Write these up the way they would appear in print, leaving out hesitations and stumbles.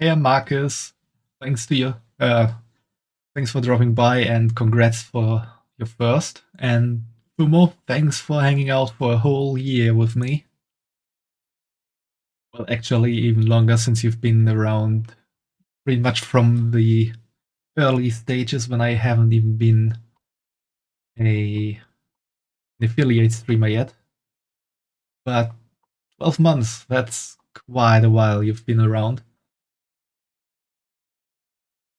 Hey, Marcus. Thanks to you. Thanks for dropping by and congrats for your first. And Fumo, thanks for hanging out for a whole year with me. Well, actually, even longer since you've been around pretty much from the early stages when I haven't even been an affiliate streamer yet. But 12 months, that's quite a while you've been around.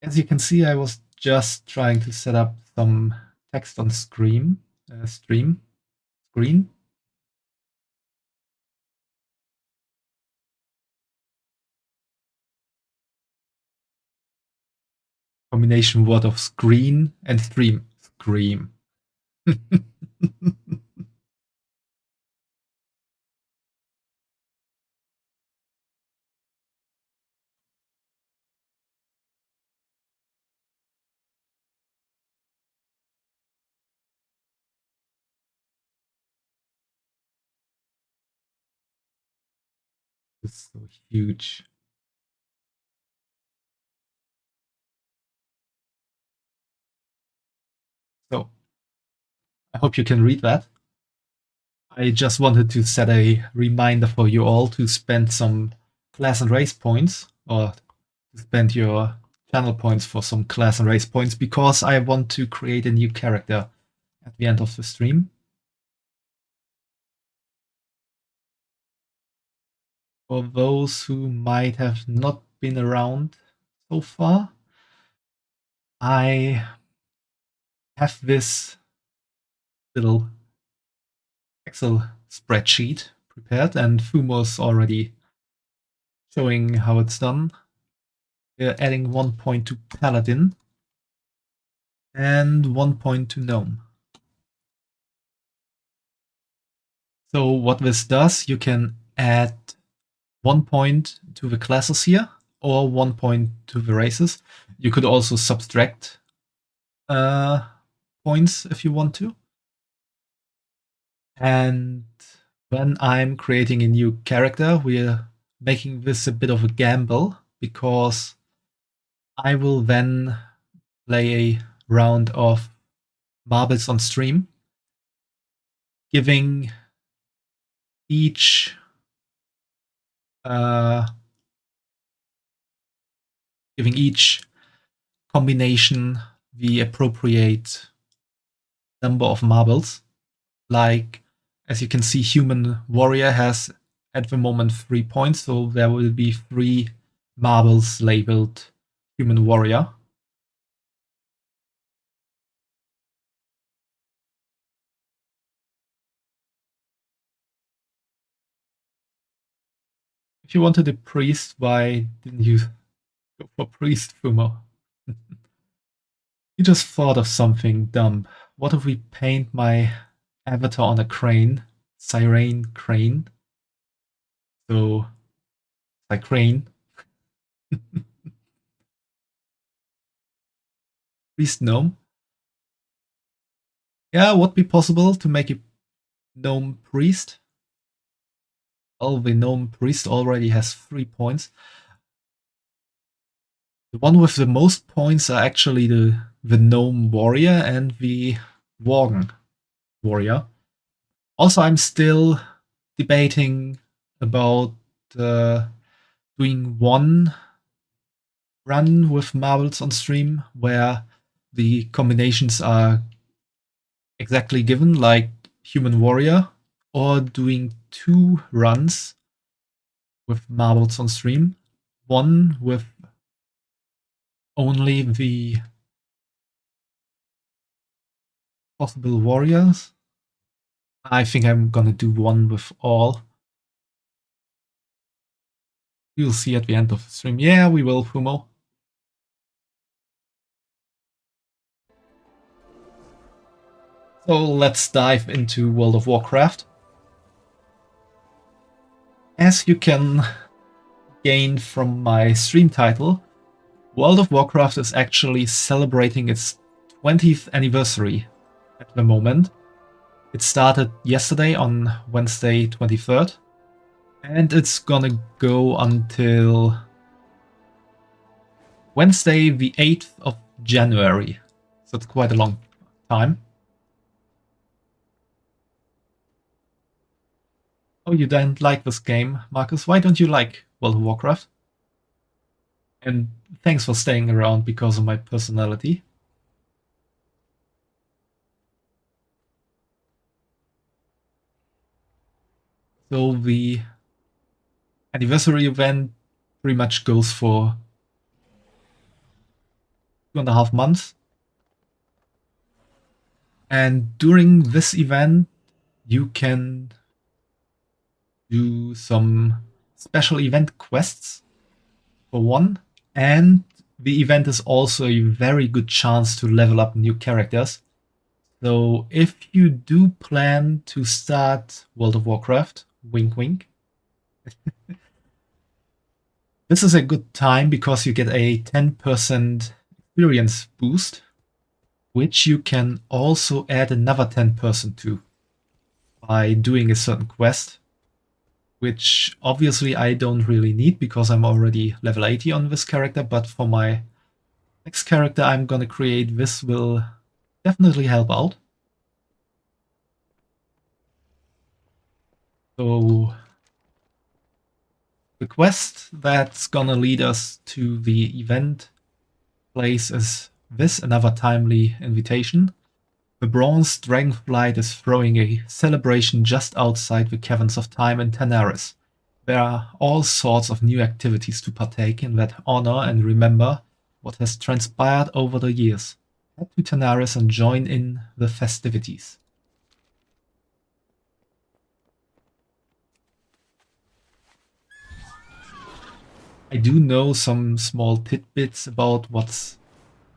As you can see, I was just trying to set up some text on screen. Combination word of screen and stream. Scream. It's so huge. So I hope you can read that. I just wanted to set a reminder for you all to spend some class and race points, or to spend your channel points for some class and race points, because I want to create a new character at the end of the stream. For those who might have not been around so far, I have this little Excel spreadsheet prepared, and Fumo's already showing how it's done. We're adding 1 point to Paladin and 1 point to Gnome. So what this does, you can add 1 point to the classes here, or 1 point to the races. You could also subtract points if you want to. And when I'm creating a new character, we're making this a bit of a gamble, because I will then play a round of marbles on stream, giving each combination the appropriate number of marbles. Like, as you can see, Human Warrior has at the moment 3 points, so there will be 3 marbles labeled Human Warrior. If you wanted a priest, why didn't you go for priest, Fumo? You just thought of something dumb. What if we paint my avatar on a crane? Siren crane. So, like crane. Priest gnome. Yeah, would be possible to make a gnome priest. Well, the gnome priest already has 3 points. The one with the most points are actually the gnome warrior and the worgen warrior. Also, I'm still debating about doing one run with marbles on stream where the combinations are exactly given, like Human Warrior, or doing 2 runs with marbles on stream. One with only the possible warriors. I think I'm gonna do one with all. You'll see at the end of the stream. Yeah, we will, Fumo. So let's dive into World of Warcraft. As you can gain from my stream title, World of Warcraft is actually celebrating its 20th anniversary at the moment. It started yesterday on Wednesday 23rd, and it's gonna go until Wednesday, the 8th of January. So it's quite a long time. Oh, you don't like this game, Marcus? Why don't you like World of Warcraft? And thanks for staying around because of my personality. So the anniversary event pretty much goes for 2.5 months. And during this event, you can do some special event quests for one. And the event is also a very good chance to level up new characters. So if you do plan to start World of Warcraft, wink wink, this is a good time because you get a 10% experience boost, which you can also add another 10% to by doing a certain quest, which obviously I don't really need because I'm already level 80 on this character, but for my next character I'm gonna create, this will definitely help out. So the quest that's gonna lead us to the event place is this, another timely invitation. The Bronze Dragonflight is throwing a celebration just outside the Caverns of Time in Tanaris. There are all sorts of new activities to partake in that honor and remember what has transpired over the years. Head to Tanaris and join in the festivities. I do know some small tidbits about what's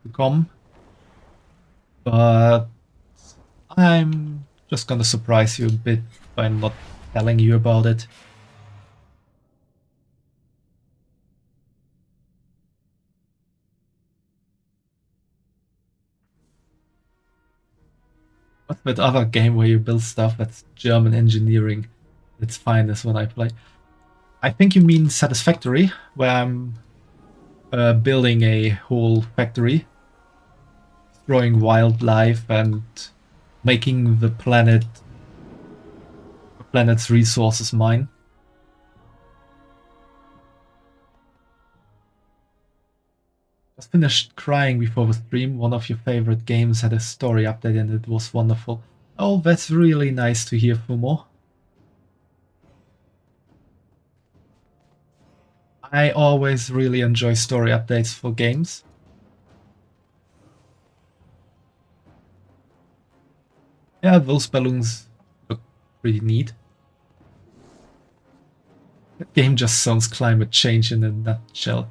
to come, but I'm just gonna surprise you a bit by not telling you about it. What's that other game where you build stuff that's German engineering? It's fine, is when I play. I think you mean Satisfactory, where I'm building a whole factory, destroying wildlife and making the planet's resources mine. Just finished crying before the stream. One of your favorite games had a story update and it was wonderful. Oh, that's really nice to hear, Fumo. I always really enjoy story updates for games. Yeah, those balloons look pretty neat. That game just sounds climate change in a nutshell.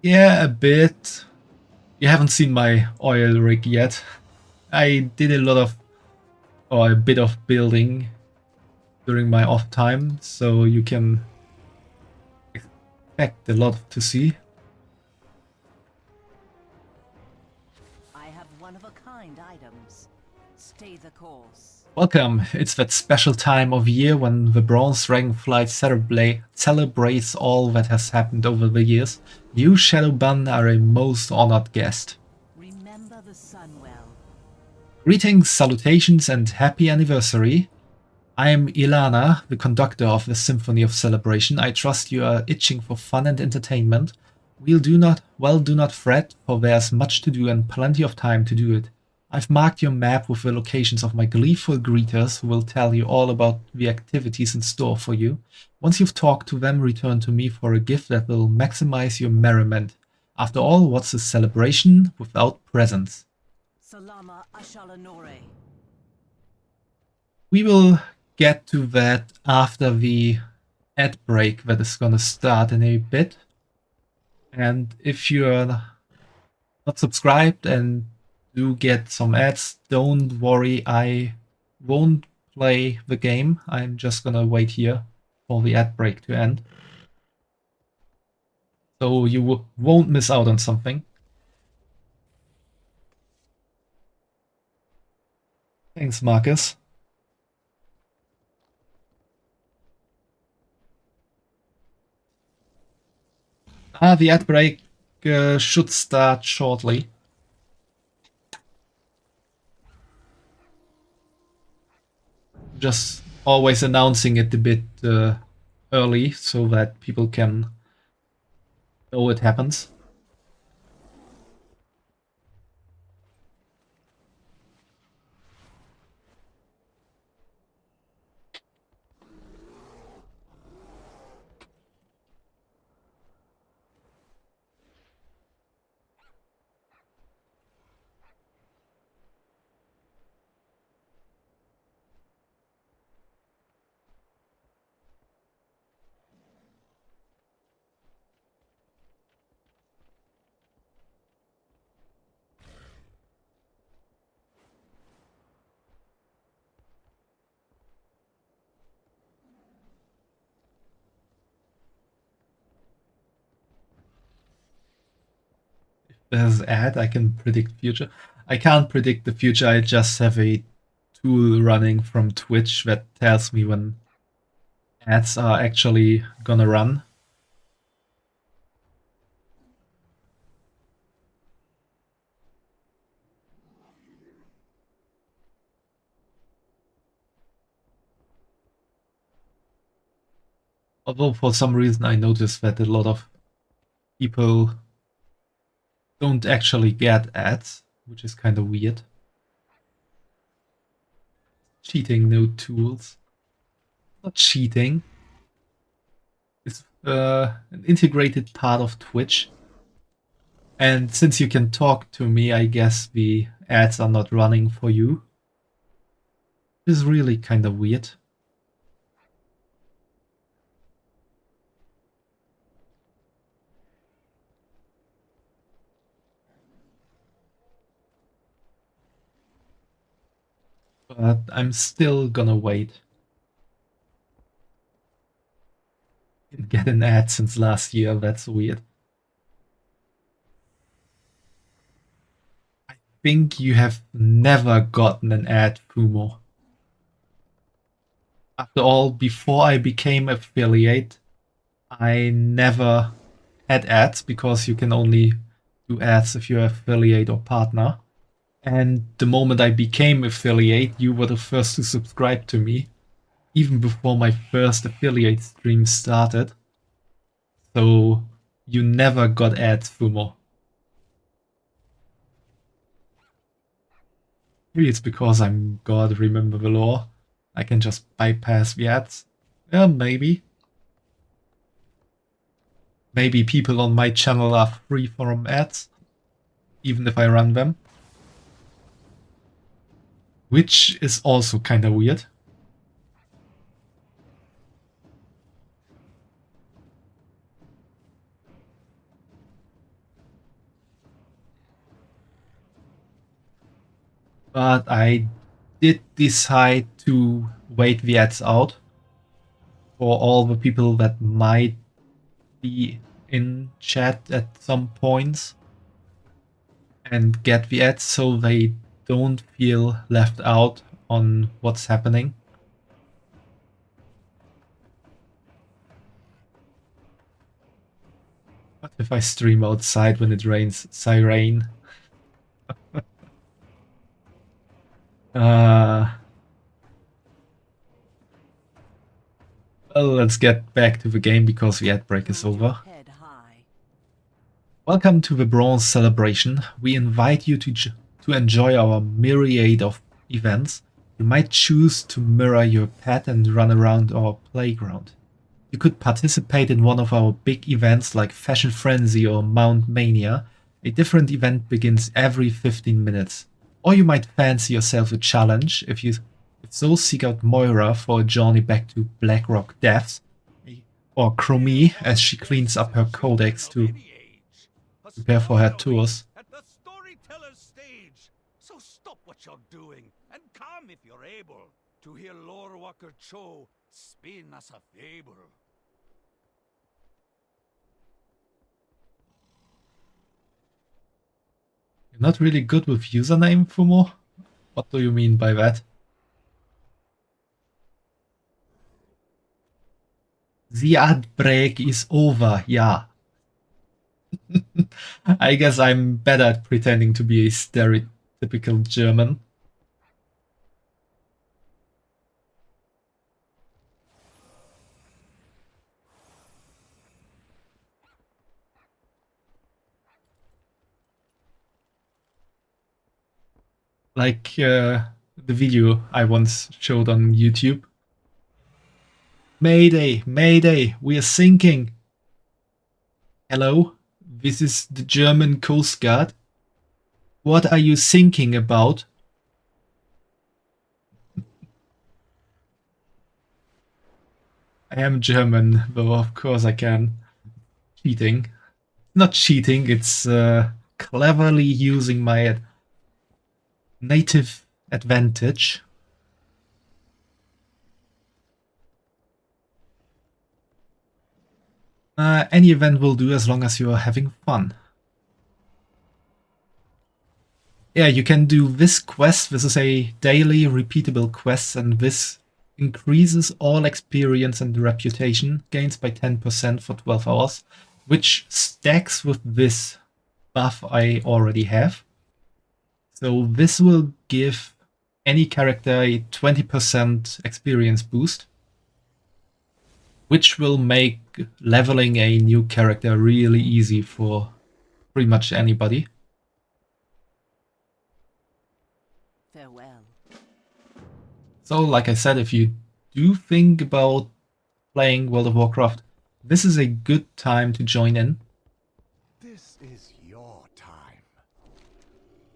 Yeah, a bit. You haven't seen my oil rig yet. I did a bit of building during my off time, so you can expect a lot to see. I have one-of-a-kind items. Stay the course. Welcome. It's that special time of year when the Bronze Dragonflight celebrates all that has happened over the years. You, Shadowban, are a most honored guest. Remember the sun well. Greetings, salutations, and happy anniversary. I am Ilana, the conductor of the Symphony of Celebration. I trust you are itching for fun and entertainment. Do not fret, for there's much to do and plenty of time to do it. I've marked your map with the locations of my gleeful greeters who will tell you all about the activities in store for you. Once you've talked to them, return to me for a gift that will maximize your merriment. After all, what's a celebration without presents? Salama Ashalanore. We will get to that after the ad break that is gonna start in a bit. And if you're not subscribed and do get some ads, don't worry, I won't play the game. I'm just gonna wait here for the ad break to end. So you won't miss out on something. Thanks, Marcus. The ad break should start shortly. Just always announcing it a bit early so that people can know it happens. There's ad, I can predict future. I can't predict the future, I just have a tool running from Twitch that tells me when ads are actually gonna run. Although for some reason I noticed that a lot of people don't actually get ads, which is kind of weird. Cheating, no tools. Not cheating. It's an integrated part of Twitch. And since you can talk to me, I guess the ads are not running for you. This is really kind of weird. But I'm still gonna wait. Didn't get an ad since last year, that's weird. I think you have never gotten an ad, Fumo. After all, before I became affiliate, I never had ads because you can only do ads if you're affiliate or partner. And the moment I became affiliate, you were the first to subscribe to me, even before my first affiliate stream started. So you never got ads, Fumo. Maybe it's because I'm God, remember the law. I can just bypass the ads. Yeah, maybe. Maybe people on my channel are free from ads, even if I run them. Which is also kinda weird. But I did decide to wait the ads out for all the people that might be in chat at some points and get the ads so they don't feel left out on what's happening. What if I stream outside when it rains? Siren. Well, let's get back to the game because the ad break is over. Head high. Welcome to the Bronze Celebration. We invite you to enjoy our myriad of events. You might choose to mirror your pet and run around our playground. You could participate in one of our big events like Fashion Frenzy or Mount Mania. A different event begins every 15 minutes. Or you might fancy yourself a challenge. If so, seek out Moira for a journey back to Blackrock Depths, or Chromie as she cleans up her codex to prepare for her tours. At the storyteller's stage. So stop what you're doing and come if you're able to hear Lore Walker Cho spin us a fable. You're not really good with username, Fumo? What do you mean by that? The ad break is over, yeah. I guess I'm better at pretending to be a stereotypical German. Like the video I once showed on YouTube. Mayday, Mayday, we are sinking. Hello, this is the German Coast Guard. What are you thinking about? I am German, though of course I can. Cheating. Not cheating, it's cleverly using my native advantage. Any event will do as long as you are having fun. Yeah, you can do this quest. This is a daily repeatable quest, and this increases all experience and reputation gains by 10% for 12 hours, which stacks with this buff I already have. So this will give any character a 20% experience boost, which will make leveling a new character really easy for pretty much anybody. Farewell. So, like I said, if you do think about playing World of Warcraft, this is a good time to join in. This is your time.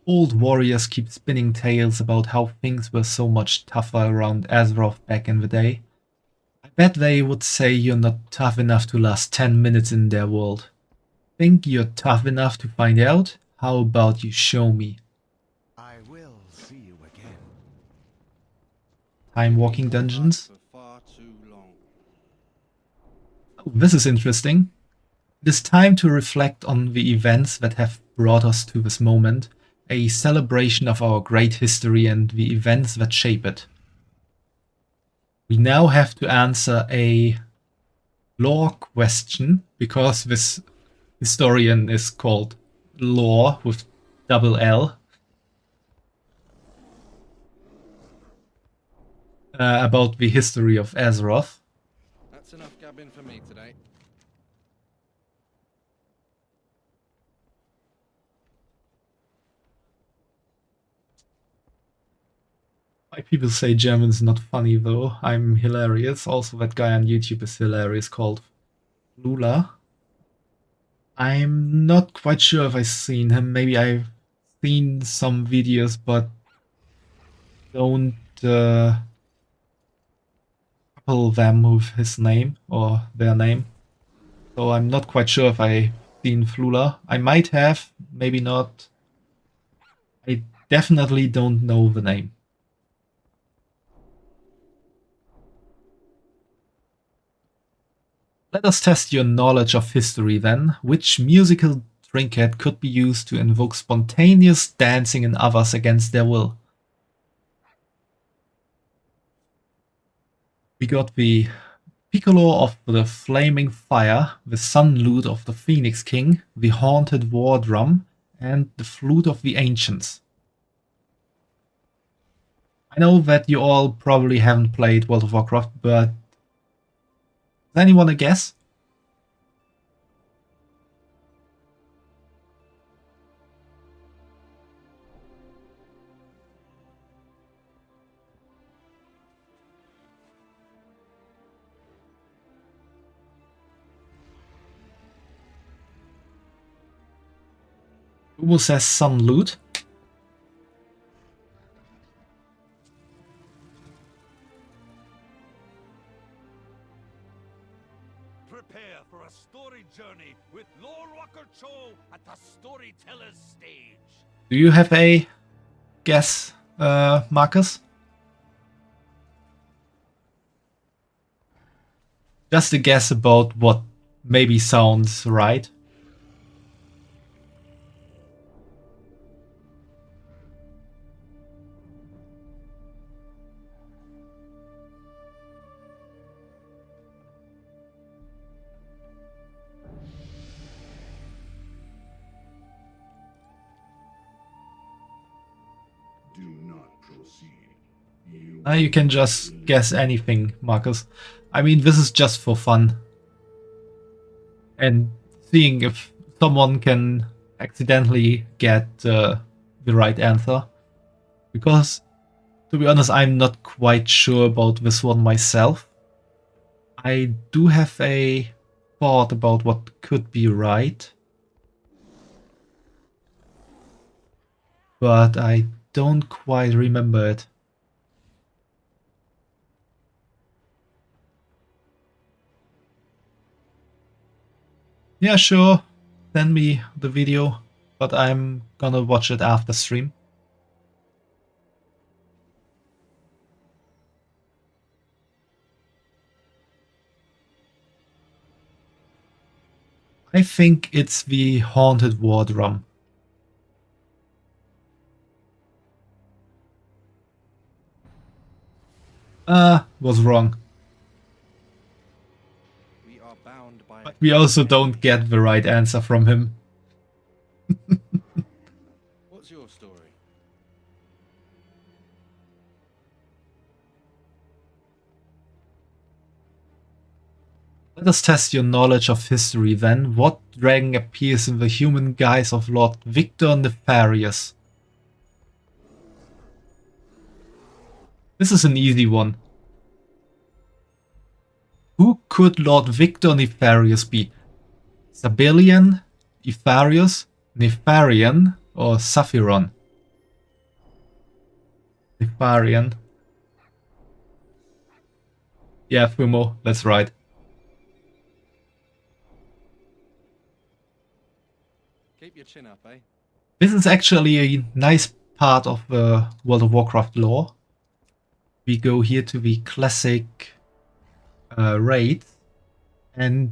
Old warriors keep spinning tales about how things were so much tougher around Azeroth back in the day. I bet they would say you're not tough enough to last 10 minutes in their world. Think you're tough enough to find out? How about you show me? I will see you again. Time walking dungeons? Oh, this is interesting. It is time to reflect on the events that have brought us to this moment, a celebration of our great history and the events that shape it. We now have to answer a lore question, because this historian is called Lore with double L. About the history of Azeroth. That's enough gabbing for me today. Why people say German's not funny though. I'm hilarious. Also, that guy on YouTube is hilarious called Lula. I'm not quite sure if I've seen him. Maybe I've seen some videos, but don't couple them with his name or their name. So I'm not quite sure if I've seen Flula. I might have, maybe not. I definitely don't know the name. Let us test your knowledge of history then. Which musical trinket could be used to invoke spontaneous dancing in others against their will? We got the Piccolo of the Flaming Fire, the Sun Lute of the Phoenix King, the Haunted War Drum, and the Flute of the Ancients. I know that you all probably haven't played World of Warcraft, but does anyone a guess? Who says Sun Lute? Prepare for a story journey with Lord Walker Cho at the Storyteller's stage. Do you have a guess, Marcus? Just a guess about what maybe sounds right. You can just guess anything, Marcus. I mean, this is just for fun. And seeing if someone can accidentally get the right answer. Because, to be honest, I'm not quite sure about this one myself. I do have a thought about what could be right. But I don't quite remember it. Yeah, sure. Send me the video, but I'm gonna watch it after stream. I think it's the Haunted War Drum. Was wrong. We are bound by But we also don't get the right answer from him. What's your story? Let us test your knowledge of history then. What dragon appears in the human guise of Lord Victor Nefarious? This is an easy one. Who could Lord Victor Nefarious be? Sabellian, Nefarious, Nefarian, or Saphiron? Nefarian. Yeah, Fumo, that's right. Keep your chin up, eh? This is actually a nice part of the World of Warcraft lore. We go here to the classic raid and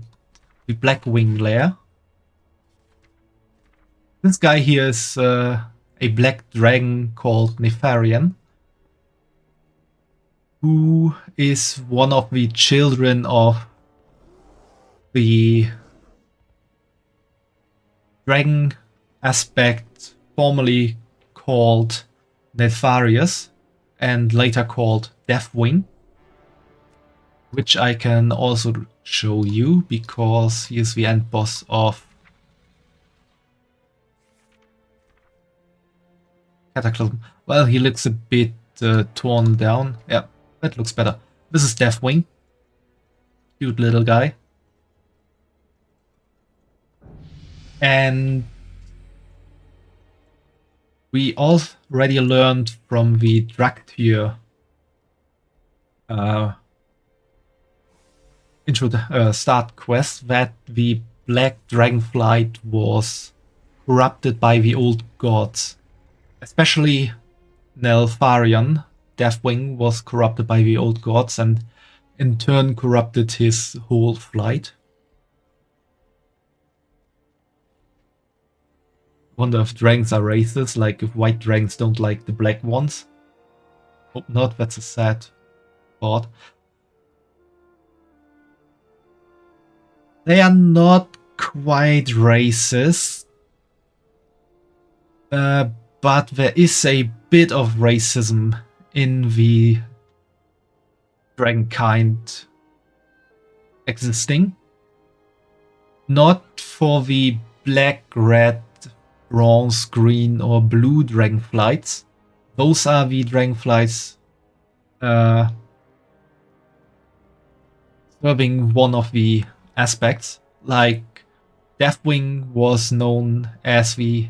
the Blackwing lair. This guy here is a black dragon called Nefarian, who is one of the children of the dragon aspect formerly called Nefarious and later called Deathwing, which I can also show you because he is the end boss of Cataclysm. Well, he looks a bit torn down. Yeah, that looks better. This is Deathwing. Cute little guy. And we already learned from the Draktyr start quest that the Black Dragonflight was corrupted by the old gods. Especially Neltharion, Deathwing, was corrupted by the old gods and in turn corrupted his whole flight. Wonder if dragons are racist, like if white dragons don't like the black ones. Hope not, that's a sad thought. They are not quite racist, but there is a bit of racism in the dragonkind existing. Not for the black, red, bronze, green, or blue dragonflights. Those are the dragonflights serving one of the aspects. Like Deathwing was known as the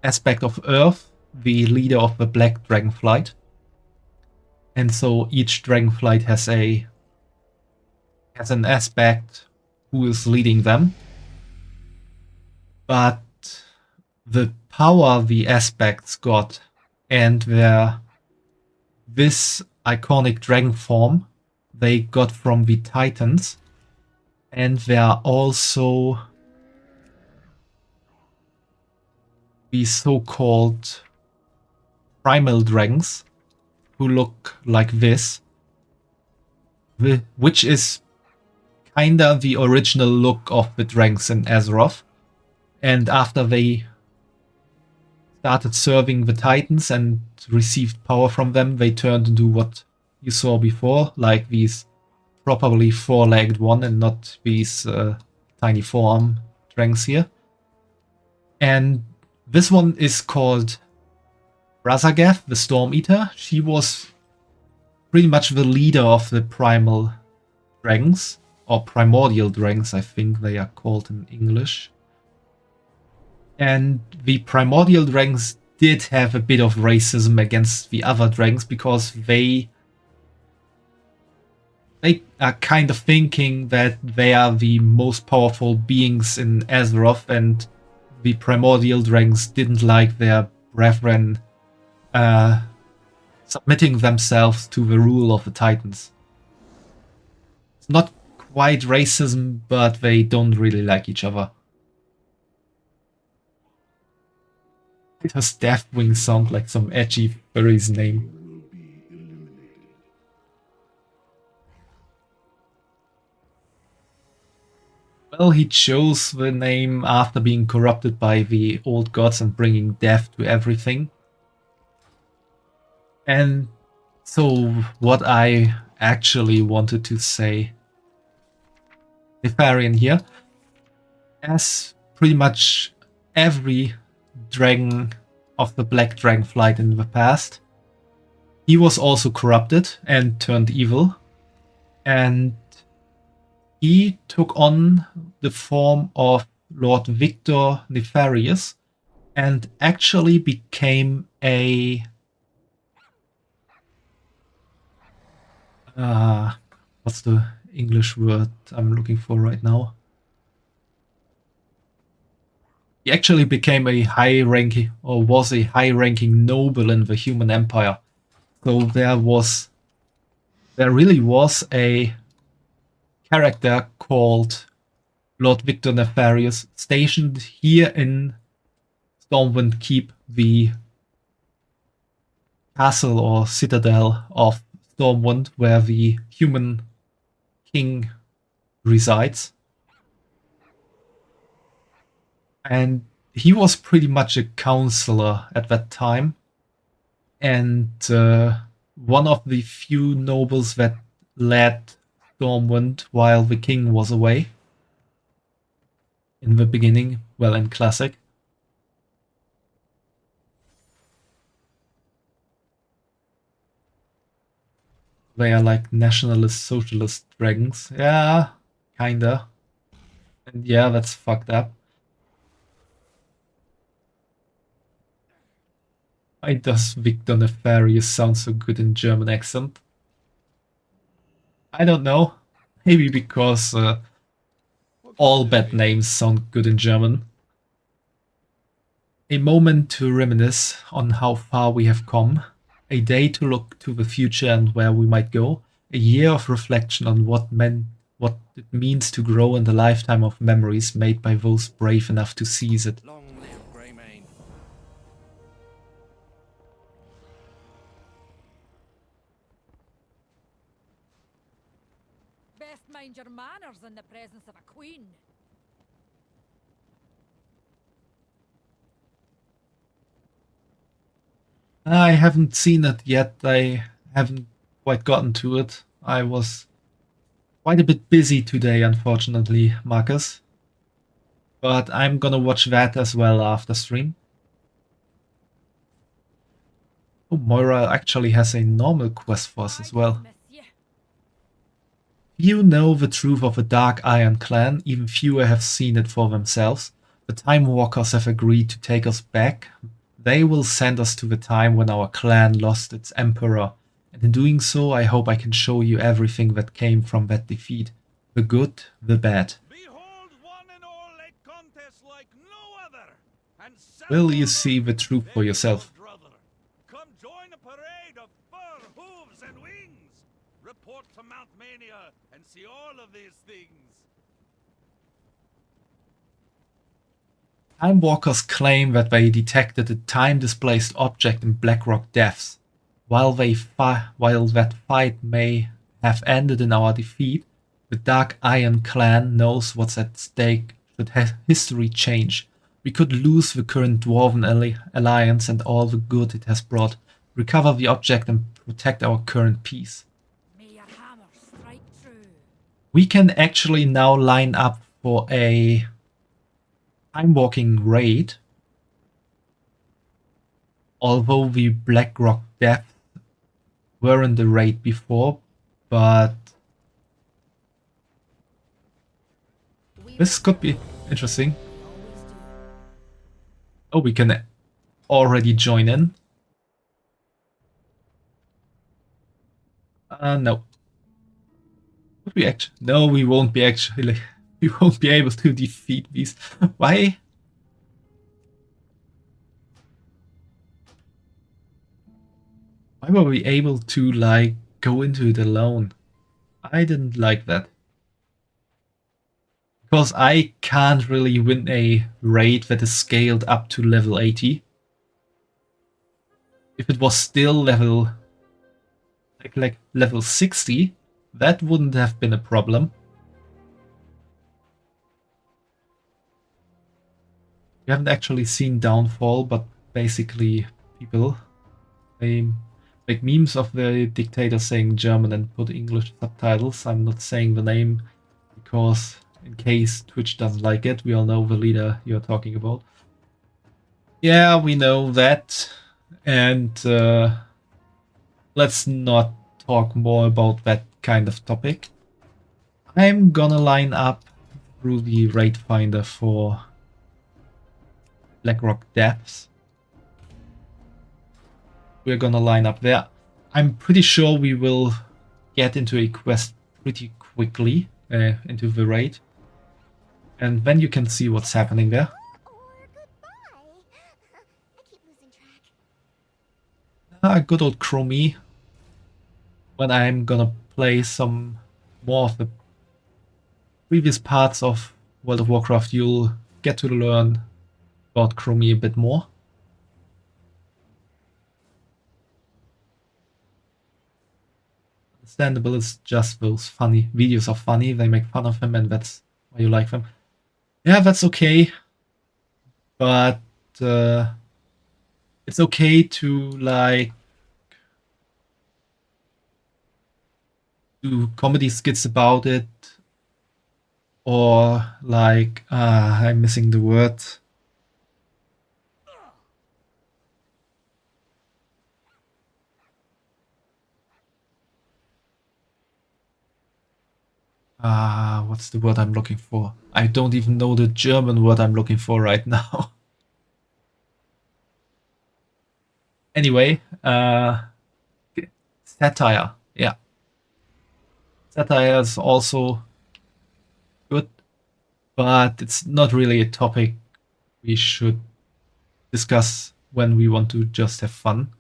aspect of Earth, the leader of the Black Dragonflight. And so each Dragonflight has an aspect who is leading them. But the power the aspects got and this iconic dragon form they got from the Titans, and there are also the so-called primal dragons who look like this, which is kinda the original look of the dragons in Azeroth. And after they started serving the Titans and received power from them, they turned into what you saw before, like these properly four-legged one and not these tiny forearm dragons here. And this one is called Razagath, the Storm Eater. She was pretty much the leader of the primal dragons, or primordial dragons, I think they are called in English. And the primordial dragons did have a bit of racism against the other dragons because they are kind of thinking that they are the most powerful beings in Azeroth, and the primordial dragons didn't like their brethren submitting themselves to the rule of the Titans. It's not quite racism, but they don't really like each other. It does Deathwing sound like some edgy furry's name? Well, he chose the name after being corrupted by the old gods and bringing death to everything. And so what I actually wanted to say, Nefarian here, as pretty much every dragon of the Black Dragonflight in the past, he was also corrupted and turned evil, and he took on the form of Lord Victor Nefarious and actually became a what's the English word I'm looking for right now? He actually became a high-ranking, or was a high-ranking noble in the Human Empire. So there really was a character called Lord Victor Nefarious stationed here in Stormwind Keep, the castle or citadel of Stormwind, where the human king resides. And he was pretty much a counselor at that time, and one of the few nobles that led Stormwind while the king was away. In the beginning, well, in Classic. They are like nationalist, socialist dragons. Yeah, kinda. And yeah, that's fucked up. Why does Victor Nefarious sound so good in German accent? I don't know. Maybe because all bad names sound good in German. A moment to reminisce on how far we have come. A day to look to the future and where we might go. A year of reflection on what it means to grow in the lifetime of memories made by those brave enough to seize it. Long live Greymane. Best mind your manners in the presence of a queen. I haven't seen it yet. I haven't quite gotten to it. I was quite a bit busy today, unfortunately, Marcus. But I'm gonna watch that as well after stream. Oh, Moira actually has a normal quest for us as well. Few know the truth of the Dark Iron Clan, even fewer have seen it for themselves. The Time Walkers have agreed to take us back. They will send us to the time when our clan lost its emperor, and in doing so I hope I can show you everything that came from that defeat. The good, the bad. Behold one and all a contest like no other, and Will you see the truth for yourself? Come join a parade of fur, hooves, and wings. Report to Mount Mania and see all of these things. Time Walkers claim that they detected a time-displaced object in Blackrock Depths. While that fight may have ended in our defeat, the Dark Iron Clan knows what's at stake should history change. We could lose the current Dwarven alliance and all the good it has brought, recover the object and protect our current peace. May your hammer strike true. We can actually now line up for a time-walking raid. Although the Blackrock Depths were in the raid before, but this could be interesting. Oh, we can already join in. No. Would we actually? No, we won't be actually. We won't be able to defeat these. Why? Why were we able to, like, go into it alone? I didn't like that. Because I can't really win a raid that is scaled up to level 80. If it was still level like level 60, that wouldn't have been a problem. We haven't actually seen Downfall, but basically people, they make memes of the dictator saying German and put English subtitles. I'm not saying the name because in case Twitch doesn't like it, we all know the leader you're talking about. Yeah, we know that. And let's not talk more about that kind of topic. I'm gonna line up through the raid finder for Blackrock Depths. We're gonna line up there. I'm pretty sure we will get into a quest pretty quickly, into the raid. And then you can see what's happening there. Good old Chromie. When I'm gonna play some more of the previous parts of World of Warcraft, you'll get to learn about Chromie a bit more. Understandable, it's just those funny videos are funny, they make fun of him and that's why you like them. Yeah, that's okay. But it's okay to, like, do comedy skits about it, or like, I'm missing the word. What's the word I'm looking for? I don't even know the German word I'm looking for right now. Anyway, satire, yeah. Satire is also good, but it's not really a topic we should discuss when we want to just have fun.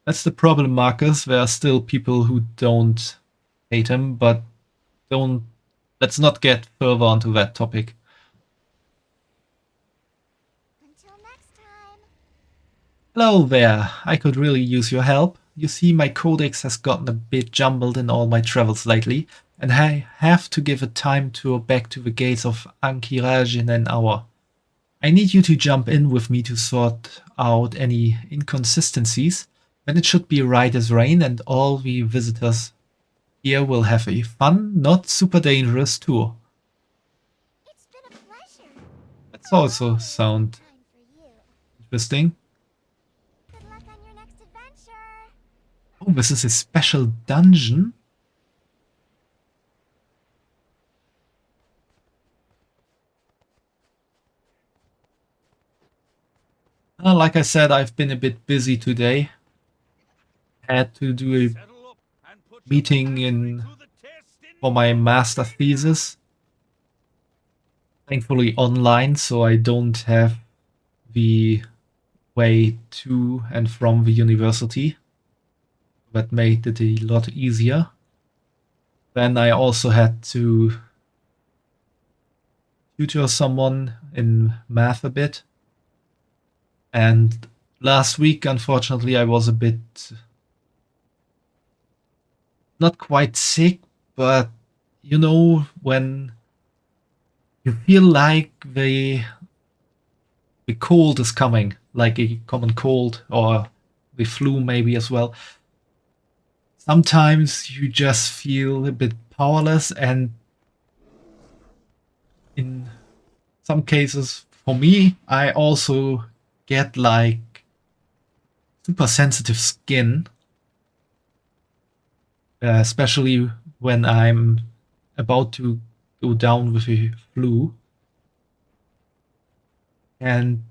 That's the problem, Marcus. There are still people who don't hate him, but let's not get further onto that topic. Until next time. Hello there, I could really use your help. You see, my codex has gotten a bit jumbled in all my travels lately, and I have to give a time tour back to the gates of Ankiraj in an hour. I need you to jump in with me to sort out any inconsistencies. Then it should be right as rain, and all the visitors here will have a fun, not super dangerous tour. It's been a pleasure. That's also sound Time for you. interesting. Good luck on your next adventure. Oh, this is a special dungeon. Like I said, I've been a bit busy today. Had to do a Settle up and put your meeting mastery to the test in for my no master time. thesis. Thankfully online, so I don't have the way to and from the university. That made it a lot easier. Then I also had to tutor someone in math a bit. And last week, unfortunately, I was a bit not quite sick, but you know, when you feel like the cold is coming, like a common cold or the flu maybe as well. Sometimes you just feel a bit powerless, and in some cases, for me, I also get like super sensitive skin, especially when I'm about to go down with a flu. And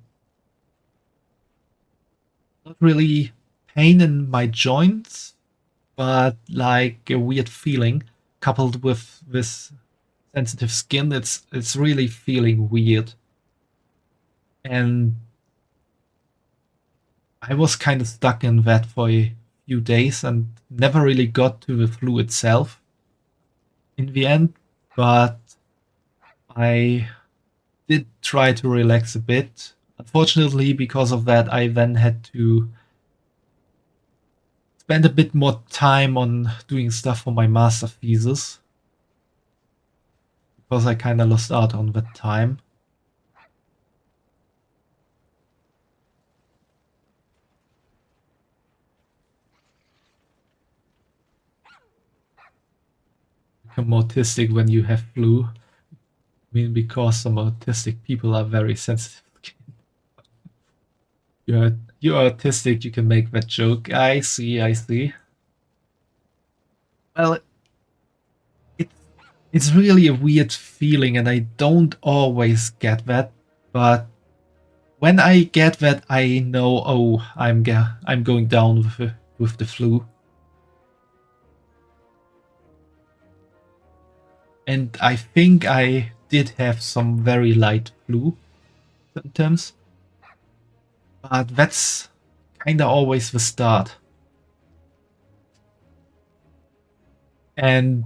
not really pain in my joints, but like a weird feeling coupled with this sensitive skin. It's really feeling weird. And I was kind of stuck in that for a few days and never really got to the flu itself in the end, but I did try to relax a bit. Unfortunately, because of that, I then had to spend a bit more time on doing stuff for my master thesis, because I kind of lost out on that time. Become autistic when you have flu. I mean, because some autistic people are very sensitive. You're autistic, you can make that joke. I see, I see. Well, it's really a weird feeling, and I don't always get that. But when I get that, I know, oh, I'm going down with the flu. And I think I did have some very light flu symptoms. But that's kinda always the start. And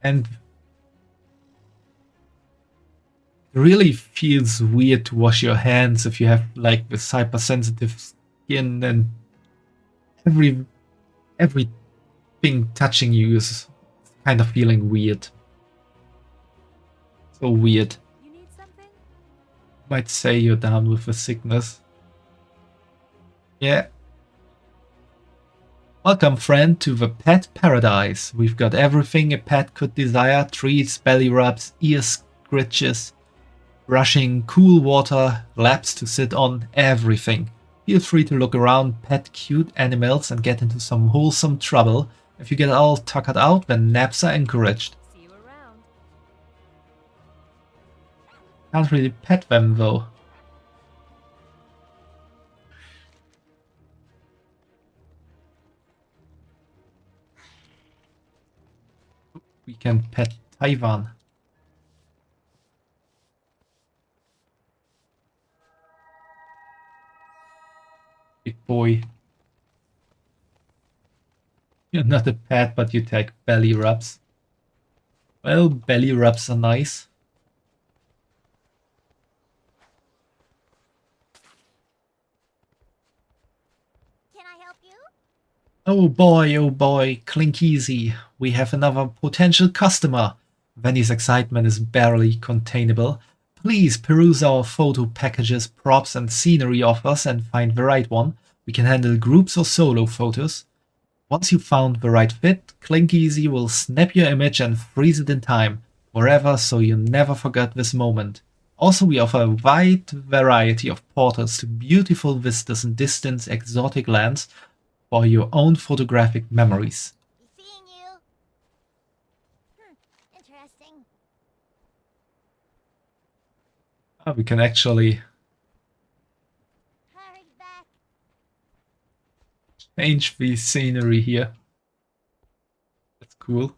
it really feels weird to wash your hands if you have like this hypersensitive skin, and everything touching you is kind of feeling weird. So weird. You need something? Might say you're down with a sickness. Yeah. Welcome, friend, to the pet paradise. We've got everything a pet could desire: treats, belly rubs, ear scritches, brushing, cool water, laps to sit on, everything. Feel free to look around, pet cute animals, and get into some wholesome trouble. If you get all tuckered out, then naps are encouraged. See you around. Can't really pet them though. We can pet Taiwan. Big boy. You're not a pet, but you take belly rubs. Well, belly rubs are nice. Can I help you? Oh boy, clink easy. We have another potential customer. Vanny's excitement is barely containable. Please peruse our photo packages, props, and scenery offers and find the right one. We can handle groups or solo photos. Once you've found the right fit, Clink Easy will snap your image and freeze it in time, forever, so you never forget this moment. Also, we offer a wide variety of portals to beautiful vistas and distant exotic lands for your own photographic memories. Be seeing you. Interesting. We can actually Hurry back. change the scenery here. That's cool.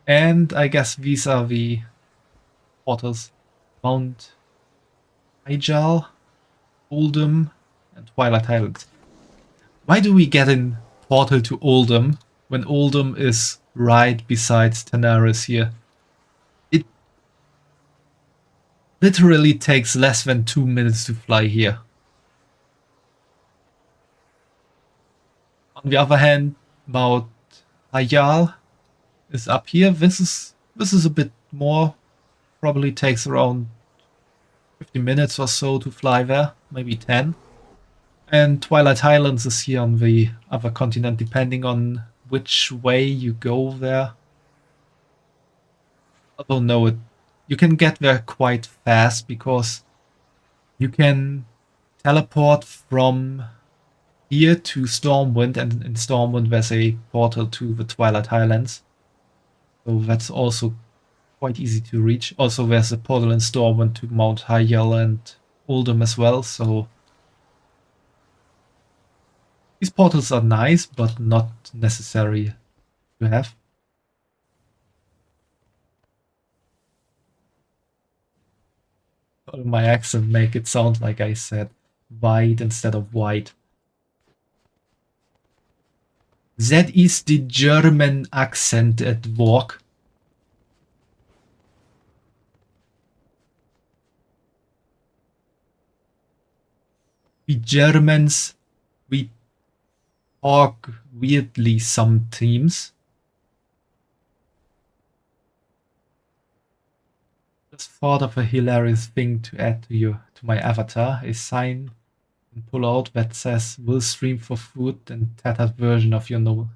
And I guess these are the portals: Mount Hyjal, Oldham, and Twilight Highlands. Why do we get in portal to Oldham when Oldham is right beside Tanaris here? It literally takes less than 2 minutes to fly here. On the other hand, Mount Hayal is up here. This is a bit more. Probably takes around 50 minutes or so to fly there, maybe 10. And Twilight Highlands is here on the other continent, depending on which way you go there. I don't know it. You can get there quite fast because you can teleport from here to Stormwind, and in Stormwind there's a portal to the Twilight Highlands. So that's also quite easy to reach. Also, there's a portal in Stormwind to Mount Hyjal and Uldum as well, so these portals are nice, but not necessary to have. My accent make it sound like I said wide instead of white. That is the German accent at work. We Germans, we talk weirdly some teams. Just thought of a hilarious thing to add to my avatar, a sign and pull out that says will stream for food and tattered version of your novel.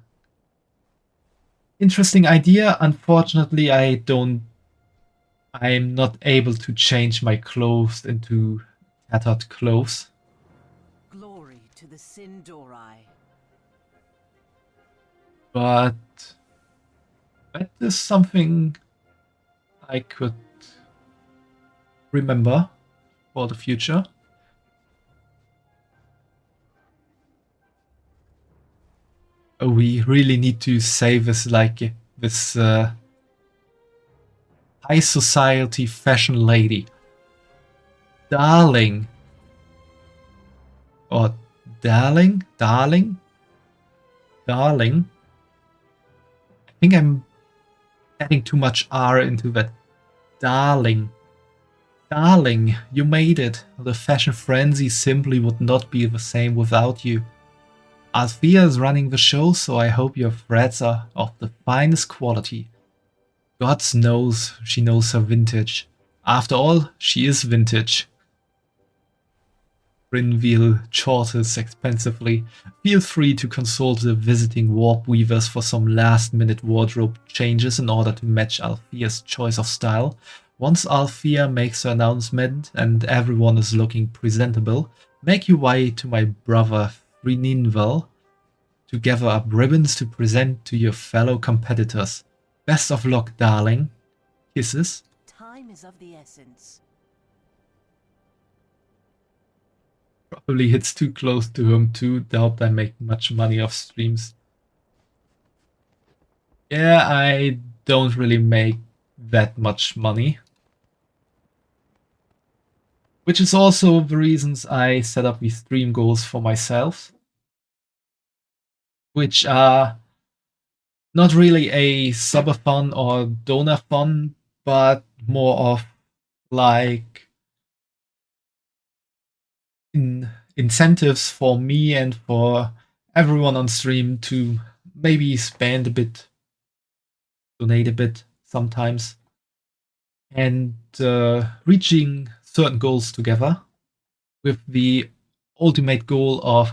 Interesting idea. Unfortunately, I'm not able to change my clothes into tattered clothes. Glory to the Sindori. But that is something I could remember for the future. Oh, we really need to say this like this high society fashion lady. Darling. Or darling? Darling? Darling? I think I'm adding too much R into that. Darling. Darling, you made it. The fashion frenzy simply would not be the same without you. Althea is running the show, so I hope your threads are of the finest quality. God knows she knows her vintage. After all, she is vintage. Brynville chortles expensively. Feel free to consult the visiting warp weavers for some last-minute wardrobe changes in order to match Althea's choice of style. Once Althea makes her announcement and everyone is looking presentable, make your way to my brother Thrininvel to gather up ribbons to present to your fellow competitors. Best of luck, darling. Kisses. Time is of the essence. Probably hits too close to home too. Doubt I make much money off streams. Yeah, I don't really make that much money. Which is also the reasons I set up these stream goals for myself. Which are not really a subathon or donathon, but more of like incentives for me and for everyone on stream to maybe spend a bit, donate a bit sometimes, and reaching certain goals together with the ultimate goal of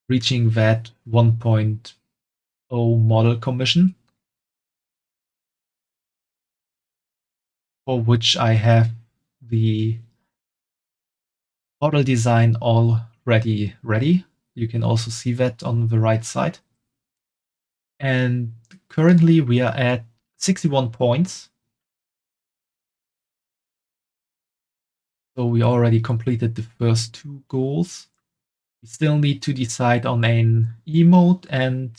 reaching that 1.0 model commission, for which I have the model design already ready. You can also see that on the right side. And currently we are at 61 points. So we already completed the first two goals. We still need to decide on an emote, and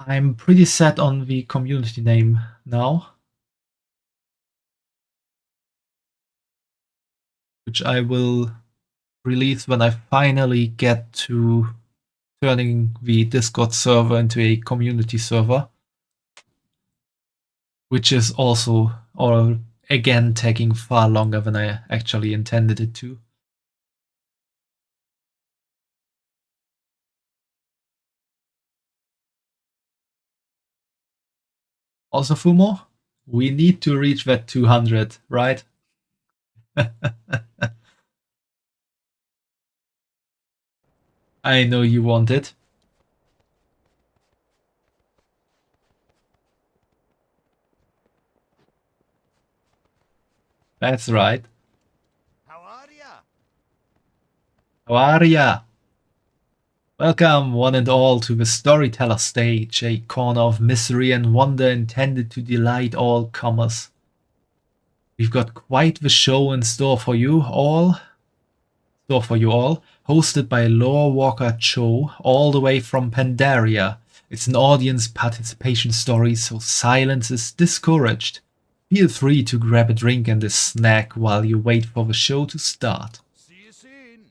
I'm pretty set on the community name now, which I will release when I finally get to turning the Discord server into a community server, which is also, or again, taking far longer than I actually intended it to. Also, Fumo, we need to reach that 200, right? I know you want it. That's right. How are ya? How are ya? Welcome, one and all, to the Storyteller Stage, a corner of misery and wonder intended to delight all comers. We've got quite the show in store for you all. Hosted by Lore Walker Cho, all the way from Pandaria. It's an audience participation story, so silence is discouraged. Feel free to grab a drink and a snack while you wait for the show to start. See you soon.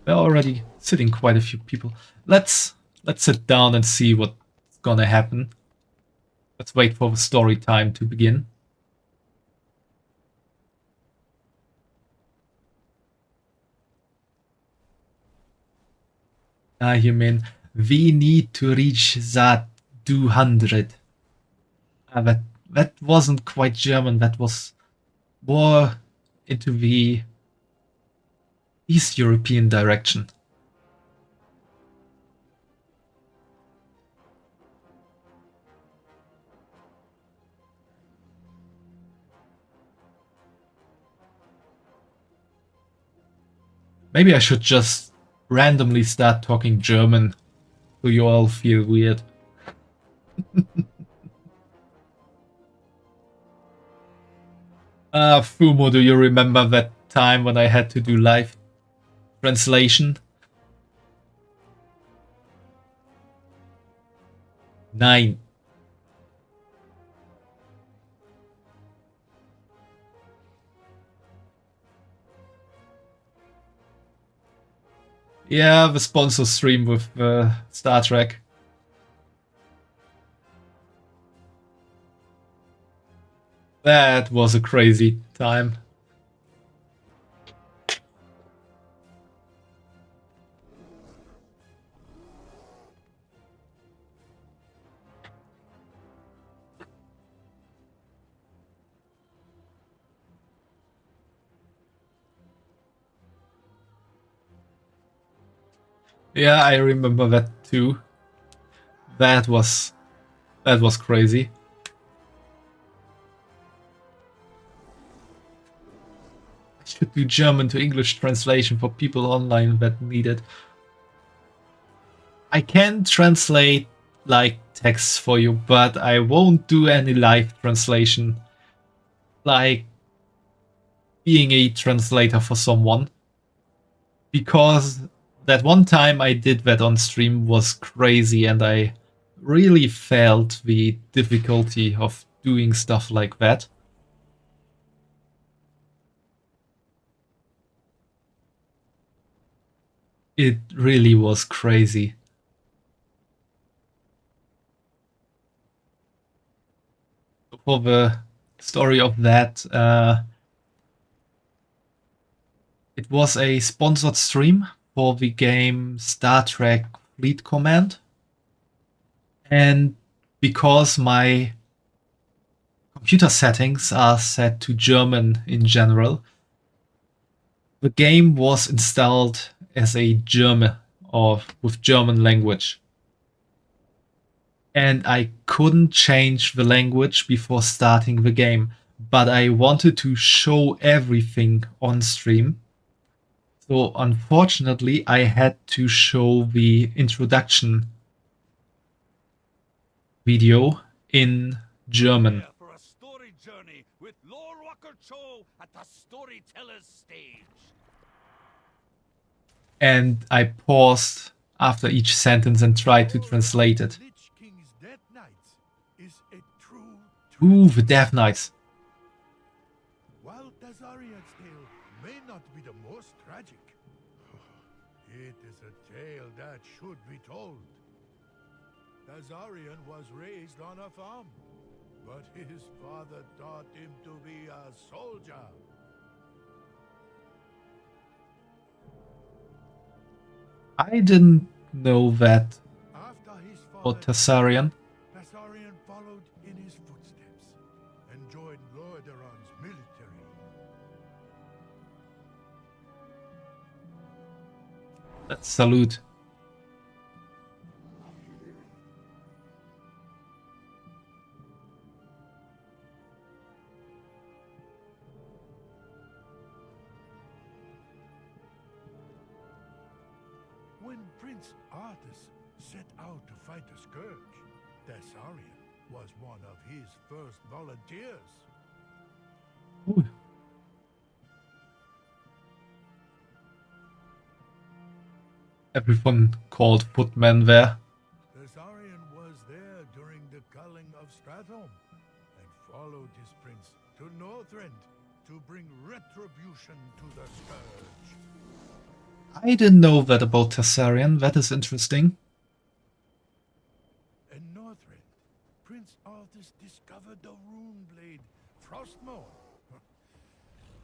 There are already sitting quite a few people. Let's sit down and see what's gonna happen. Let's wait for the story time to begin. You mean we need to reach that 200. That wasn't quite German. That was more into the East European direction. Maybe I should just randomly start talking German so you all feel weird. Fumo, do you remember that time when I had to do live translation? 9. Yeah, the sponsor stream with Star Trek. That was a crazy time. Yeah, I remember that too. That was crazy. I should do German to English translation for people online that need it. I can translate like texts for you, but I won't do any live translation. Like being a translator for someone. Because that one time I did that on stream was crazy and I really felt the difficulty of doing stuff like that. It really was crazy. For the story of that, it was a sponsored stream for the game Star Trek Fleet Command. And because my computer settings are set to German in general, the game was installed as a German or with German language. And I couldn't change the language before starting the game, but I wanted to show everything on stream. So unfortunately, I had to show the introduction video in German. Here for a story journey with Lore Walker Cho at the Storyteller's Stage. And I paused after each sentence and tried to translate it. Lich King's Death Knights is a true Ooh, the Death Knights. While Tazarian's tale may not be the most tragic, it is a tale that should be told. Tazarian was raised on a farm, but his father taught him to be a soldier. I didn't know that After his about father, Tessarion. Tessarion followed in his footsteps and joined Lordaeron's military. Let's salute. When Prince Arthas set out to fight the Scourge, Tessarion was one of his first volunteers. Ooh. Everyone called footman there. Tessarion was there during the culling of Stratholme and followed his prince to Northrend to bring retribution to the Scourge. I didn't know that about Tessarion. That is interesting. In Northrend, Prince Arthas discovered the rune blade, Frostmourne.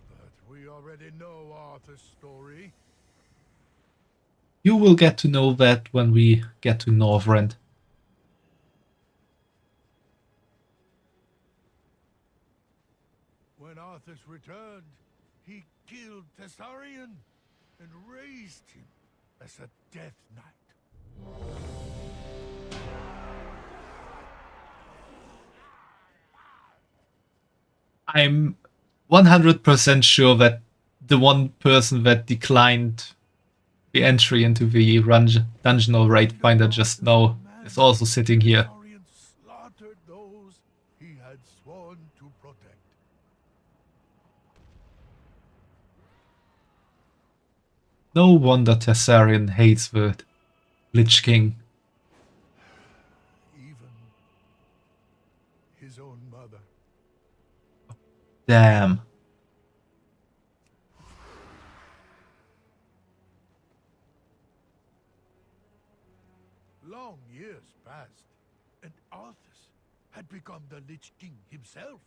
But we already know Arthas' story. You will get to know that when we get to Northrend. When Arthas returned, he killed Tessarion and raised him as a Death Knight. I'm 100% sure that the one person that declined the entry into the dungeon or raid finder just now is also sitting here. Tessarion slaughtered those he had sworn to protect. No wonder Tessarion hates the Lich King. Even his own mother. Damn. Long years passed, and Arthas had become the Lich King himself.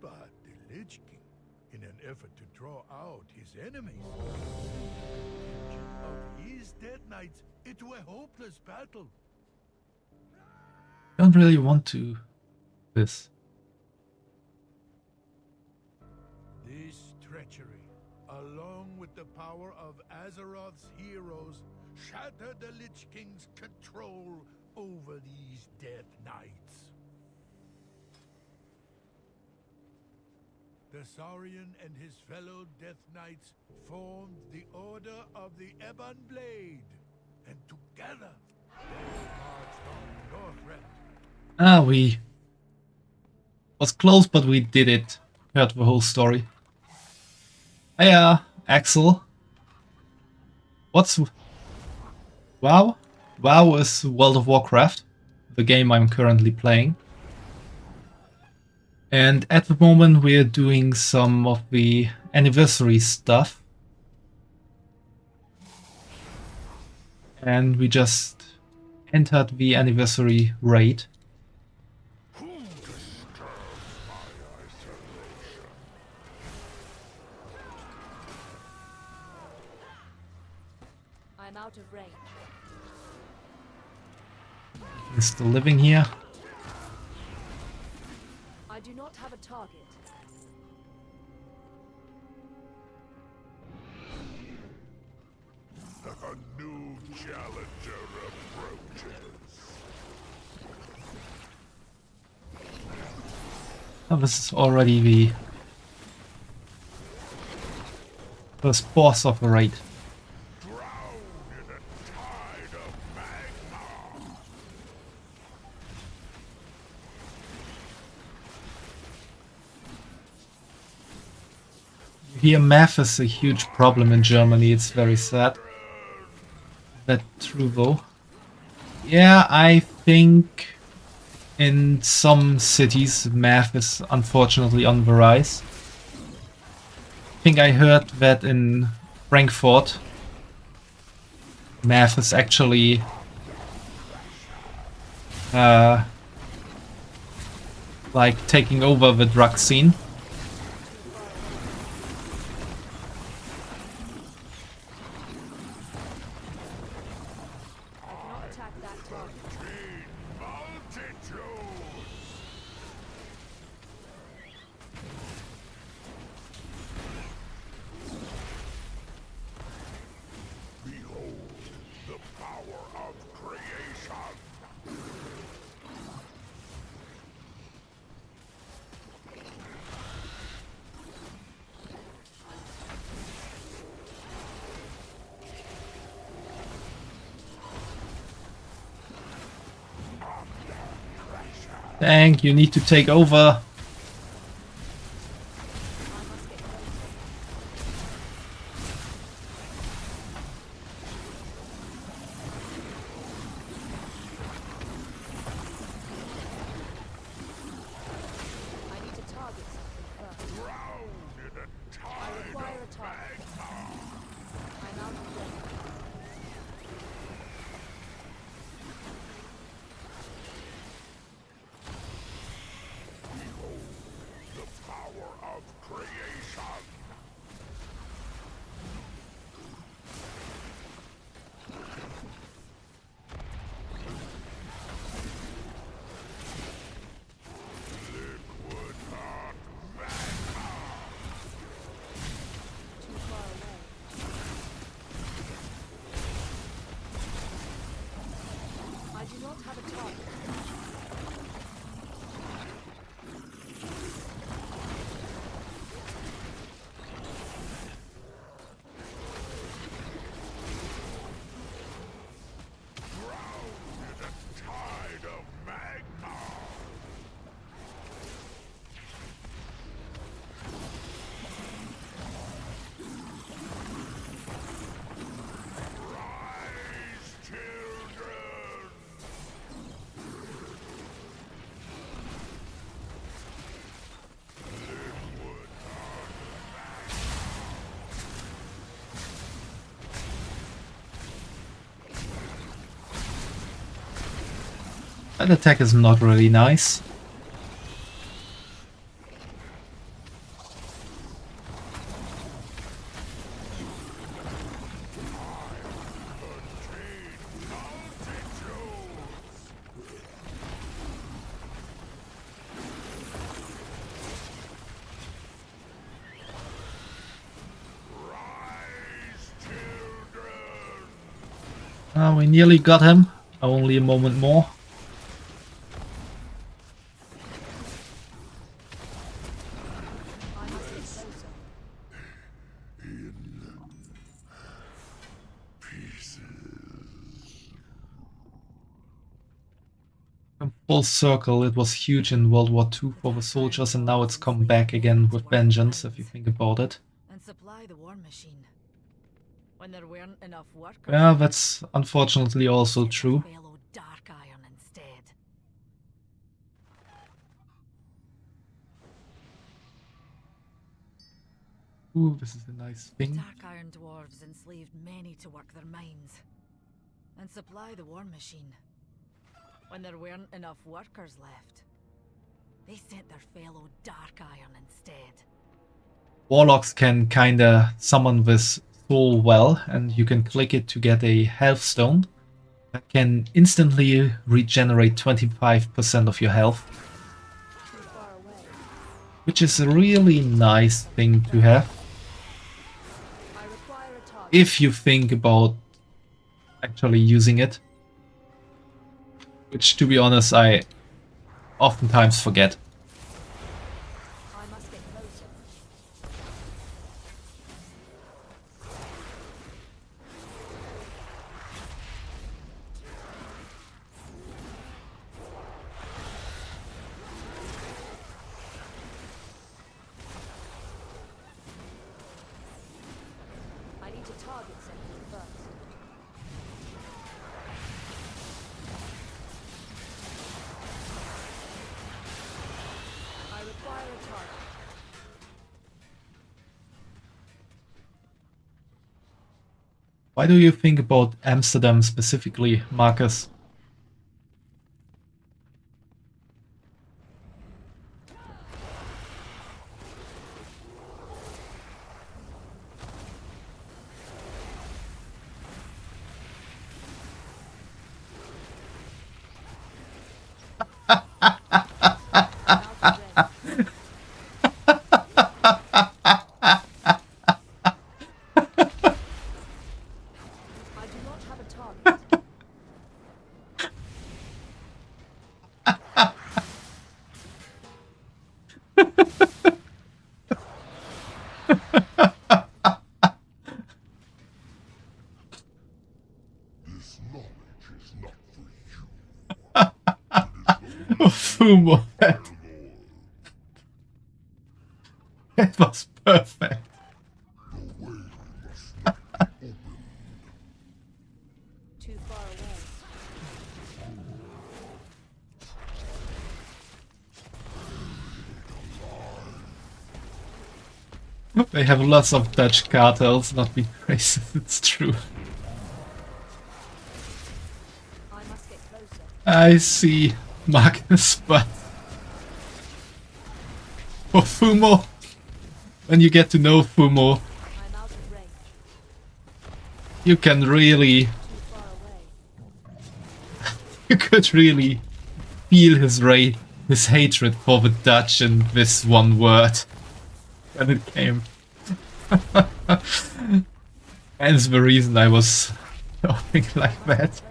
But the Lich King, in an effort to draw out his enemies, sent a contingent of his Death Knights into a hopeless battle. Don't really want to this. This treachery, along with the power of Azeroth's heroes, shattered the Lich King's control over these Death Knights. Tessarion and his fellow Death Knights formed the Order of the Ebon Blade, and together they marched on Northrend. Ah, we was close, but we did it. Heard the whole story. Hiya, Axel. What's WoW? WoW is World of Warcraft, the game I'm currently playing. And at the moment we're doing some of the anniversary stuff. And we just entered the anniversary raid. I'm out of range. He's still living here. I do not have a target. A new challenger approaches. Oh, this is already the first boss of the raid. Drown in a tide of magma. Here math is a huge problem in Germany, it's very sad. That's true though. Yeah, I think in some cities math is unfortunately on the rise. I think I heard that in Frankfurt math is actually like taking over the drug scene. I cannot attack that target. Behold the power of creation. Dang, you need to take over. I need to target something first. Drowned in a I tide require a of target. magma. I'm out of range. Behold the power of creation. Liquid hot magma. Too far away. I do not have a target. Drowned in a tide of magma. Rise, children! Liquid That attack is not really nice. Rise, children! We nearly got him. Only a moment more. I must get closer. Come full circle, it was huge in World War II for the soldiers, and now it's come back again with vengeance, if you think about it. And supply the war machine. When there weren't enough workers. Yeah, that's unfortunately also sent true. their fellow dark iron instead. Ooh, this is a nice thing. Dark iron dwarves enslaved many to work their mines and supply the war machine. When there weren't enough workers left, they sent their fellow dark iron instead. Warlocks can kinda summon this soul well, and you can click it to get a health stone that can instantly regenerate 25% of your health, Too far away. which is a really nice thing to have I require a target. if you think about actually using it. Which, to be honest, I oftentimes forget. I must get closer. I need to target something first. I require a target. Why do you think about Amsterdam specifically, Marcus? I do not have a target. Fumo. That was perfect. Too far away. They have lots of Dutch cartels, not being racist, it's true. I must get closer. I see, Magnus, but for Fumo, when you get to know Fumo, I'm out of range. you can really, Too far away. you could really feel his hatred for the Dutch in this one word when it came. Hence the reason I was talking like that.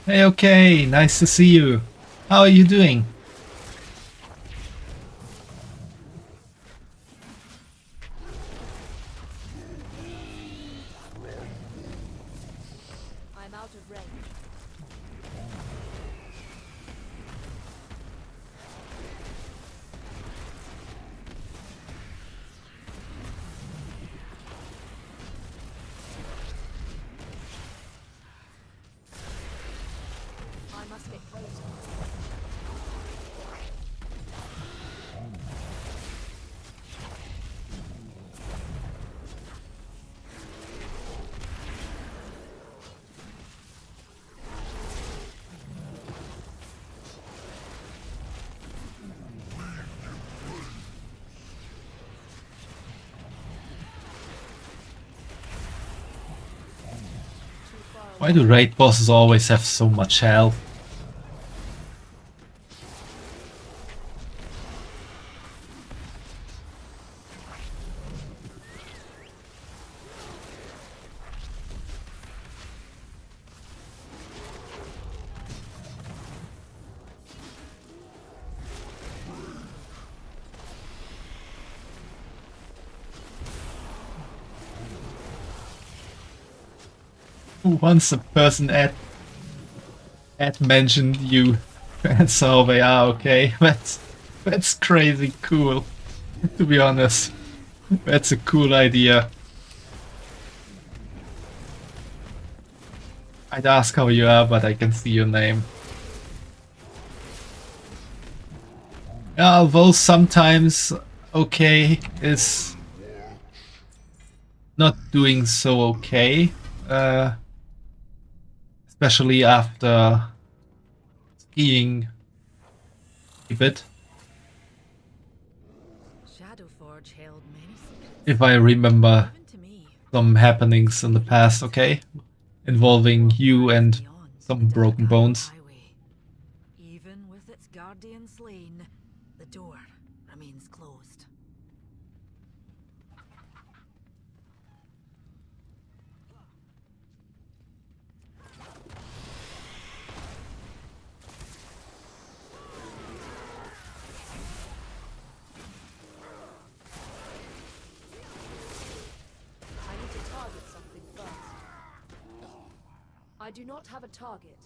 Hey, okay, nice to see you. How are you doing? I'm out of range. I must get closer. Too far away. Why do raid bosses always have so much health? Once a person at mentioned you, and so they are okay. That's crazy cool. To be honest, that's a cool idea. I'd ask how you are, but I can see your name. Yeah, although sometimes okay is not doing so okay. Especially after skiing a bit, Shadowforge held many secrets, if I remember even to me. some happenings in the past, okay? Involving you and Beyond some the broken Dark bones. Highway. Even with its guardian slain, the door remains closed. I do not have a target.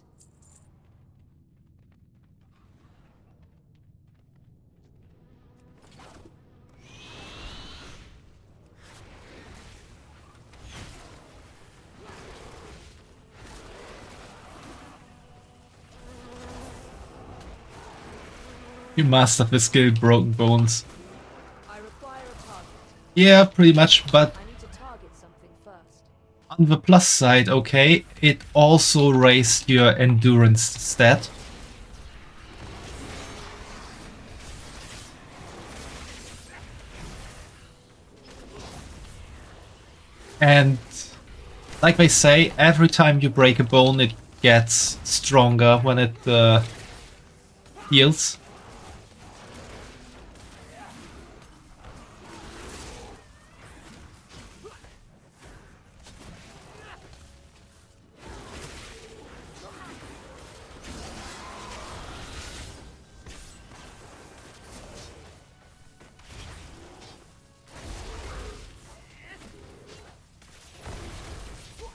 You mastered the skill Broken Bones. I require a target. Yeah, pretty much, but I need to target something first. on the plus side, okay, it also raised your endurance stat. And like they say, every time you break a bone, it gets stronger when it heals.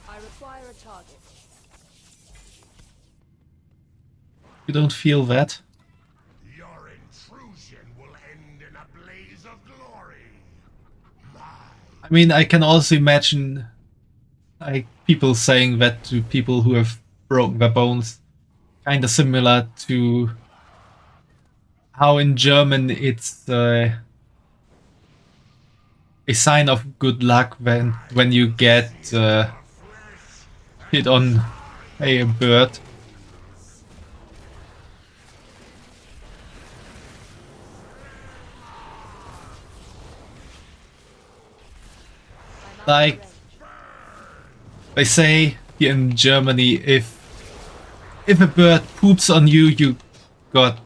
I require a target. You don't feel that? Your intrusion will end in a blaze of glory. I mean, I can also imagine like people saying that to people who have broken their bones, kind of similar to how in German it's a sign of good luck when you get hit on a bird. I'm out of Like range. they say here in Germany, if a bird poops on you, you got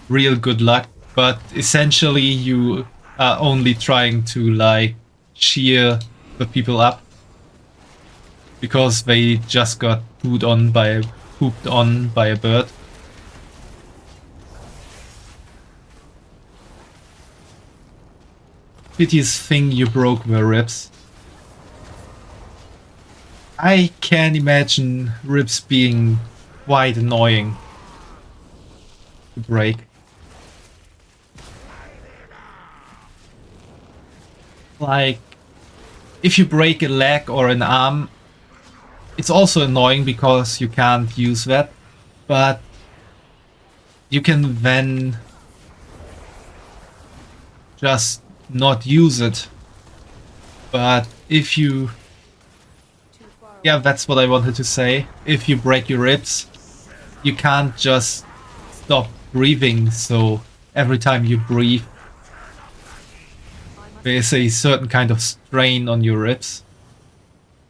real good luck. But essentially, you are only trying to like cheer the people up because they just got pooped on by a bird. Piteous thing you broke the ribs. I can imagine ribs being quite annoying to break. Like, if you break a leg or an arm, it's also annoying because you can't use that, but you can then just not use it. But if you... Too far away. Yeah, that's what I wanted to say. If you break your ribs, you can't just stop breathing, so every time you breathe, there's a certain kind of strain on your ribs,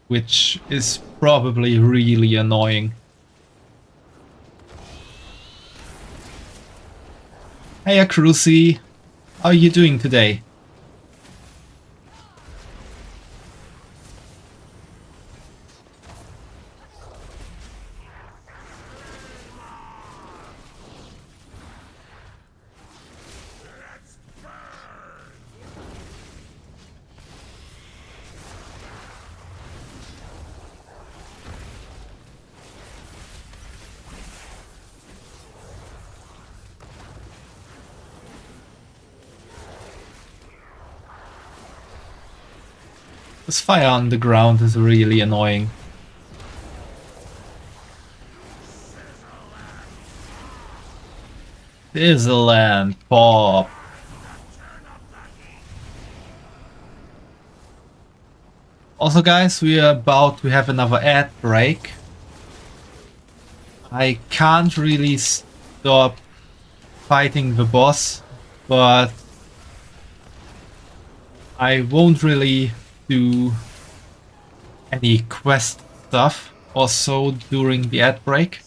which is probably really annoying. Hey, Crucy, how are you doing today? This fire on the ground is really annoying. Sizzle and pop. Also guys, we are about to have another ad break. I can't really stop fighting the boss, but I won't really do any quest stuff or so during the ad break.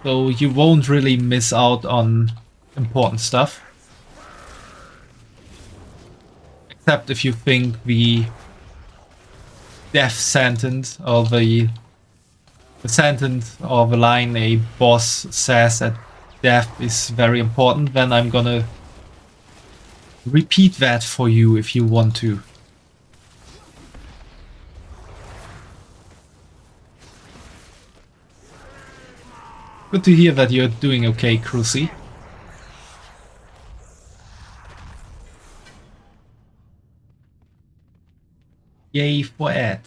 So you won't really miss out on important stuff. Except if you think the death sentence or the sentence or the line a boss says at death is very important, then I'm gonna repeat that for you if you want to. Good to hear that you're doing okay, Crucy. Yay for Ed.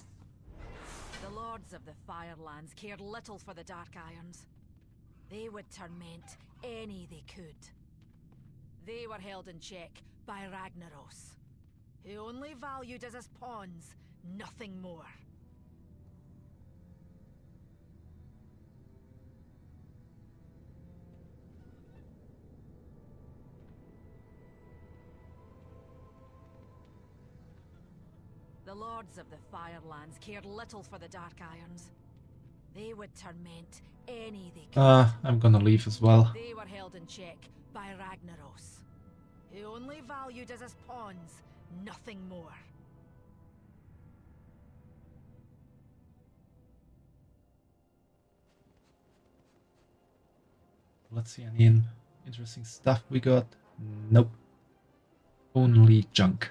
The lords of the Firelands cared little for the Dark Irons. They would torment any they could. They were held in check by Ragnaros, who only valued us as pawns, nothing more. The lords of the Firelands cared little for the Dark Irons. They would torment any they could. I'm gonna leave as well. They were held in check by Ragnaros, who only valued us as pawns, nothing more. Let's see any interesting stuff we got. Nope. Only junk.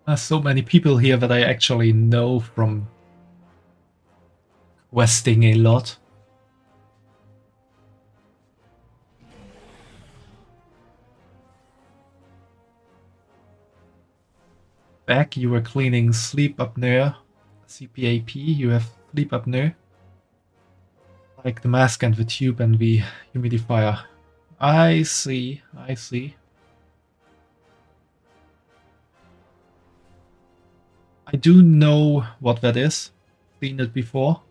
There's so many people here that I actually know from questing a lot. Back, you were cleaning sleep apnea. CPAP, you have sleep apnea. Like the mask and the tube and the humidifier. I see, I see. I do know what that is. Seen it before.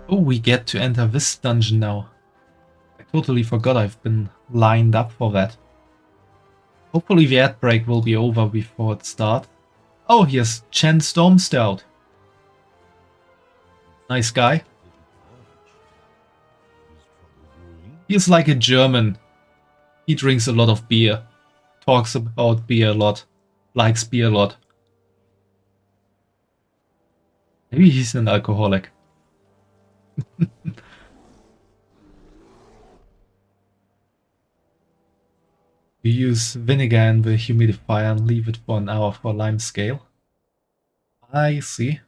Oh, we get to enter this dungeon now. I totally forgot I've been lined up for that. Hopefully the ad break will be over before it starts. Oh, here's Chen Stormstout. Nice guy. He's like a German. He drinks a lot of beer. Talks about beer a lot. Likes beer a lot. Maybe he's an alcoholic. We use vinegar in the humidifier and leave it for an hour for lime scale. I see.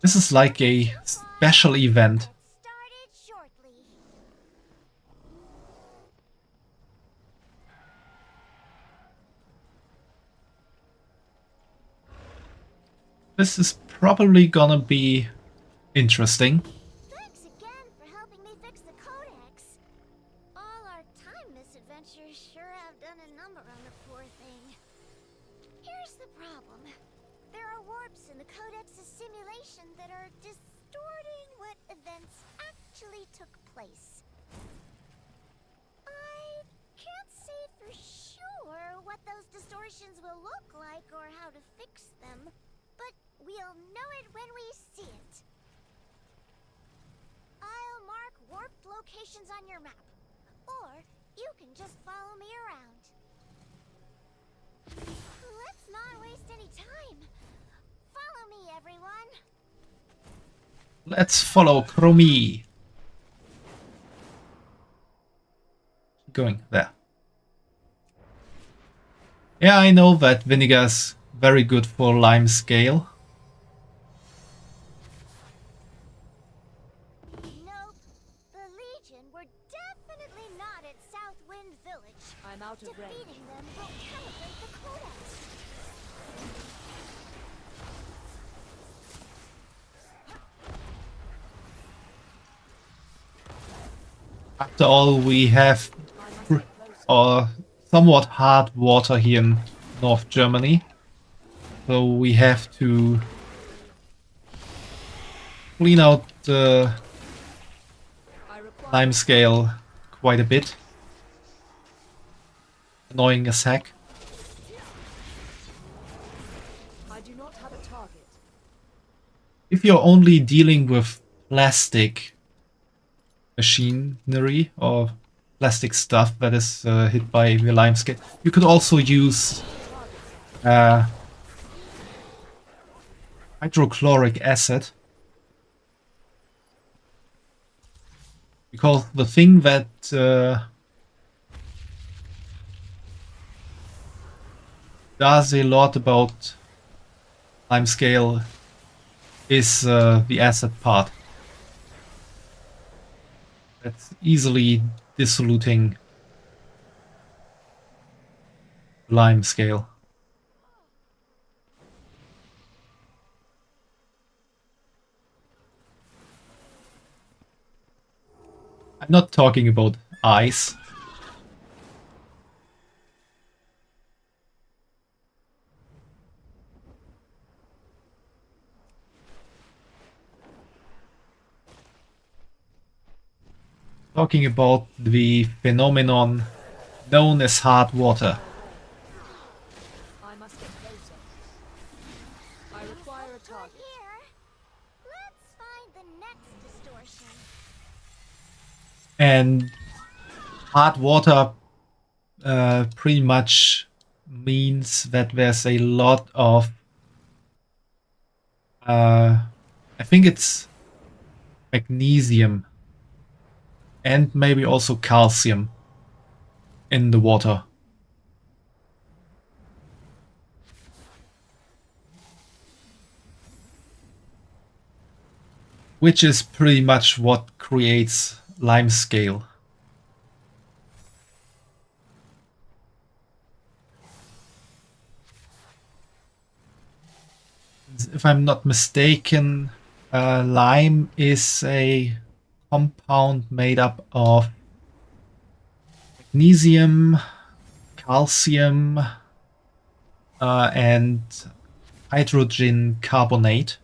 This is like a special event. Started shortly. This is probably gonna be interesting. Thanks again for helping me fix the codex. All our time misadventures sure have done a number on the poor thing. Here's the problem. There are warps in the codex's simulation that are distorting what events actually took place. I can't say for sure what those distortions will look like or how to fix them, but we'll know it when we see it. I'll mark warped locations on your map, or you can just follow me around. Let's not waste any time. Follow me, everyone. Let's follow Chromie. Going there. Yeah, I know that vinegar's very good for lime scale. Nope. The Legion were definitely not at Southwind Village. I'm out of range. Defeating them will calibrate the codex. After all, we have somewhat hard water here in North Germany. So we have to clean out the I require lime scale quite a bit. annoying as heck. I do not have a target. If you're only dealing with plastic machinery or plastic stuff that is hit by the lime scale, you could also use hydrochloric acid. Because the thing that does a lot about lime scale is the acid part. That's easily dissoluting lime scale. I'm not talking about ice. Talking about the phenomenon known as hard water. I must get closer. I require a target. Here. Let's find the next distortion. And hard water pretty much means that there's a lot of I think it's magnesium and maybe also calcium in the water. Which is pretty much what creates lime scale. If I'm not mistaken, lime is a compound made up of magnesium, calcium, and hydrogen carbonate.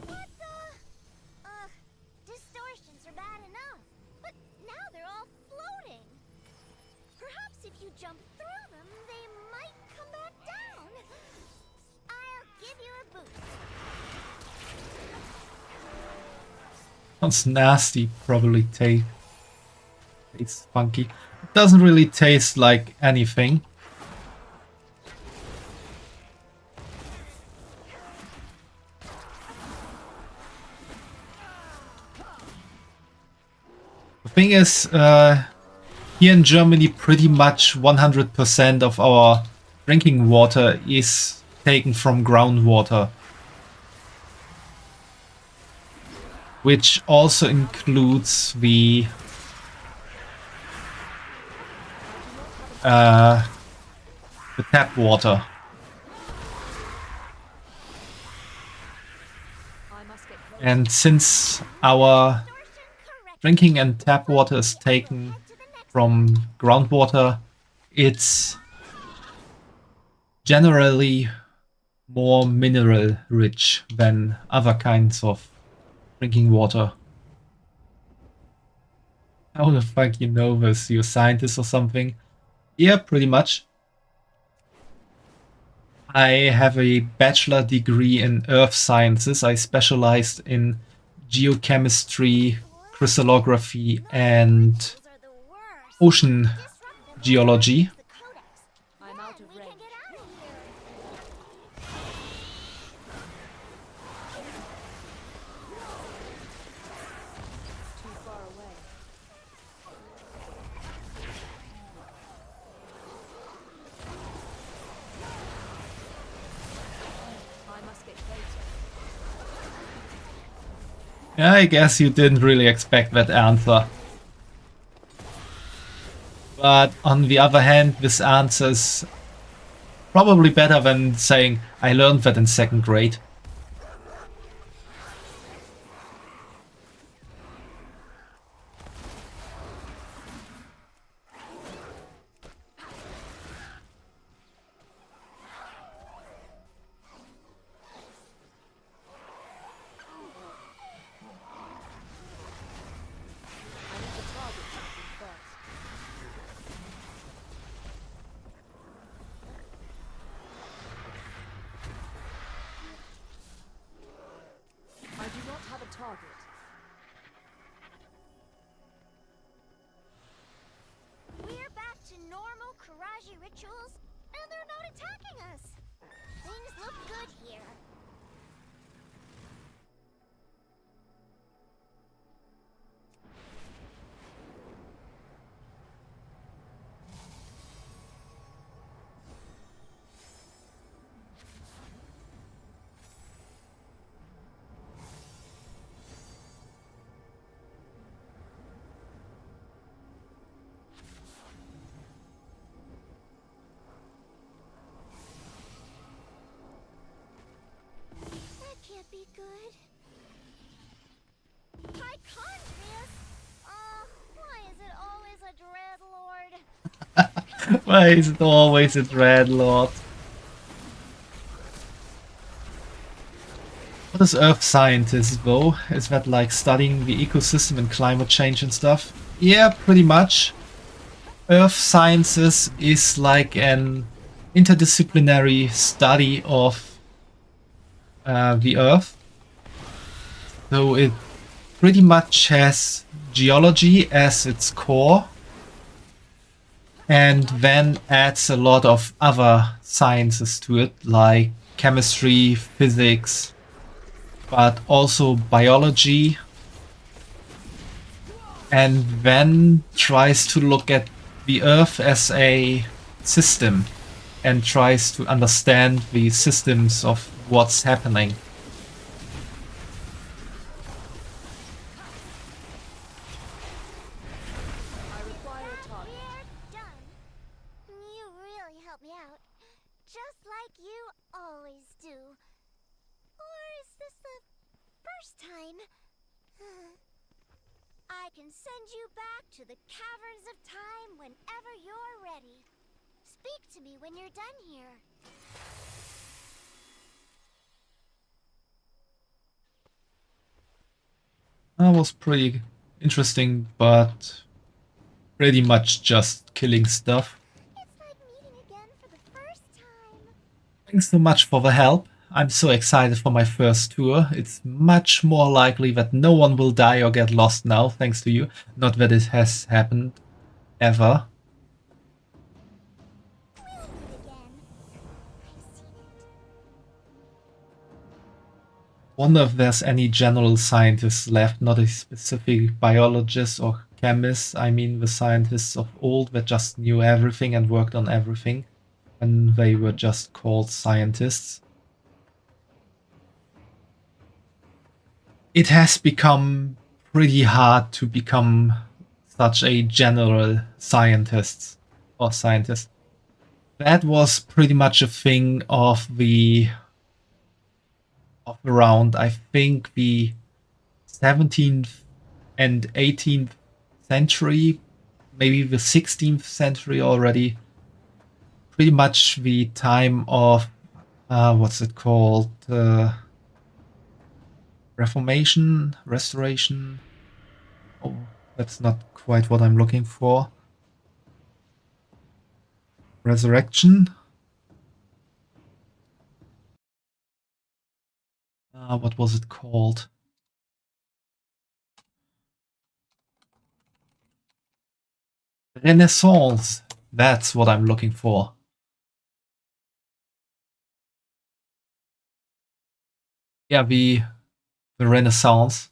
What the? Distortions are bad enough, but now they're all floating. Perhaps if you jump through them, they might come back down. I'll give you a boost. Sounds nasty, probably tastes funky. It doesn't really taste like anything. The thing is, here in Germany, pretty much 100% of our drinking water is taken from groundwater. Which also includes the tap water. I must get closer. And since our drinking and tap water is taken from groundwater, it's generally more mineral rich than other kinds of drinking water. How the fuck you know this? You a scientist or something? Yeah, pretty much. I have a bachelor degree in earth sciences. I specialized in geochemistry, crystallography, and Those are the worst. ocean Disrupt them. geology. The codex. I'm out of Then we range. can get out of here. Too far away. I must get closer. Yeah, I guess you didn't really expect that answer. But on the other hand, this answer is probably better than saying, I learned that in second grade. I need to target something sabotage rituals, and they're not attacking us. Things look good here. That can't be good. Hychondrius? Why is it always a Dreadlord? Why is it always a Dreadlord? What is Earth scientist though? Is that like studying the ecosystem and climate change and stuff? Yeah, pretty much. Earth sciences is like an interdisciplinary study of the Earth. So it pretty much has geology as its core, and then adds a lot of other sciences to it, like chemistry, physics, but also biology, and then tries to look at the Earth as a system and tries to understand the systems of what's happening. I require a target. We're done. You really helped me out. Just like you always do. Or is this the first time? I can send you back to the caverns of time whenever you're ready. Speak to me when you're done here. That was pretty interesting, but pretty much just killing stuff. It's like meeting again for the first time. Thanks so much for the help. I'm so excited for my first tour. It's much more likely that no one will die or get lost now, thanks to you. Not that it has happened ever. We'll meet again. I've seen it. Wonder if there's any general scientists left, not a specific biologist or chemist. I mean the scientists of old that just knew everything and worked on everything, and they were just called scientists. It has become pretty hard to become such a general scientist or scientist. That was pretty much a thing of around, I think, the 17th and 18th century, maybe the 16th century already. Pretty much the time of what's it called? Restoration. Oh, that's not quite what I'm looking for. Resurrection. What was it called? Renaissance. That's what I'm looking for. Yeah, the Renaissance,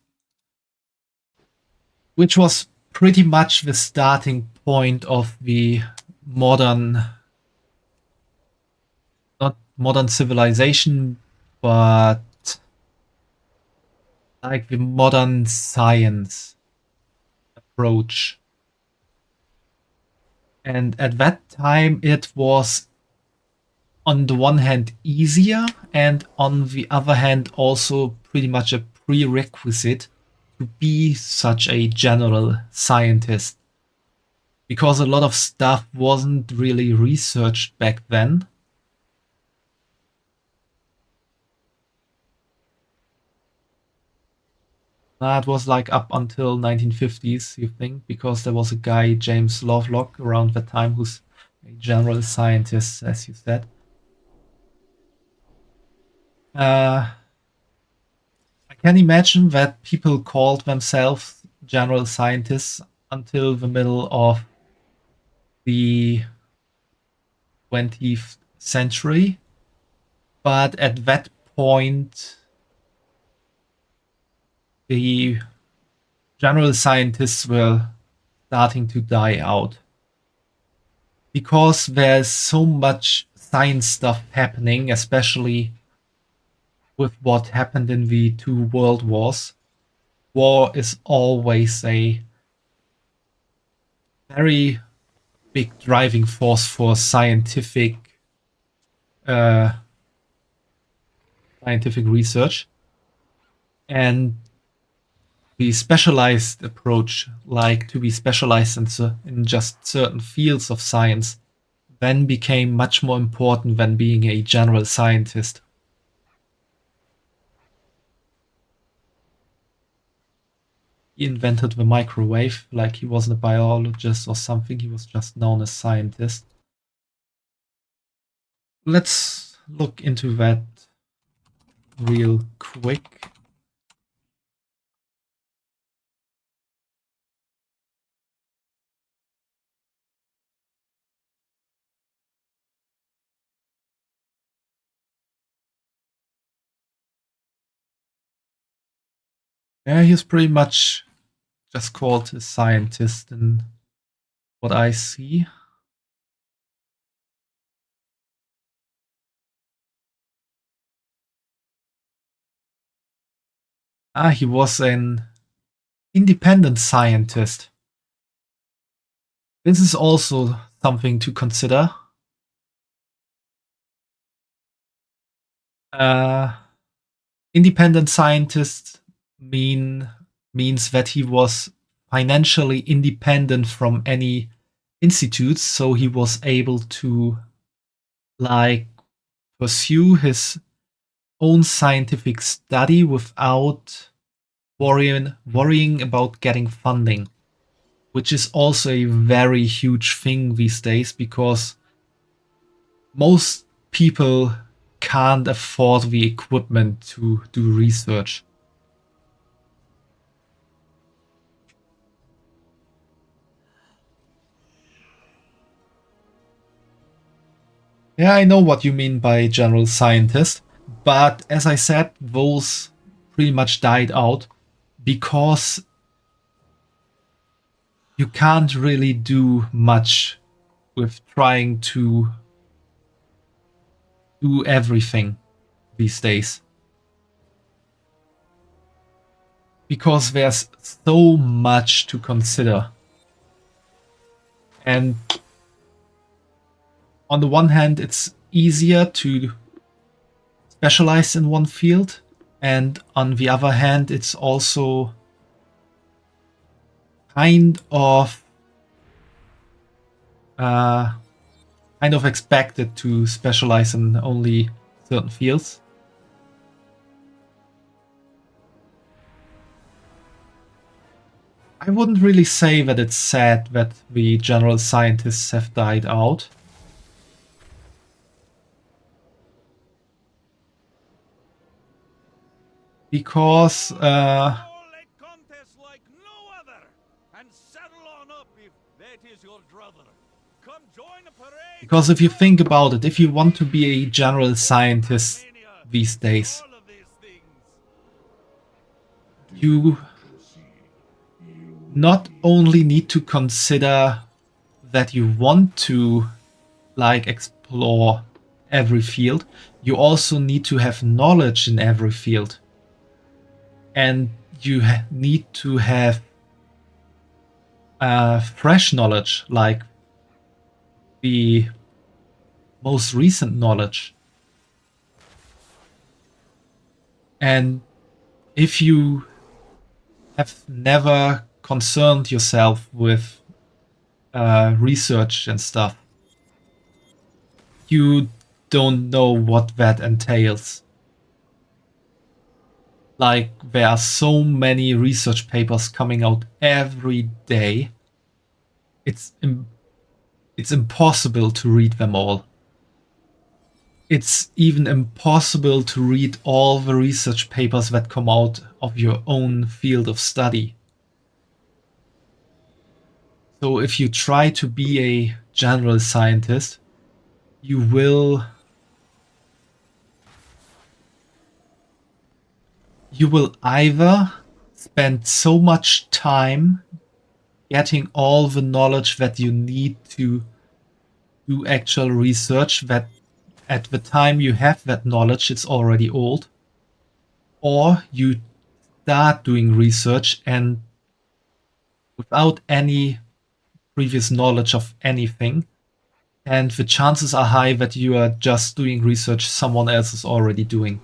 which was pretty much the starting point of the modern, not modern civilization, but like the modern science approach. And at that time, it was on the one hand easier, and on the other hand also pretty much a prerequisite to be such a general scientist, because a lot of stuff wasn't really researched back then. That was like up until 1950s, you think, because there was a guy, James Lovelock, around that time who's a general scientist, as you said. I can imagine that people called themselves general scientists until the middle of the 20th century. But at that point, the general scientists were starting to die out. Because there's so much science stuff happening, especially with what happened in the 2 world wars. War is always a very big driving force for scientific research. And the specialized approach, like to be specialized in just certain fields of science, then became much more important than being a general scientist. He invented the microwave, like he wasn't a biologist or something, he was just known as scientist. Let's look into that real quick. Yeah, he's pretty much just called a scientist in what I see. He was an independent scientist. This is also something to consider. Independent scientist means that he was financially independent from any institutes, so he was able to like pursue his own scientific study without worrying about getting funding, which is also a very huge thing these days because most people can't afford the equipment to do research. Yeah, I know what you mean by general scientist, but as I said, those pretty much died out because you can't really do much with trying to do everything these days. Because there's so much to consider. And on the one hand, it's easier to specialize in one field, and on the other hand, it's also kind of expected to specialize in only certain fields. I wouldn't really say that it's sad that the general scientists have died out. Because because if you think about it, if you want to be a general scientist these days, you not only need to consider that you want to like explore every field, you also need to have knowledge in every field. And you need to have fresh knowledge, like the most recent knowledge. And if you have never concerned yourself with research and stuff, you don't know what that entails. Like, there are so many research papers coming out every day. It's impossible to read them all. It's even impossible to read all the research papers that come out of your own field of study. So if you try to be a general scientist, you will either spend so much time getting all the knowledge that you need to do actual research that at the time you have that knowledge it's already old, or you start doing research and without any previous knowledge of anything, and the chances are high that you are just doing research someone else is already doing.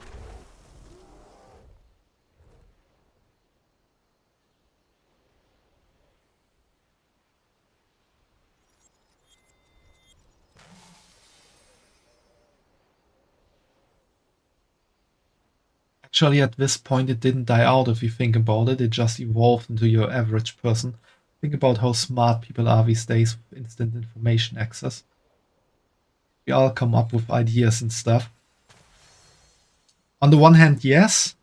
Actually, at this point, it didn't die out if you think about it. It just evolved into your average person. Think about how smart people are these days with instant information access. We all come up with ideas and stuff. On the one hand, yes,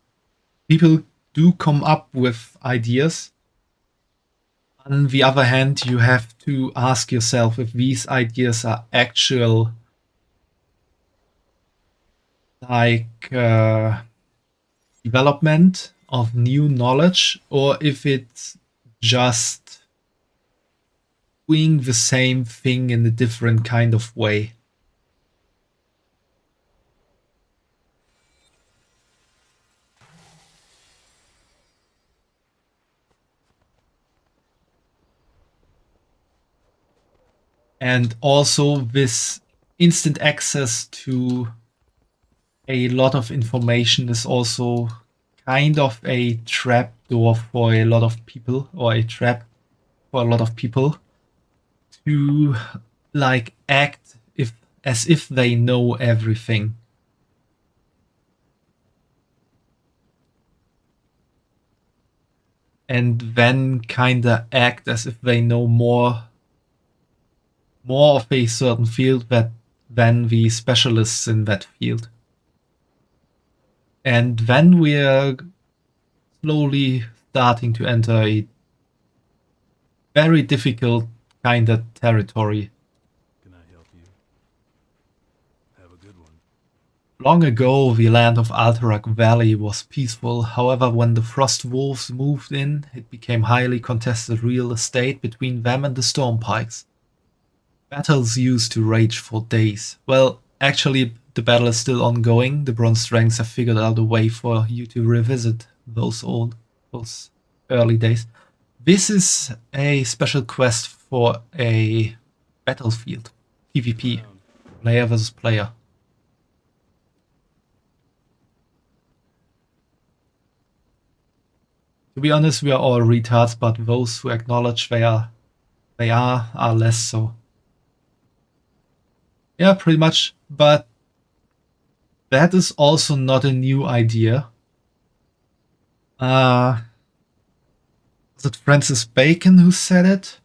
people do come up with ideas. On the other hand, you have to ask yourself if these ideas are actual, like, development of new knowledge, or if it's just doing the same thing in a different kind of way. And also this instant access to a lot of information is also kind of a trap door for a lot of people, or a trap for a lot of people to like act as if they know everything. And then kinda act as if they know more of a certain field than the specialists in that field. And then we're slowly starting to enter a very difficult kind of territory. Can I help you? Have a good one. Long ago, the land of Alterac Valley was peaceful. However, when the Frost Wolves moved in, it became highly contested real estate between them and the Stormpikes. Battles used to rage for days. Well, actually, the battle is still ongoing. The Bronze Ranks have figured out a way for you to revisit those early days. This is a special quest for a battlefield. PvP. Player versus player. To be honest, we are all retards, but those who acknowledge they are less so. Yeah, pretty much, but that is also not a new idea. Was it Francis Bacon who said it?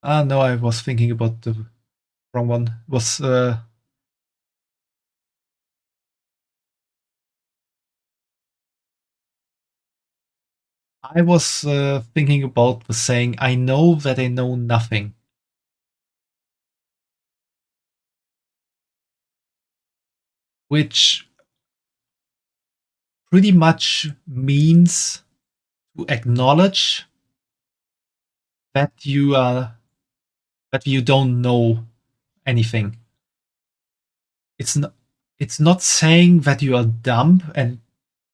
No, I was thinking about the wrong one. It was I was thinking about the saying, I know that I know nothing. Which pretty much means to acknowledge that you don't know anything. It's not saying that you are dumb and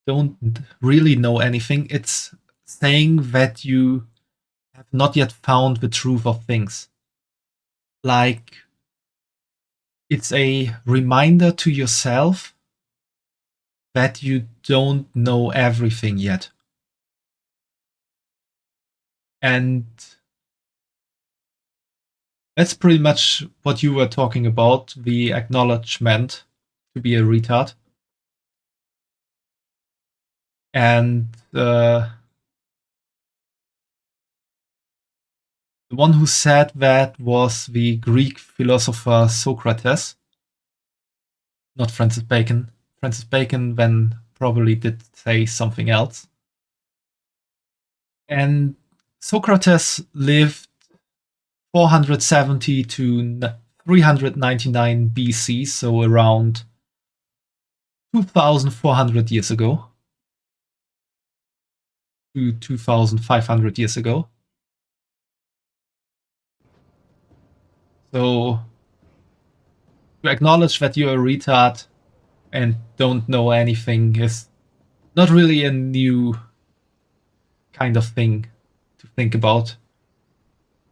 don't really know anything. It's saying that you have not yet found the truth of things. Like, it's a reminder to yourself that you don't know everything yet. And that's pretty much what you were talking about, the acknowledgement to be a retard. And the one who said that was the Greek philosopher Socrates. Not Francis Bacon. Francis Bacon then probably did say something else. And Socrates lived 470 to 399 BC, so around 2,400 years ago to 2,500 years ago. So to acknowledge that you're a retard and don't know anything is not really a new kind of thing to think about.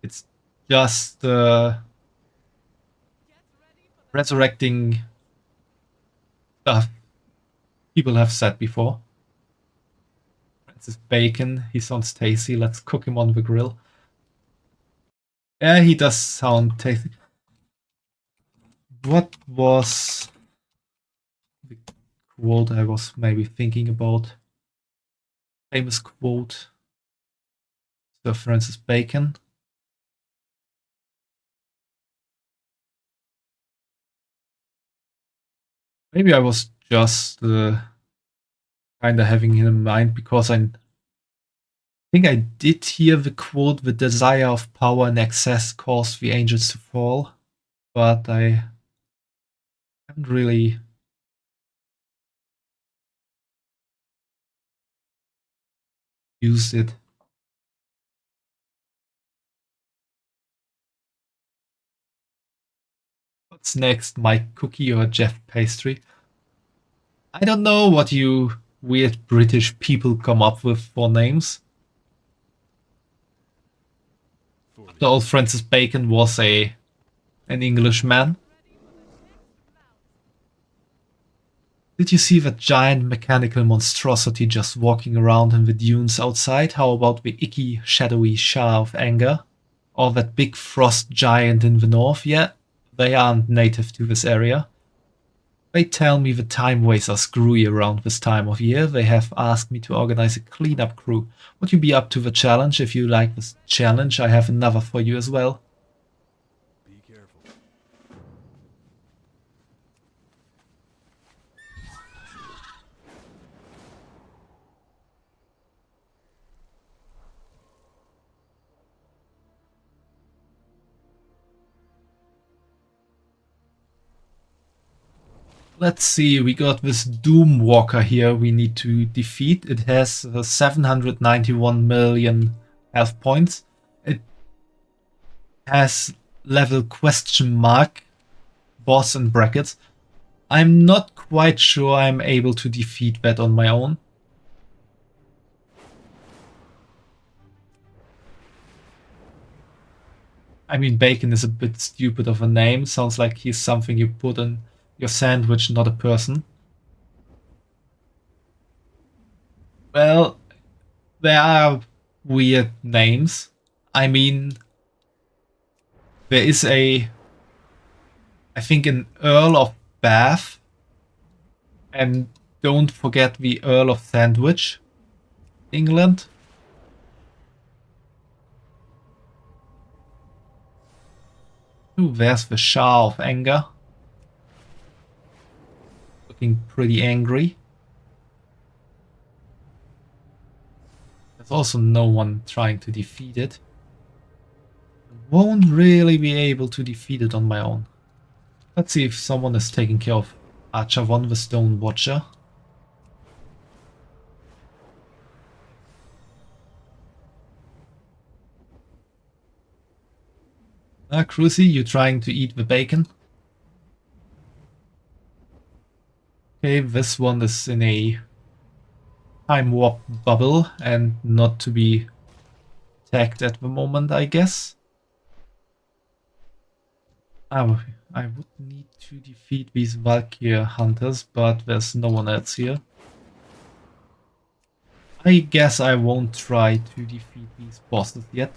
It's just resurrecting stuff people have said before. Francis Bacon, he sounds tasty. Let's cook him on the grill. Yeah, he does sound tasty. What was the quote I was maybe thinking about? Famous quote. Sir Francis Bacon. Maybe I was just kind of having it in mind because I think I did hear the quote, "The desire of power and excess caused the angels to fall," but I haven't really used it. What's next, Mike Cookie or Jeff Pastry? I don't know what you weird British people come up with for names. After all, Francis Bacon was an Englishman. Did you see that giant mechanical monstrosity just walking around in the dunes outside? How about the icky, shadowy Shah of Anger? Or that big frost giant in the north? Yeah, they aren't native to this area. They tell me the time ways are screwy around this time of year. They have asked me to organize a cleanup crew. Would you be up to the challenge? If you like this challenge, I have another for you as well. Be careful. Let's see, we got this Doom Walker here we need to defeat. It has 791 million health points. It has level question mark, boss in brackets. I'm not quite sure I'm able to defeat that on my own. I mean, Bacon is a bit stupid of a name. Sounds like he's something you put in your sandwich, not a person. Well, there are weird names. I mean, there is I think, an Earl of Bath. And don't forget the Earl of Sandwich, England. Ooh, there's the Shah of Anger. Looking pretty angry. There's also no one trying to defeat it. Won't really be able to defeat it on my own. Let's see if someone is taking care of Archer-1, the Stone Watcher. Cruzy, you trying to eat the bacon? Okay, this one is in a time warp bubble and not to be attacked at the moment, I guess. Oh, I would need to defeat these Valkyr hunters, but there's no one else here. I guess I won't try to defeat these bosses yet.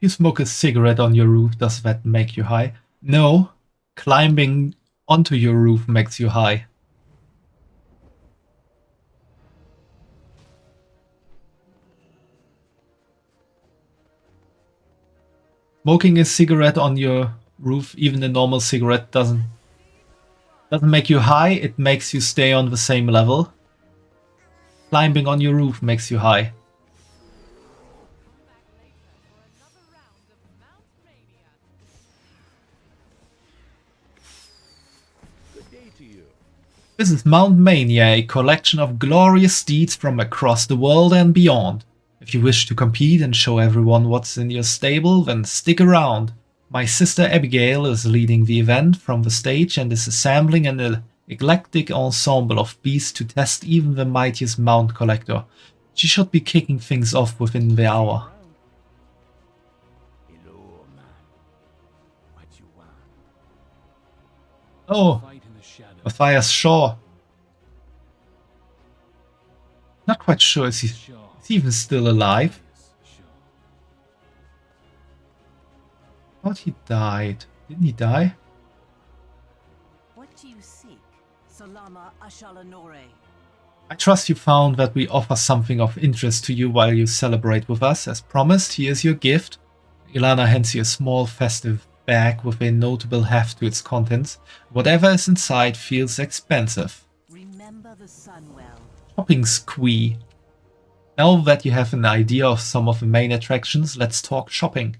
You smoke a cigarette on your roof, does that make you high? No, climbing onto your roof makes you high. Smoking a cigarette on your roof, even a normal cigarette, doesn't make you high, it makes you stay on the same level. Climbing on your roof makes you high. Good day to you. This is Mount Mania, a collection of glorious steeds from across the world and beyond. If you wish to compete and show everyone what's in your stable, then stick around. My sister Abigail is leading the event from the stage and is assembling an eclectic ensemble of beasts to test even the mightiest mount collector. She should be kicking things off within the hour. Hello, man. What you want? Oh, Fight in the shadows. Matthias Shaw. Not quite sure, is he even still alive? Sure. I thought he died. Didn't he die? What do you seek? Salama Ashalanore. I trust you found that we offer something of interest to you while you celebrate with us. As promised, here's your gift. Ilana hands you a small festive bag with a notable heft to its contents. Whatever is inside feels expensive. Remember the sun well. Shopping squee. Now that you have an idea of some of the main attractions, let's talk shopping.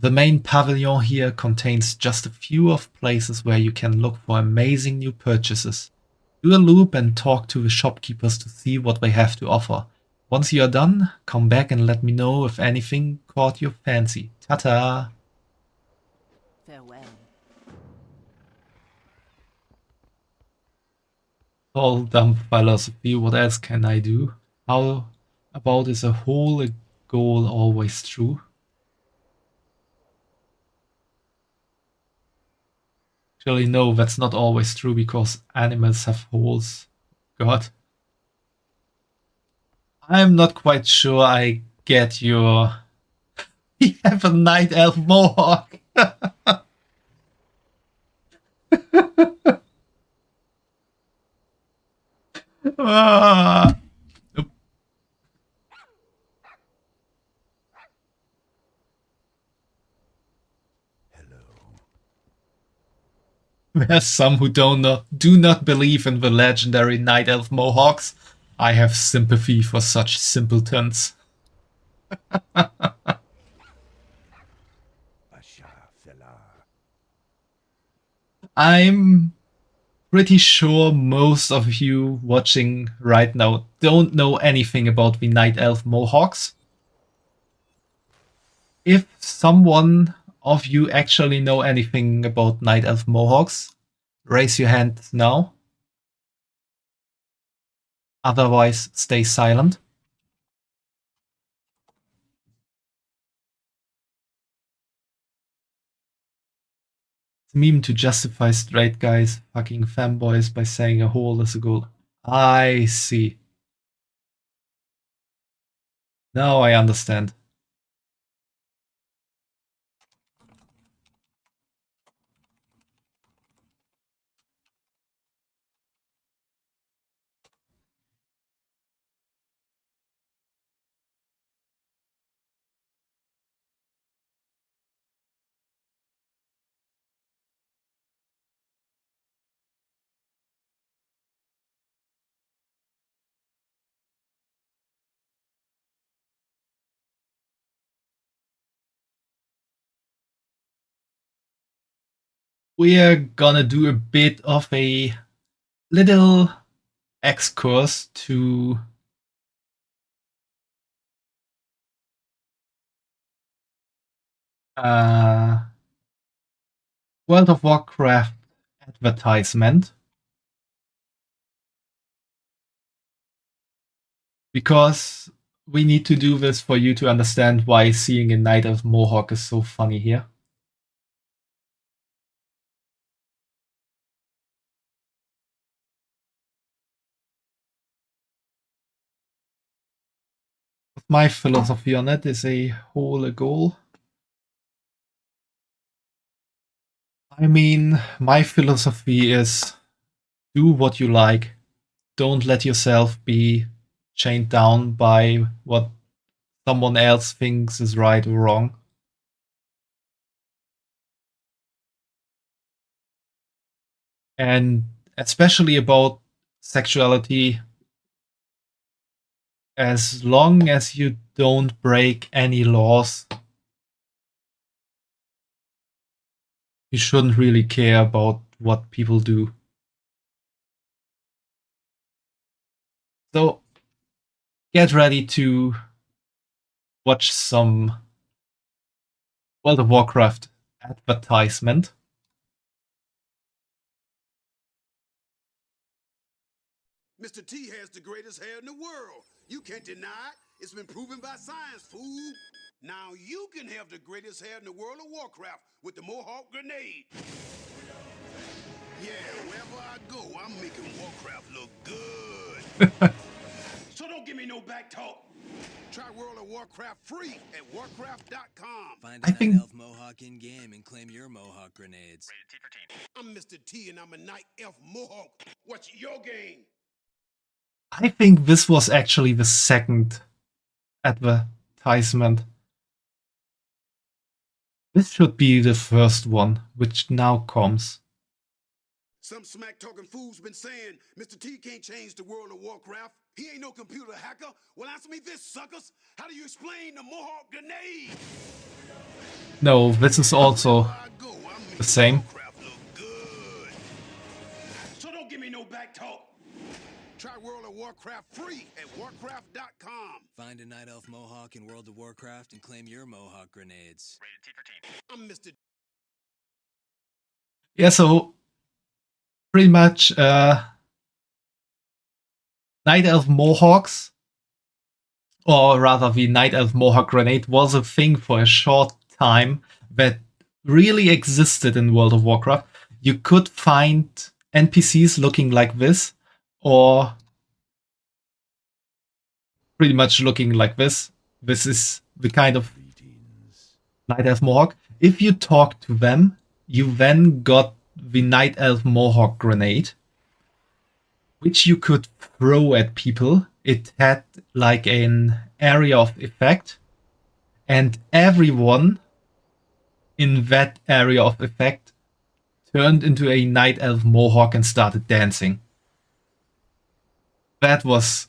The main pavilion here contains just a few of places where you can look for amazing new purchases. Do a loop and talk to the shopkeepers to see what they have to offer. Once you are done, come back and let me know if anything caught your fancy. Ta-ta! Farewell. All dumb philosophy, what else can I do? How about is a whole goal always true? Actually, no, that's not always true because animals have holes. God. I'm not quite sure I get your... We have a night elf mohawk! Ah. Nope. There's some who do not believe in the legendary night elf mohawks. I have sympathy for such simpletons. I'm pretty sure most of you watching right now don't know anything about the night elf mohawks. If someone of you actually know anything about night elf mohawks, raise your hand now. Otherwise, stay silent. Meme to justify straight guys fucking fanboys by saying a hole is a goal. I see. Now I understand. We're gonna do a bit of a little excurse to World of Warcraft advertisement. Because we need to do this for you to understand why seeing a Night Elf Mohawk is so funny here. My philosophy on it is a whole a goal. I mean, my philosophy is do what you like. Don't let yourself be chained down by what someone else thinks is right or wrong. And especially about sexuality, as long as you don't break any laws, you shouldn't really care about what people do. So get ready to watch some World of Warcraft advertisement. Mr. T has the greatest hair in the world. You can't deny it. It's been proven by science, fool. Now you can have the greatest hair in the world of Warcraft with the Mohawk grenade. Yeah, wherever I go, I'm making Warcraft look good. So don't give me no back talk. Try World of Warcraft free at warcraft.com. Find I a think- Night Elf Mohawk in-game and claim your Mohawk grenades. Rated T for teen. I'm Mr. T and I'm a Night Elf Mohawk. What's your game? I think this was actually the second advertisement. This should be the first one, which now comes. Some smack-talking fool's been saying Mr. T can't change the World of Warcraft. He ain't no computer hacker. Well, answer me this, suckers. How do you explain the Mohawk grenade? No, this is also Wherever I go, I'm making the same. Warcraft look good. So don't give me no back talk. Try World of Warcraft free at warcraft.com. Find a Night Elf Mohawk in World of Warcraft and claim your Mohawk grenades. Rated T for teen. I'm Mr. Yeah, so pretty much Night Elf Mohawks, or rather the Night Elf Mohawk grenade, was a thing for a short time that really existed in World of Warcraft. You could find NPCs looking like this, or pretty much looking like this. This is the kind of Night Elf Mohawk. If you talk to them, you then got the Night Elf Mohawk grenade, which you could throw at people. It had like an area of effect, and everyone in that area of effect turned into a Night Elf Mohawk and started dancing. That was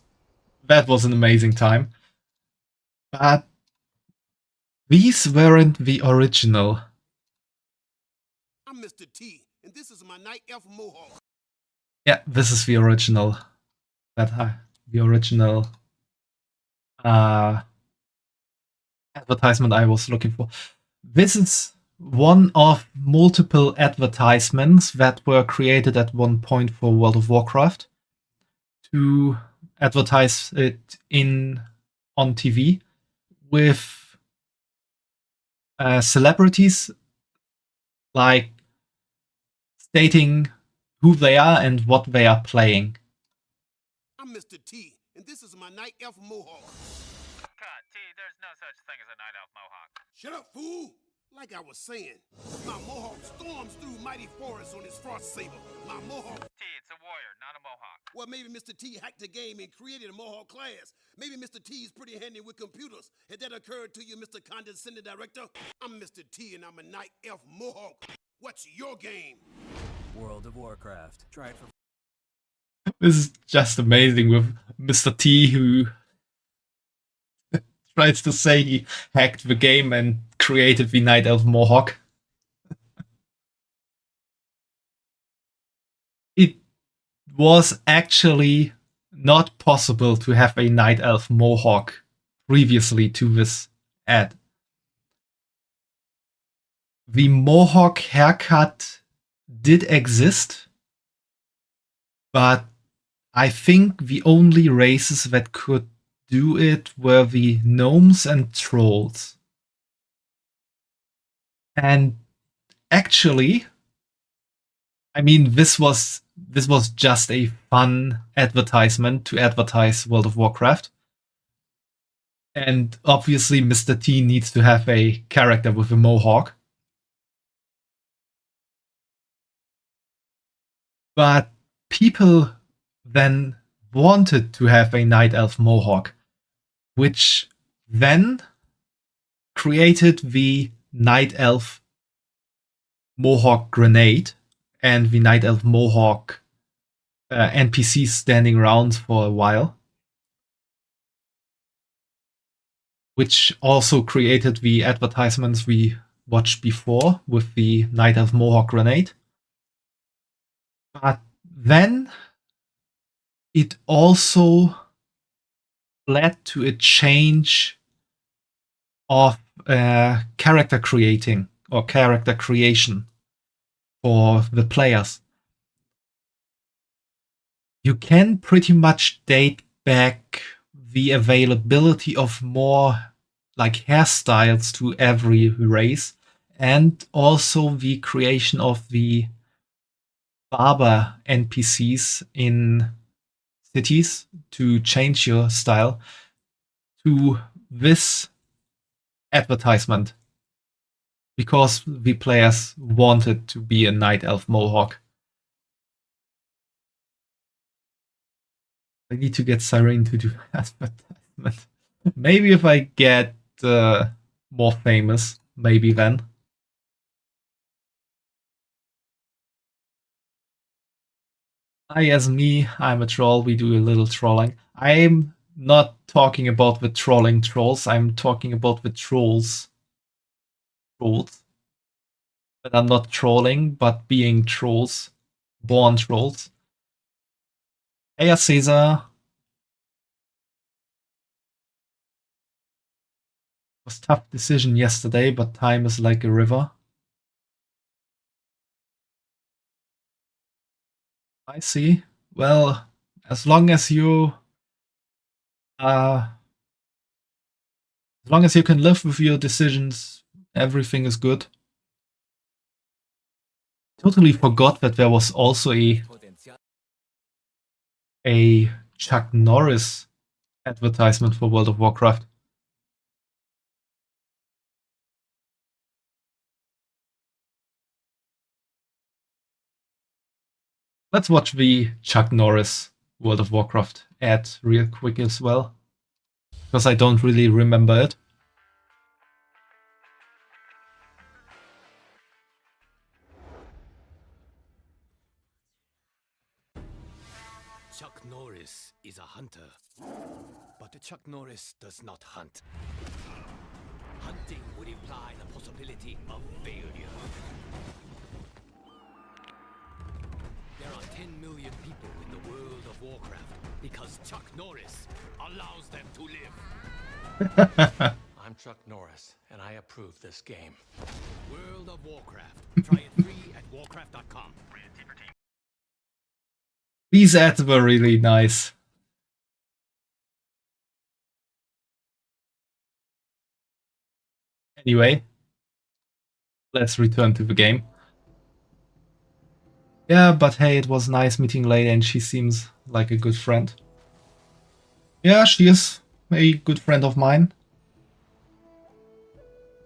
an amazing time. But these weren't the original. I'm Mr. T, and this is my Night Elf Mohawk. Yeah, this is the original. The original advertisement I was looking for. This is one of multiple advertisements that were created at one point for World of Warcraft to advertise it on TV with celebrities like stating who they are and what they are playing. I'm Mr. T, and this is my Night Elf Mohawk. Cut, T, there's no such thing as a Night Elf Mohawk. Shut up, fool! Like I was saying, my Mohawk storms through mighty forests on his frost saber. My Mohawk. T, it's a warrior, not a Mohawk. Well, maybe Mr. T hacked the game and created a Mohawk class. Maybe Mr. T's pretty handy with computers. Has that occurred to you, Mr. Condescending Director? I'm Mr. T, and I'm a Night Elf Mohawk. What's your game? World of Warcraft. Try it for This is just amazing with Mr. T, who tries to say he hacked the game and created the Night Elf Mohawk. It was actually not possible to have a Night Elf Mohawk previously to this ad. The Mohawk haircut did exist, but I think the only races that could do it were the gnomes and trolls. And actually, I mean, this was just a fun advertisement to advertise World of Warcraft. And obviously Mr. T needs to have a character with a mohawk. But people then wanted to have a Night Elf Mohawk, which then created the Night Elf Mohawk Grenade and the Night Elf Mohawk NPCs standing around for a while, which also created the advertisements we watched before with the Night Elf Mohawk Grenade. But then it also led to a change of character creating or character creation for the players. You can pretty much date back the availability of more like hairstyles to every race, and also the creation of the barber NPCs in cities to change your style to this advertisement, because the players wanted to be a Night Elf Mohawk. I need to get Cyrene to do advertisement. Maybe if I get more famous, maybe then. Hi, as me, I'm a troll. We do a little trolling. I'm not talking about the trolling trolls. I'm talking about the trolls. Trolls. But I'm not trolling, but being trolls. Born trolls. Hey, Caesar. It was a tough decision yesterday, but time is like a river. I see. Well, as long as you can live with your decisions, everything is good. Totally forgot that there was also a Chuck Norris advertisement for World of Warcraft. Let's watch the Chuck Norris World of Warcraft ad real quick as well, because I don't really remember it. Chuck Norris is a hunter, but Chuck Norris does not hunt. Hunting would imply the possibility of failure. There are 10 million people in the world of Warcraft because Chuck Norris allows them to live. I'm Chuck Norris, and I approve this game. World of Warcraft. Try it free at warcraft.com. These ads were really nice. Anyway, let's return to the game. Yeah, but hey, it was nice meeting Lady, and she seems like a good friend. Yeah, she is a good friend of mine.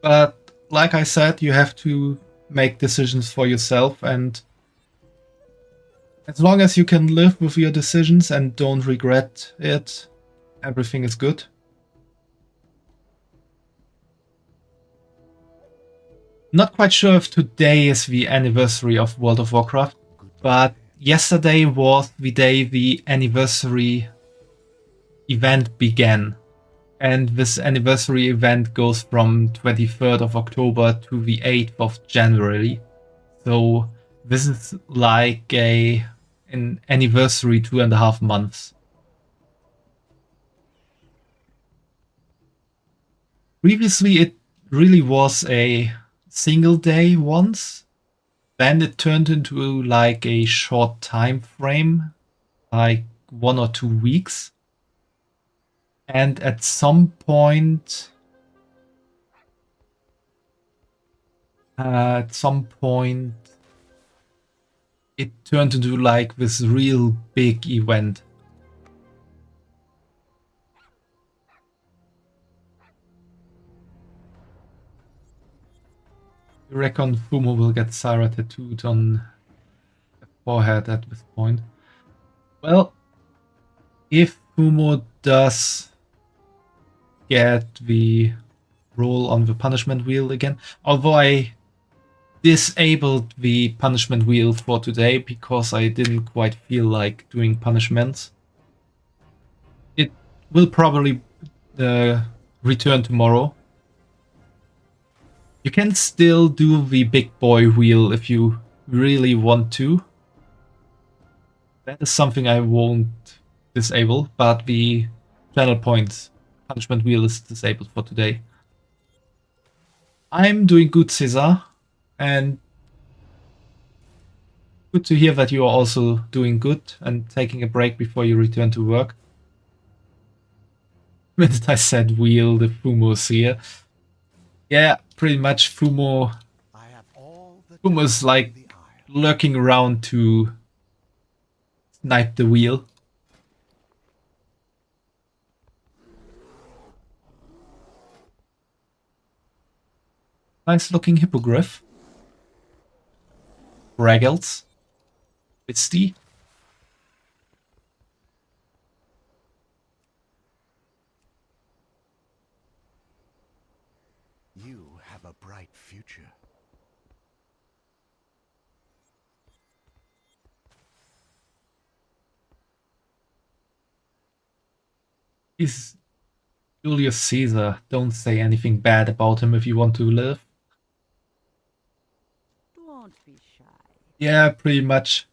But like I said, you have to make decisions for yourself, and as long as you can live with your decisions and don't regret it, everything is good. Not quite sure if today is the anniversary of World of Warcraft, but yesterday was the day the anniversary event began. And this anniversary event goes from 23rd of October to the 8th of January. So this is like an anniversary 2.5 months. Previously it really was a single day once. Then it turned into like a short time frame, like 1 or 2 weeks. And at some point it turned into like this real big event. You reckon Fumo will get Sarah tattooed on a forehead at this point. Well, if Fumo does get the roll on the punishment wheel again, although I disabled the punishment wheel for today because I didn't quite feel like doing punishments. It will probably return tomorrow. You can still do the big boy wheel if you really want to. That is something I won't disable, but the channel point punishment wheel is disabled for today. I'm doing good, Cesar, and good to hear that you are also doing good and taking a break before you return to work. The minute I said wheel, the Fumo's here. Yeah, pretty much Fumo's like lurking around to snipe the wheel. Nice looking hippogriff. Braggles. Misty. You have a bright future. He's Julius Caesar. Don't say anything bad about him if you want to live. Don't be shy. Yeah, pretty much.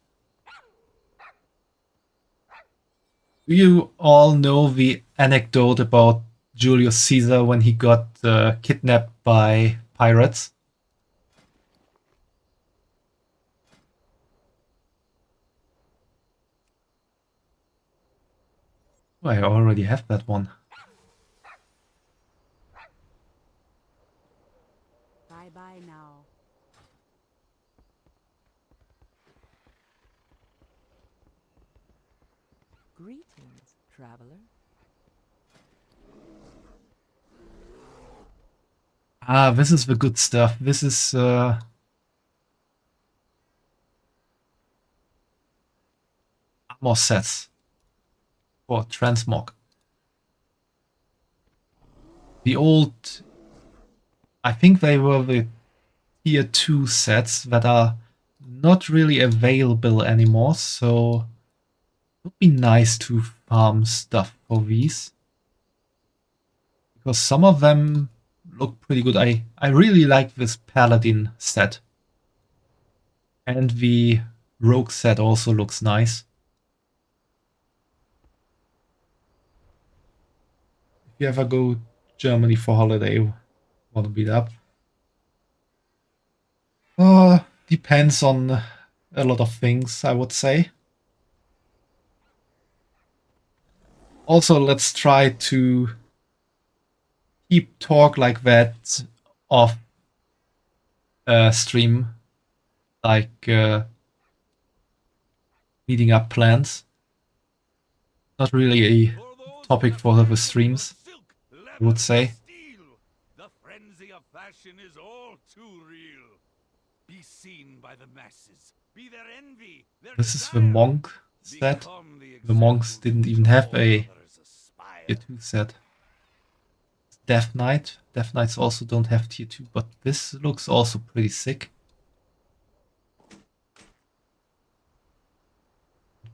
Do you all know the anecdote about Julius Caesar when he got kidnapped by pirates? Oh, I already have that one. Bye-bye now. Greetings, traveler. Ah, this is the good stuff. This is armor sets for transmog. The old, I think they were the tier 2 sets that are not really available anymore, so it would be nice to farm stuff for these. Because some of them look pretty good. I really like this Paladin set. And the Rogue set also looks nice. If you ever go Germany for holiday, want to beat up? Depends on a lot of things, I would say. Also, let's try to keep talk like that off stream, like meeting up plans. Not really a topic for the streams, I would say. The frenzy of fashion is all too real. Be seen by the masses. Be their envy. This is the monk set. The monks didn't even have a tier 2 set. Death Knight. Death Knights also don't have tier 2, but this looks also pretty sick.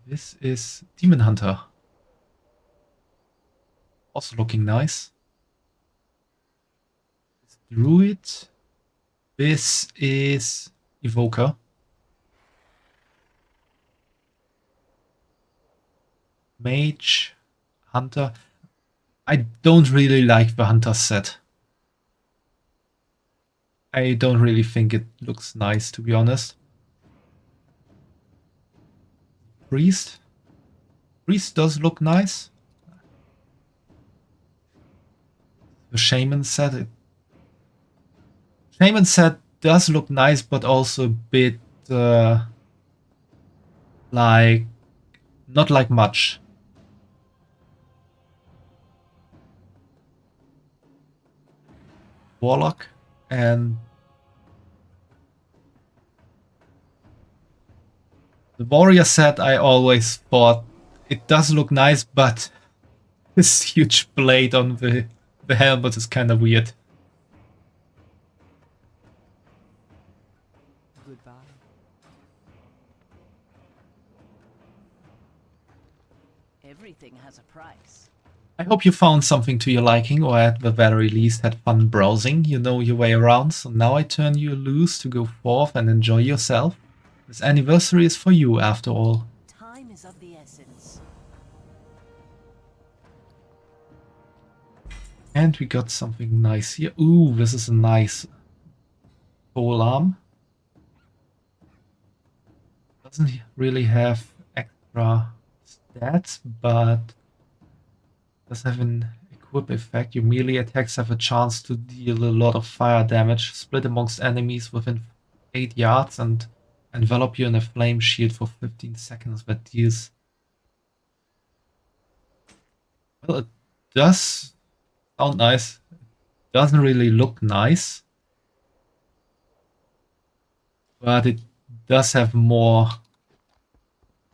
This is Demon Hunter. Also looking nice. This Druid. This is Evoker. Mage. Hunter. I don't really like the Hunter set. I don't really think it looks nice, to be honest. Priest. Priest does look nice. The Shaman set. Shaman set does look nice, but also a bit like not like much. Warlock and The warrior set, I always thought it does look nice, but this huge blade on the helmet is kind of weird. Goodbye. Everything has a price. I hope you found something to your liking, or at the very least had fun browsing. You know your way around, so now I turn you loose to go forth and enjoy yourself. This anniversary is for you, after all. Time is of the essence. And we got something nice here. Ooh, this is a nice pole arm. Doesn't really have extra stats, but does have an equip effect. Your melee attacks have a chance to deal a lot of fire damage, split amongst enemies within 8 yards, and envelop you in a flame shield for 15 seconds. That deals... Well, it does sound nice. It doesn't really look nice, but it does have more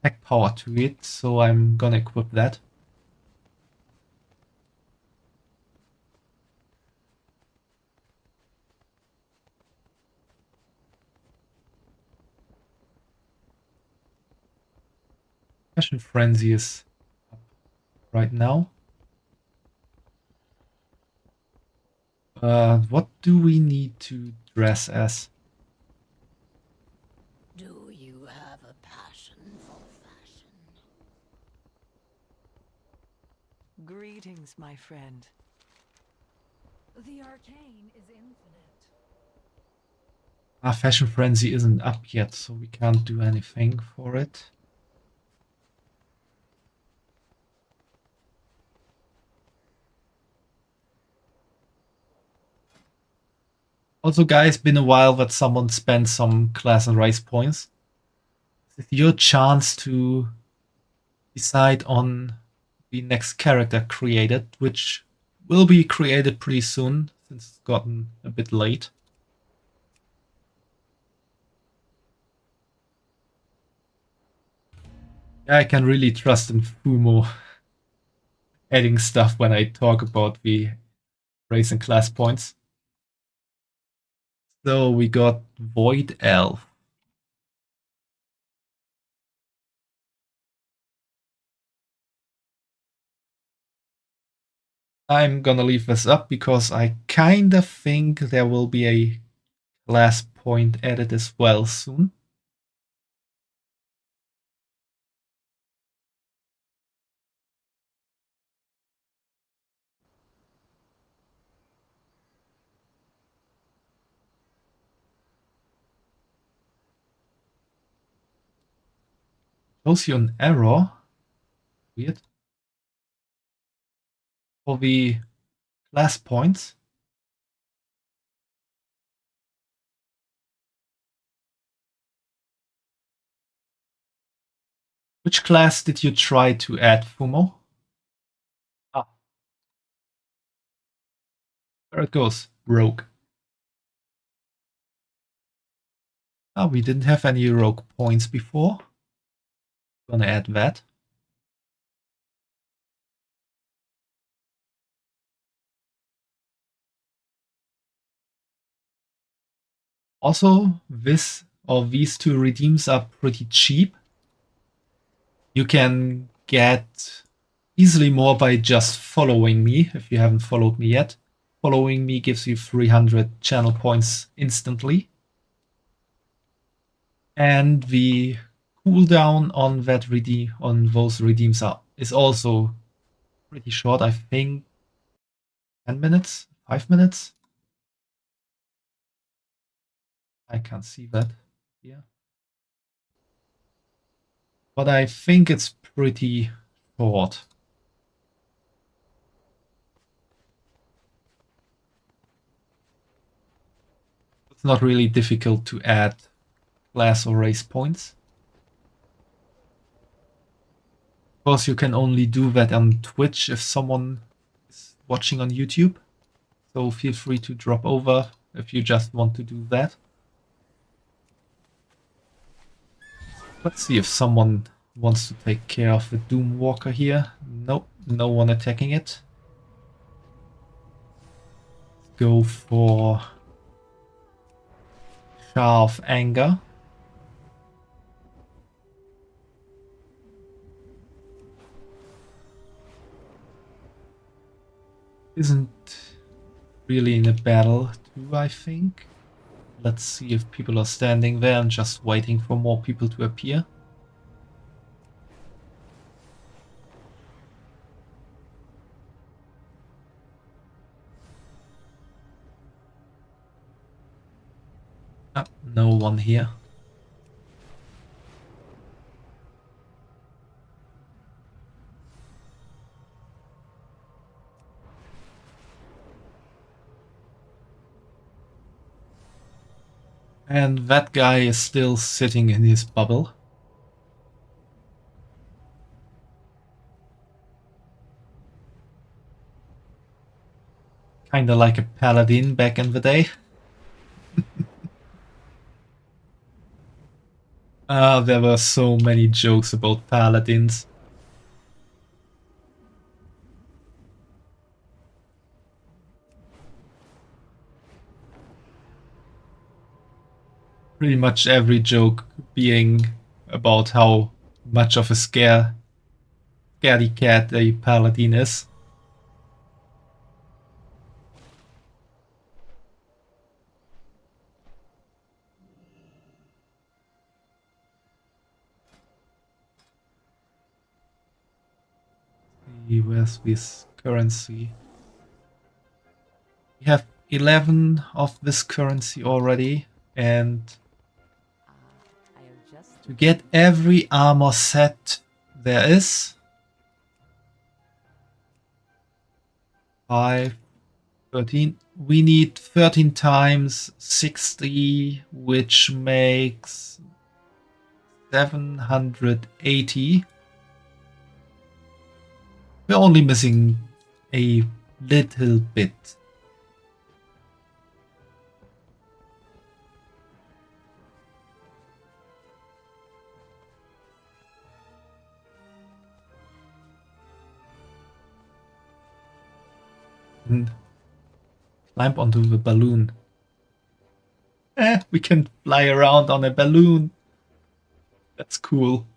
attack power to it, so I'm gonna equip that. Passion Frenzy is up right now. What do we need to dress as? Do you have a passion for fashion? Greetings, my friend. The arcane is infinite. Fashion Frenzy isn't up yet, so we can't do anything for it. Also, guys, been a while that someone spent some class and race points. This is your chance to decide on the next character created, which will be created pretty soon, since it's gotten a bit late. Yeah, I can really trust in Fumo adding stuff when I talk about the race and class points. So we got Void Elf. I'm gonna leave this up because I kinda think there will be a class point added as well soon. Shows you an error. Weird. For the class points. Which class did you try to add, Fumo? Ah. There it goes. Rogue. Ah, we didn't have any rogue points before. Gonna add that. Also, this or these two redeems are pretty cheap. You can get easily more by just following me, if you haven't followed me yet. Following me gives you 300 channel points instantly. And the cooldown on that those redeems is also pretty short. I think 10 minutes, 5 minutes. I can't see that here. But I think it's pretty short. It's not really difficult to add class or race points. Of course, you can only do that on Twitch if someone is watching on YouTube. So feel free to drop over if you just want to do that. Let's see if someone wants to take care of the Doom Walker here. Nope, no one attacking it. Go for Jar of Anger. Isn't really in a battle too, I think. Let's see if people are standing there and just waiting for more people to appear. Ah, no one here. And that guy is still sitting in his bubble. Kinda like a paladin back in the day. There were so many jokes about paladins. Pretty much every joke being about how much of a scaredy cat a paladin is. Where's this currency? We have 11 of this currency already, and to get every armor set there is, 5, 13, we need 13 times 60, which makes 780. We're only missing a little bit. And climb onto the balloon. We can fly around on a balloon. That's cool.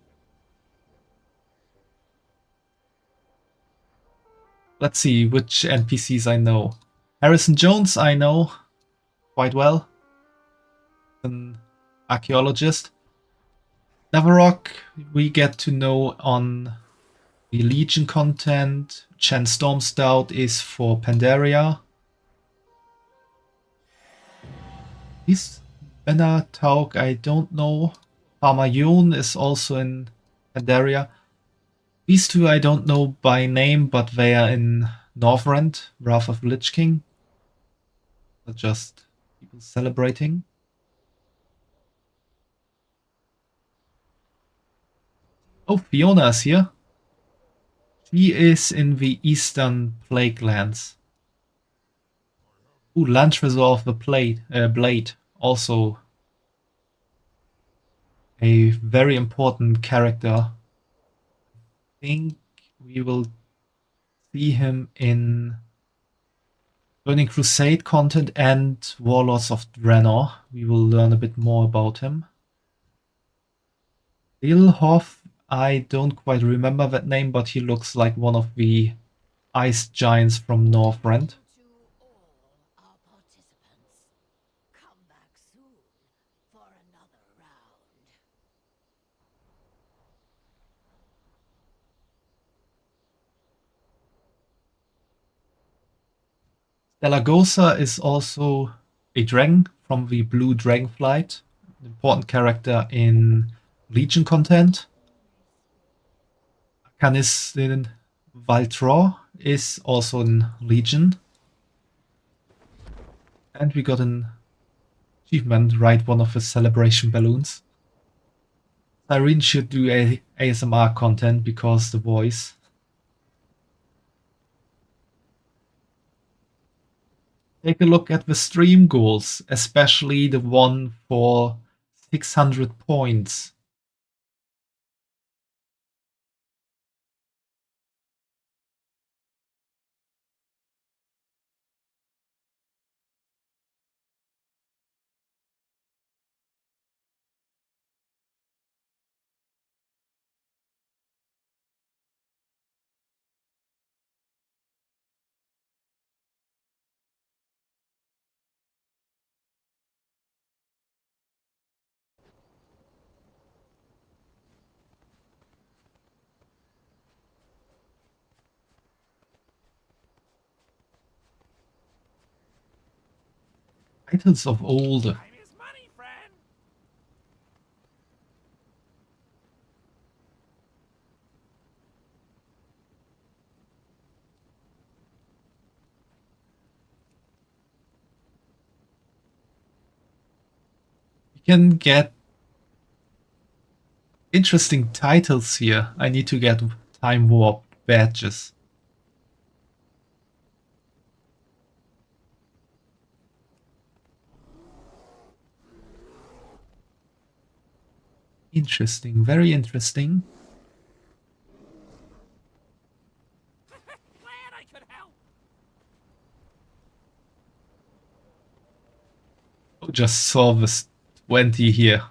Let's see which NPCs I know. Harrison Jones I know quite well. An archaeologist. Navarrock we get to know on the Legion content. Chen Stormstout is for Pandaria. Is Benna Tauk I don't know. Parmayon is also in Pandaria. These two I don't know by name, but they are in Northrend, Wrath of the Lich King. They're just people celebrating. Oh, Fiona is here. She is in the Eastern Plague Lands. Ooh, Lantresor of the Blade. Also a very important character. I think we will see him in Burning Crusade content and Warlords of Draenor. We will learn a bit more about him. Ilhoff, I don't quite remember that name, but he looks like one of the ice giants from Northrend. Delagosa is also a dragon from the Blue Dragonflight, an important character in Legion content. Canis Valtror is also in Legion. And we got an achievement, ride one of the celebration balloons. Irene should do a ASMR content because the voice. Take a look at the stream goals, especially the one for 600 points. Titles of old. Time is money, friend. You can get interesting titles here. I need to get Time Warp badges. Interesting, very interesting. Glad I could help. Oh, just saw this 20 here.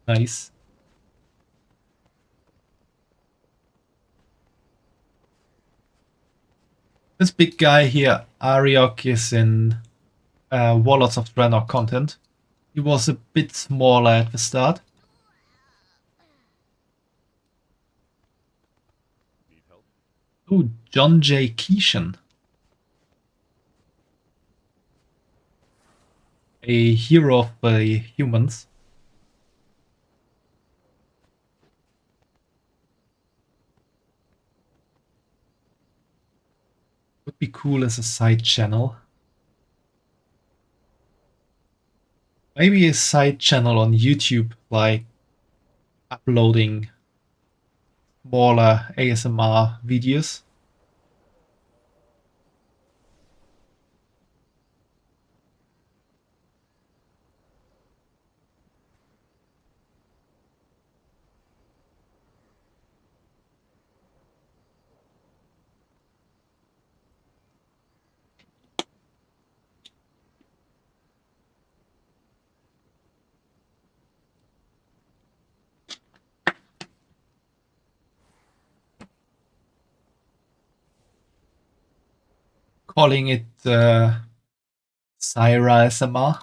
Nice. This big guy here, Ariok, is in Warlords of Draenor content. He was a bit smaller at the start. Need help? Oh, John J. Keeshan. A hero of the humans. Would be cool as a side channel. Maybe a side channel on YouTube, like uploading smaller ASMR videos. Calling it Syra SMR,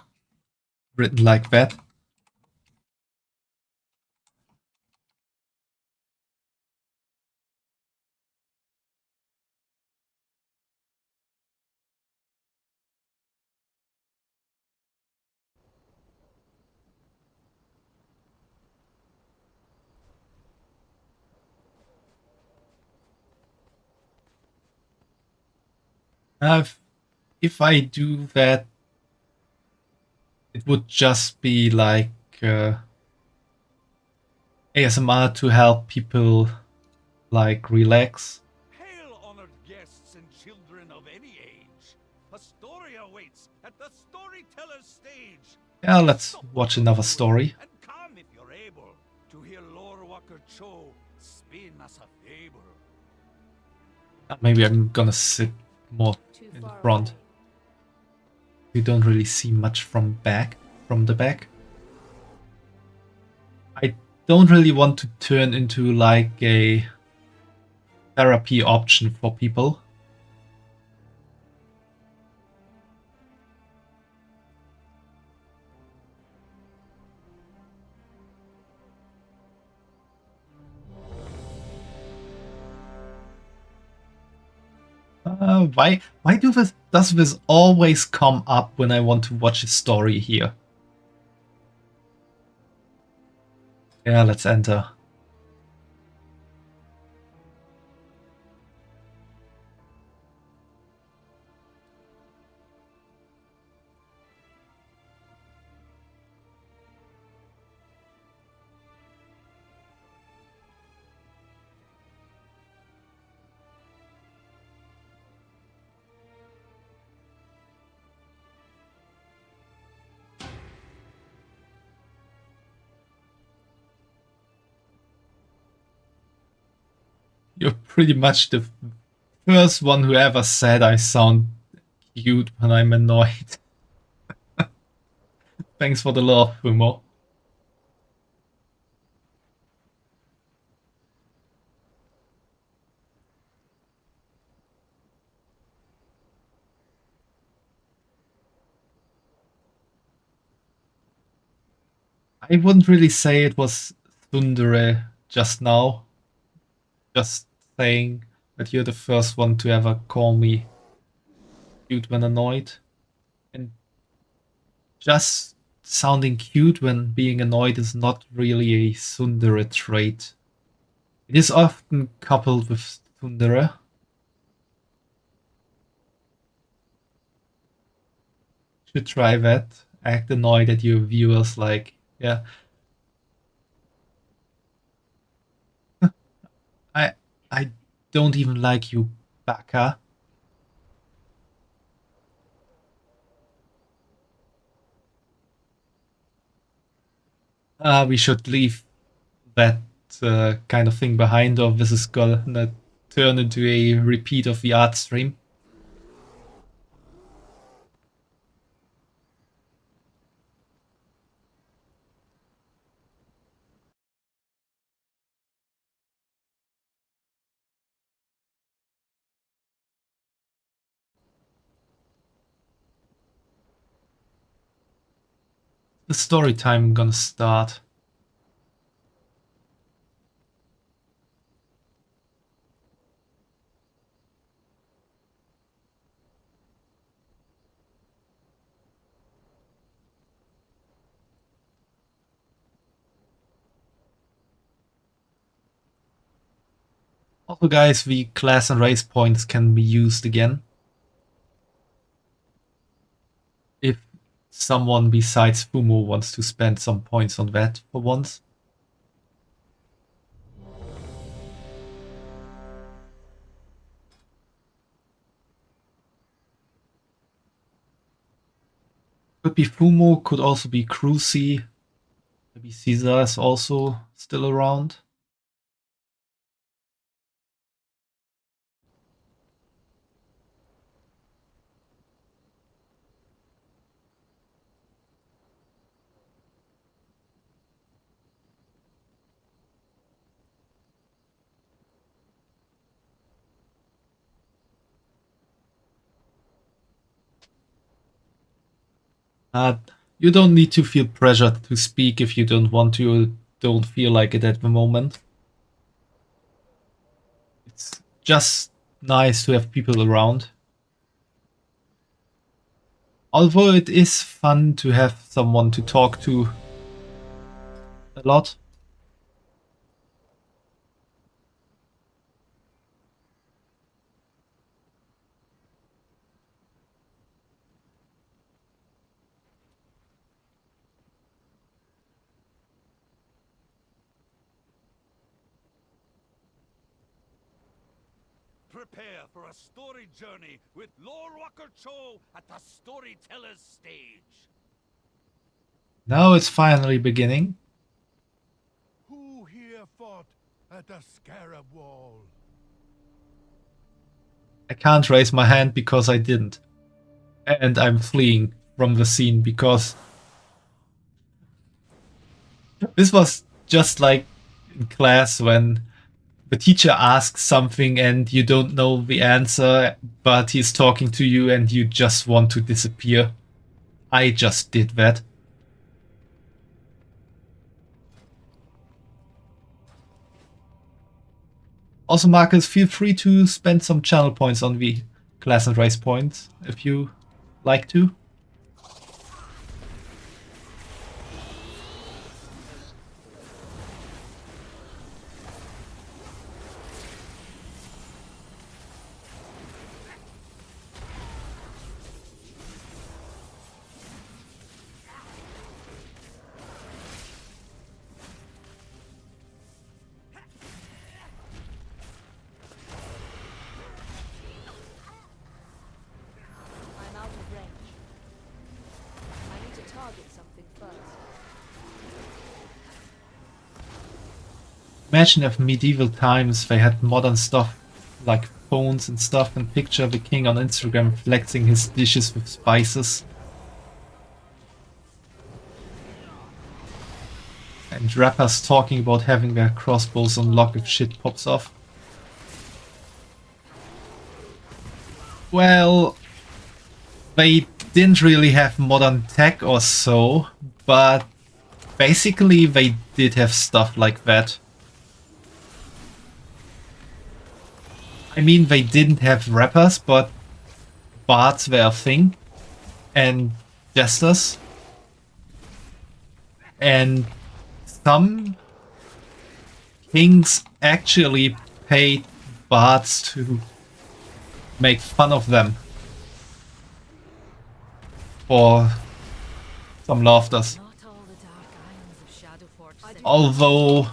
written like that. If I do that, it would just be like ASMR to help people like relax. Hail, honored guests and children of any age. A story awaits at the storyteller's stage. Yeah, let's watch another story. And come if you're able to hear Lore Walker Cho spin us a fable. Maybe I'm gonna sit more in the front. We don't really see much from the back. I don't really want to turn into like a therapy option for people. Why does this always come up when I want to watch a story here? Yeah, let's enter. You're pretty much the first one who ever said I sound cute when I'm annoyed. Thanks for the love, Fumo. I wouldn't really say it was Thundere just now. Just saying that you're the first one to ever call me cute when annoyed. And just sounding cute when being annoyed is not really a tsundere trait. It is often coupled with tsundere. Should try that. Act annoyed at your viewers, like, yeah. I don't even like you, Baka. We should leave that kind of thing behind, or this is gonna turn into a repeat of the art stream. The story time gonna start. Also, guys, the class and race points can be used again. If someone besides Fumo wants to spend some points on that for once. Could be Fumo, could also be Cruci. Maybe Caesar is also still around. You don't need to feel pressured to speak if you don't want to or don't feel like it at the moment. It's just nice to have people around. Although it is fun to have someone to talk to a lot. Prepare for a story journey with Lord Walker Cho at the Storyteller's stage. Now it's finally beginning. Who here fought at the Scarab Wall? I can't raise my hand because I didn't. And I'm fleeing from the scene because this was just like in class when the teacher asks something and you don't know the answer, but he's talking to you and you just want to disappear. I just did that. Also, Marcus, feel free to spend some channel points on the class and race points if you like to. I'm out of range. I need to target something first. Imagine if medieval times they had modern stuff like phones and stuff, and picture the king on Instagram flexing his dishes with spices. And rappers talking about having their crossbows on lock if shit pops off. Well, they didn't really have modern tech or so, but basically they did have stuff like that. I mean, they didn't have rappers, but bards were a thing, and jesters. And some kings actually paid bards to make fun of them for some laughters. Although,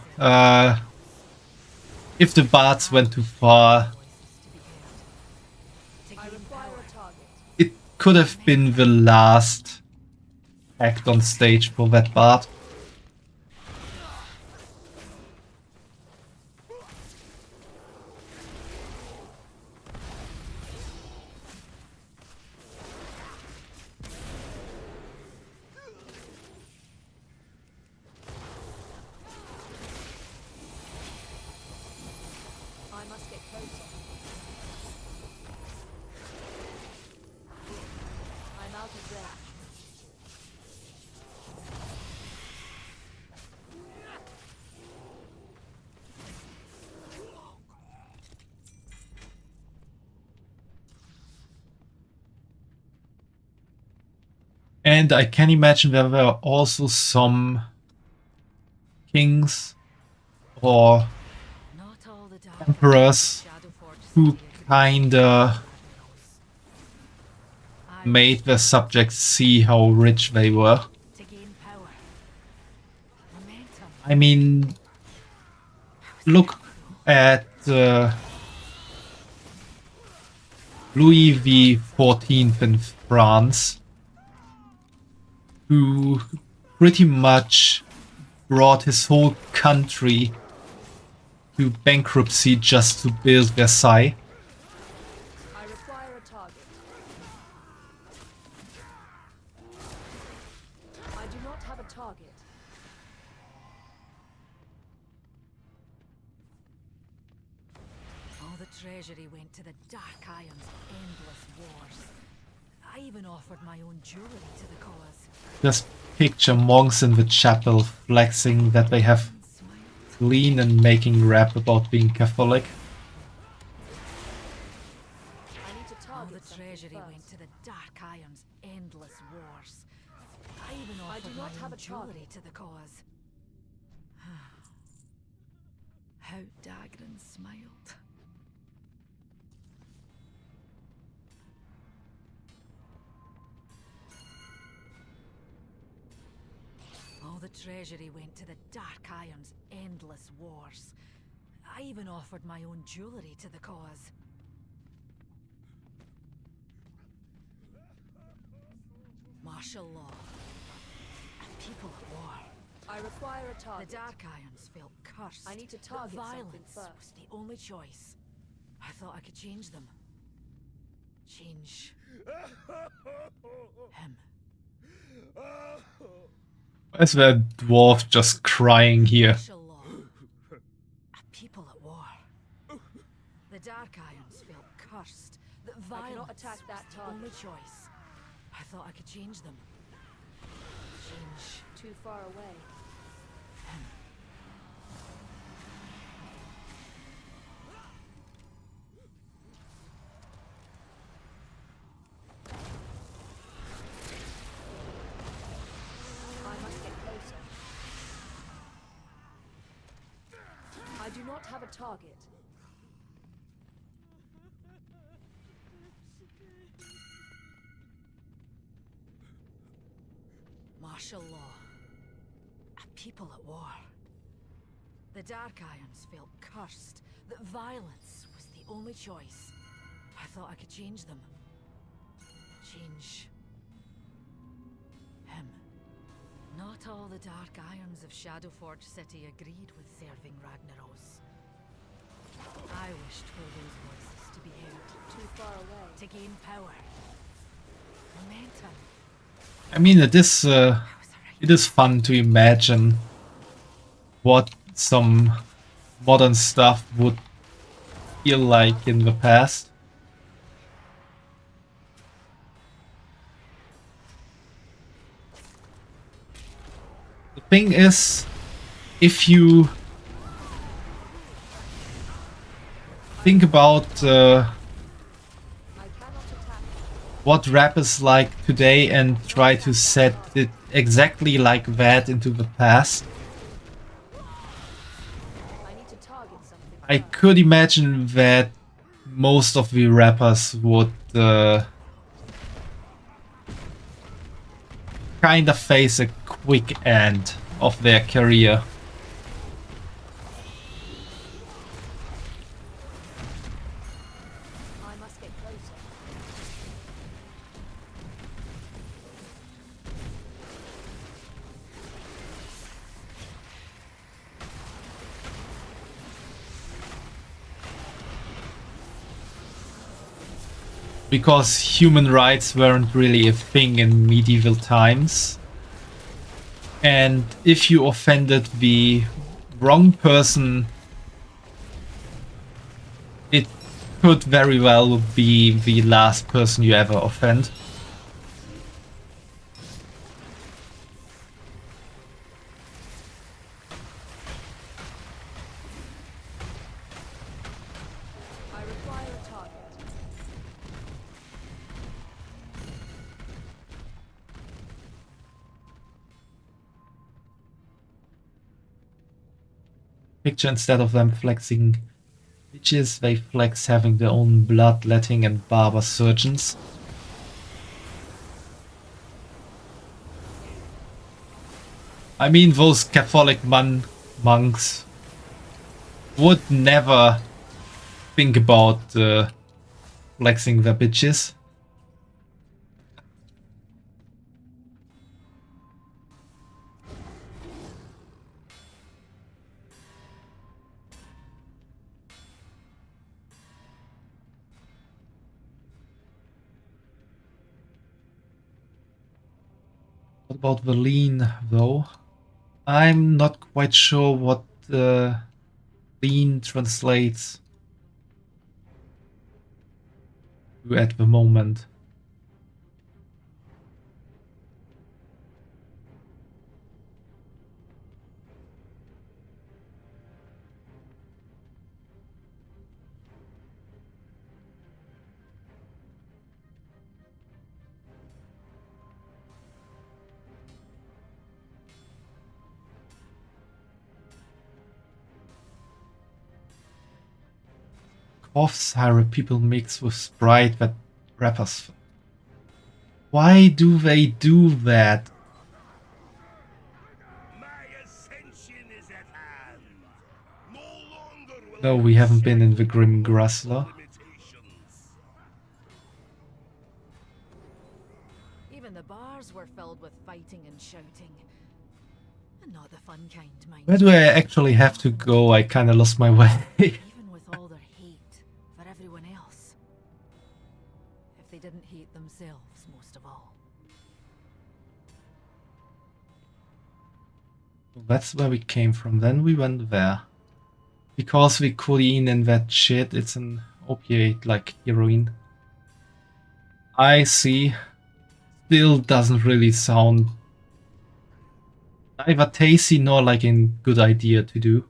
if the bards went too far, it could have been the last act on stage for that bard. I must get closer. I'm out of range. And I can imagine there were also some kings or emperors who kinda made their subjects see how rich they were. I mean, look at Louis XIV in France, who pretty much brought his whole country to bankruptcy just to build Versailles. I require a target. I do not have a target. All the treasury went to the Dark Iron's endless wars. I even offered my own jewelry to the cause. Just picture monks in the chapel flexing that they have clean and making rap about being Catholic. I need to All target the treasury went to the Dark Iron's endless wars. I even offered my own jewelry to the cause. How Dagran smiled. All the treasury went to the Dark Iron's endless wars. I even offered my own jewelry to the cause. Martial law. And people at war. I require a The target. Dark Irons felt cursed. I need to but target something violence was first. the only choice. I thought I could change them. Change him. Where's that dwarf just crying here? Martial law. A people at war. The Dark Irons felt cursed. That violence attack that was the target. only choice. I thought I could change them. Change Too far away. I must get closer. I do not have a target. martial law. A people at war. The Dark Irons felt cursed. That violence was the only choice. I thought I could change them. Change him. Not all the Dark Irons of Shadowforge City agreed with serving Ragnaros. I wished for those voices to be heard. Too far away. To gain power. Momentum. I mean, it is fun to imagine what some modern stuff would feel like in the past. The thing is, if you think about what rap is like today and try to set it exactly like that into the past. I need to target something I first. could imagine that most of the rappers would kind of face a quick end of their career. I must get closer. Because human rights weren't really a thing in medieval times. And if you offended the wrong person, it could very well be the last person you ever offend. I require a target. Picture instead of them flexing bitches, they flex having their own bloodletting and barber surgeons. I mean, those Catholic monks would never think about flexing their bitches. What about the lean, though? I'm not quite sure what lean translates to at the moment. Coughs are a people mix with Sprite that rappers. Why do they do that? My ascension is at hand. No longer will No, I we haven't been in the shackle Grim by Grassler. limitations. Even the bars were filled with fighting and shouting. And not the fun kind, mind Where do you. I actually have to go? I kinda lost my way. Even with all their hate for everyone else. If they didn't hate themselves, most of all. That's where we came from. Then we went there. Because the codeine and that shit, it's an opiate like heroin. I see. Still doesn't really sound neither tasty nor like a good idea to do.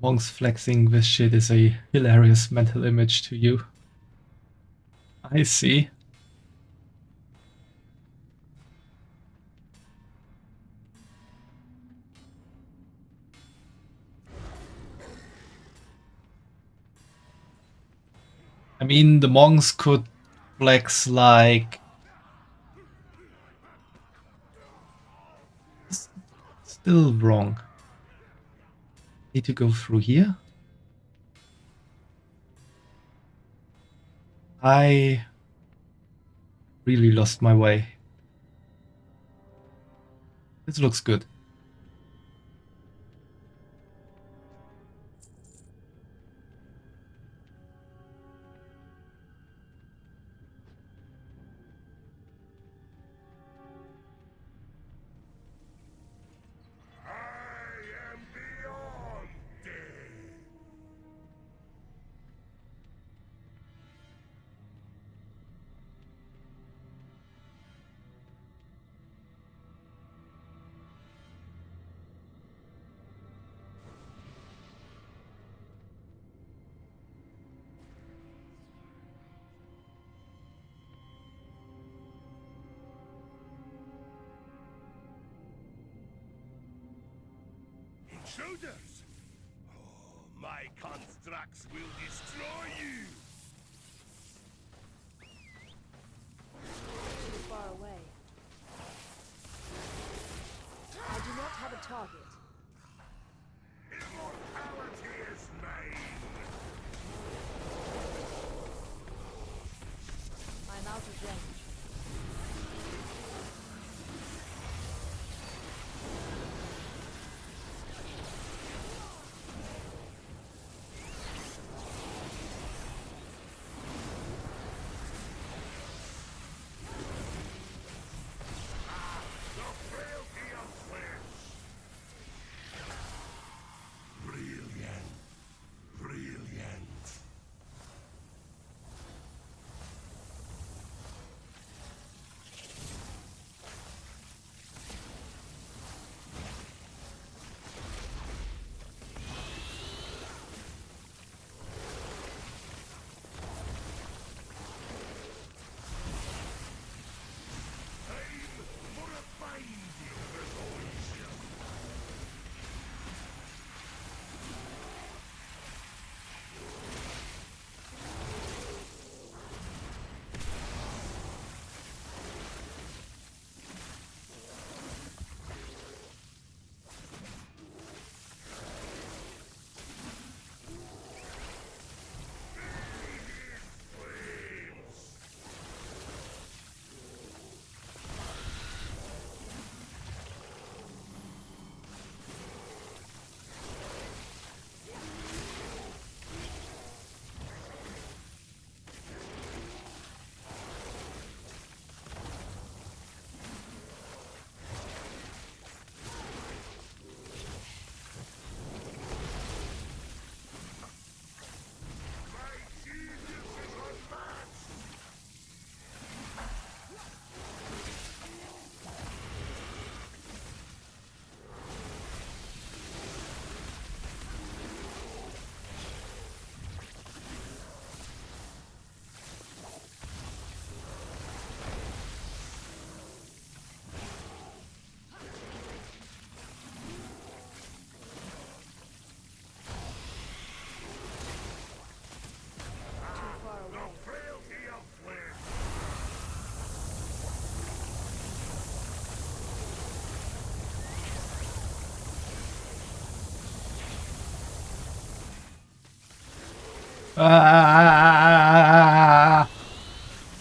Monks flexing this shit is a hilarious mental image to you. I see. I mean, the monks could flex like... Still wrong. Need to go through here? I really lost my way. This looks good. intruders! Oh, my constructs will destroy you! Too far away. I do not have a target. Immortality is mine! I'm out of range.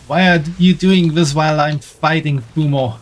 Why are you doing this while I'm fighting Fumo?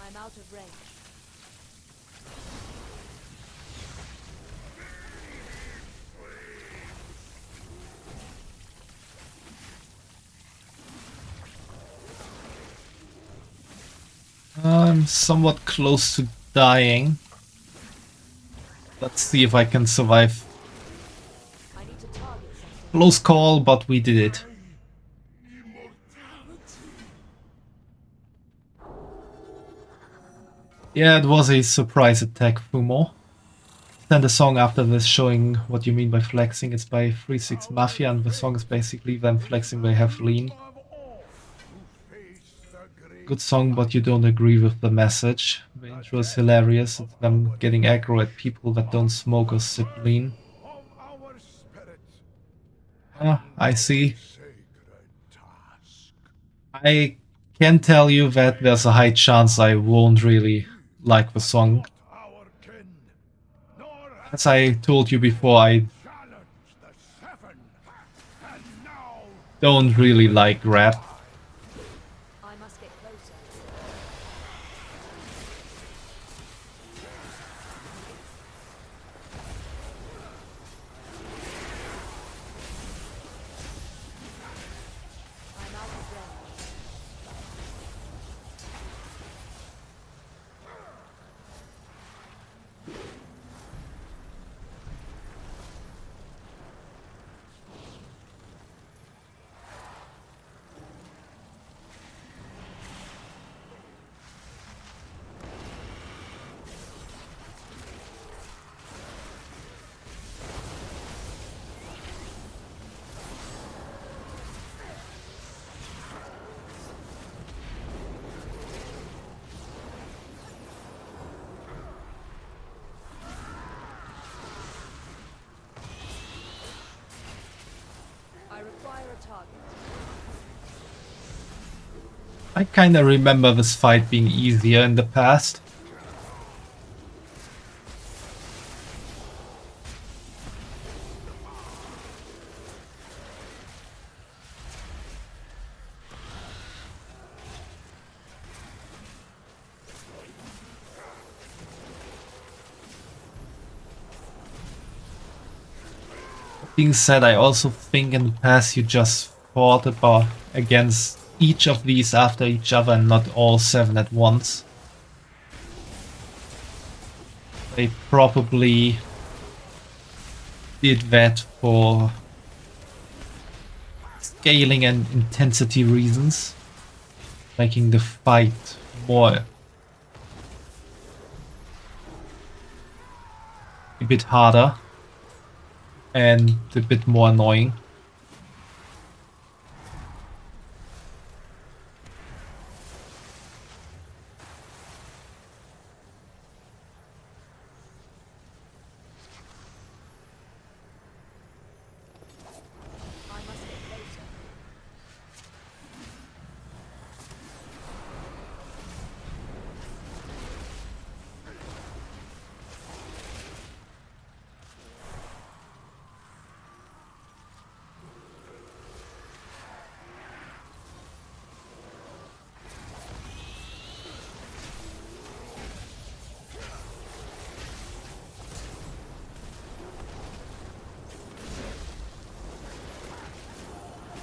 I'm out of range. I'm somewhat close to dying. Let's see if I can survive. I need to target something. Close call, but we did it. Yeah, it was a surprise attack, Fumo. Send a song after this showing what you mean by flexing. It's by 36 Mafia, and the song is basically them flexing they have lean. Good song, but you don't agree with the message. The intro is hilarious. It's them getting aggro at people that don't smoke or sip lean. Ah, I see. I can tell you that there's a high chance I won't really like the song. As I told you before, I don't really like rap. I must get closer. I'm out of range. Fire a target. I kinda remember this fight being easier in the past. Being said, I also think in the past you just fought against each of these after each other and not all 7 at once. They probably did that for scaling and intensity reasons, making the fight more a bit harder and a bit more annoying.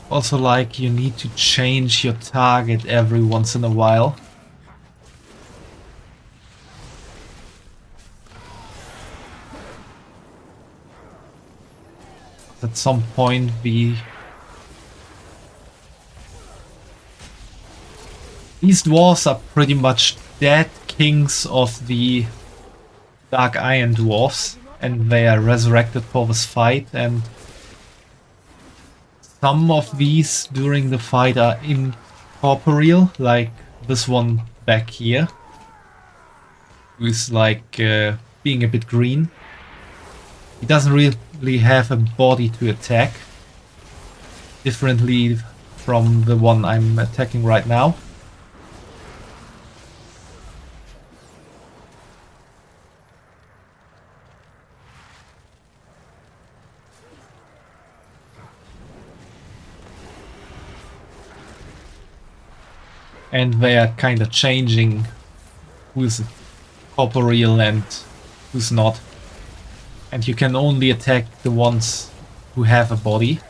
Also, like, you need to change your target every once in a while. At some point these dwarves are pretty much dead kings of the Dark Iron Dwarfs, and they are resurrected for this fight, and some of these during the fight are incorporeal, like this one back here, who's like being a bit green. He doesn't really have a body to attack, differently from the one I'm attacking right now. And they are kind of changing who's corporeal and who's not. And you can only attack the ones who have a body.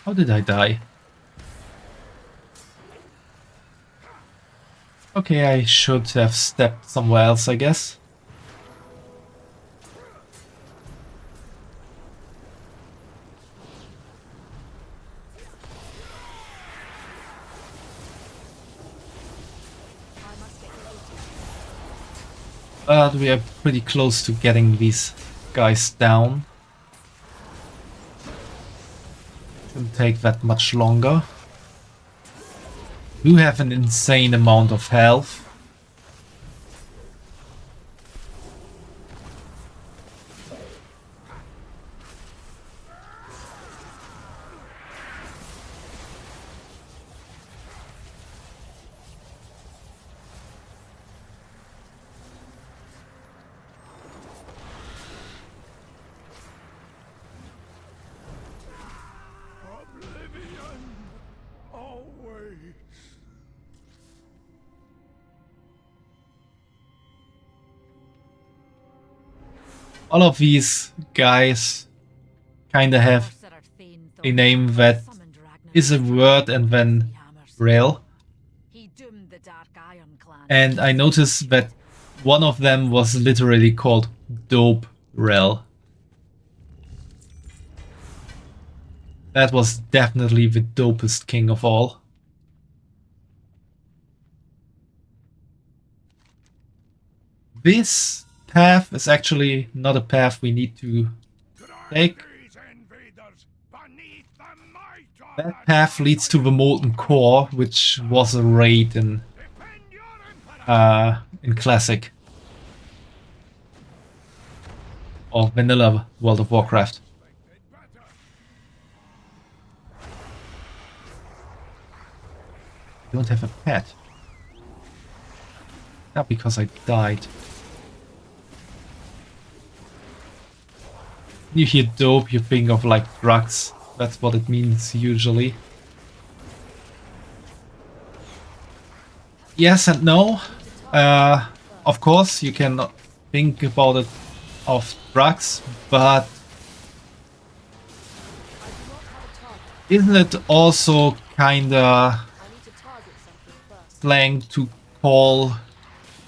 How did I die? Okay, I should have stepped somewhere else, I guess. But we are pretty close to getting these guys down. Shouldn't take that much longer. You have an insane amount of health. All of these guys kinda have a name that is a word and then rel. And I noticed that one of them was literally called Dope Rel. That was definitely the dopest king of all. This path is actually not a path we need to take. That path leads to the Molten Core, which was a raid in Classic. Or Vanilla World of Warcraft. I don't have a pet. Not because I died. You hear dope, you think of like drugs. That's what it means usually. Yes and no. Of course, you can think about it of drugs, but isn't it also kinda slang to call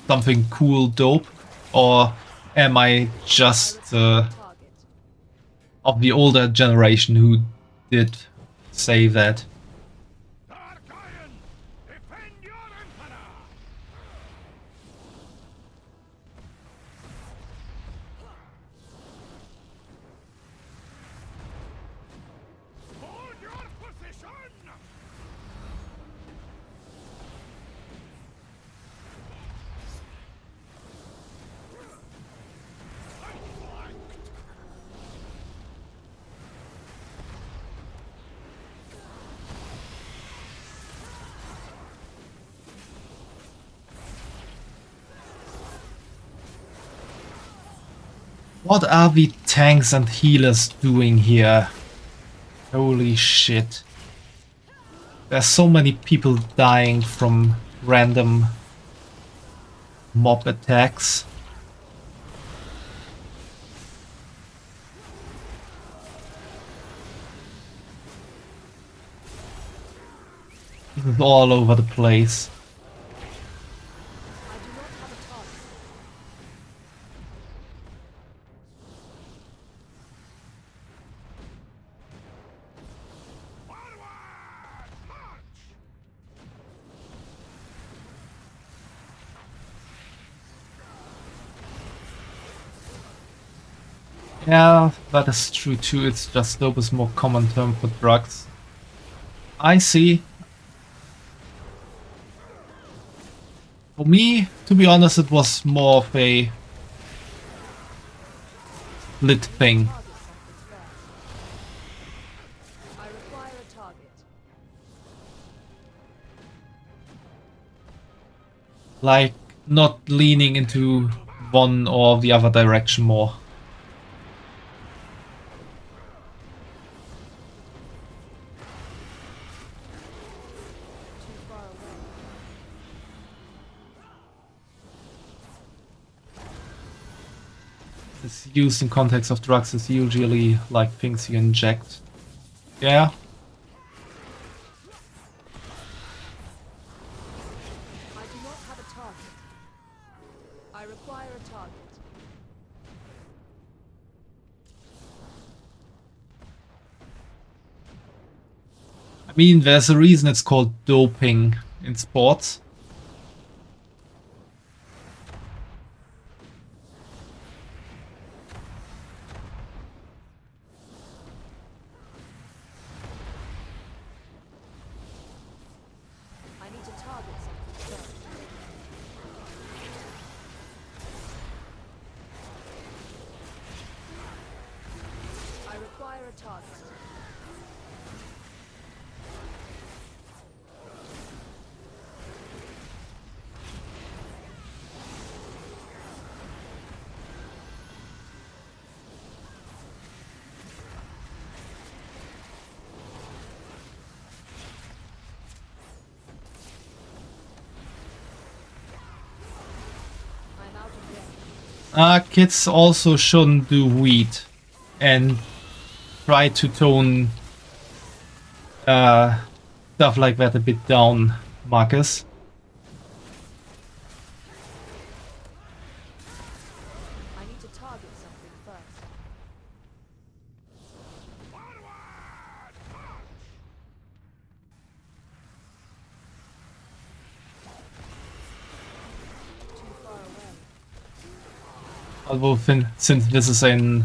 something cool dope? Or am I just of the older generation who did say that? What are the tanks and healers doing here? Holy shit. There's so many people dying from random mob attacks. This is all over the place. Yeah, that is true too. It's just dope is more common term for drugs. I see. For me, to be honest, it was more of a lit thing. Like, not leaning into one or the other direction more. It's used in context of drugs is usually like things you inject. Yeah. I do not have a target. I require a target. I mean, there's a reason it's called doping in sports. I need to target something first. I require a target. I'm out of range. Kids also shouldn't do weed and try to tone stuff like that a bit down, Marcus. I need to target something first. Although since this is an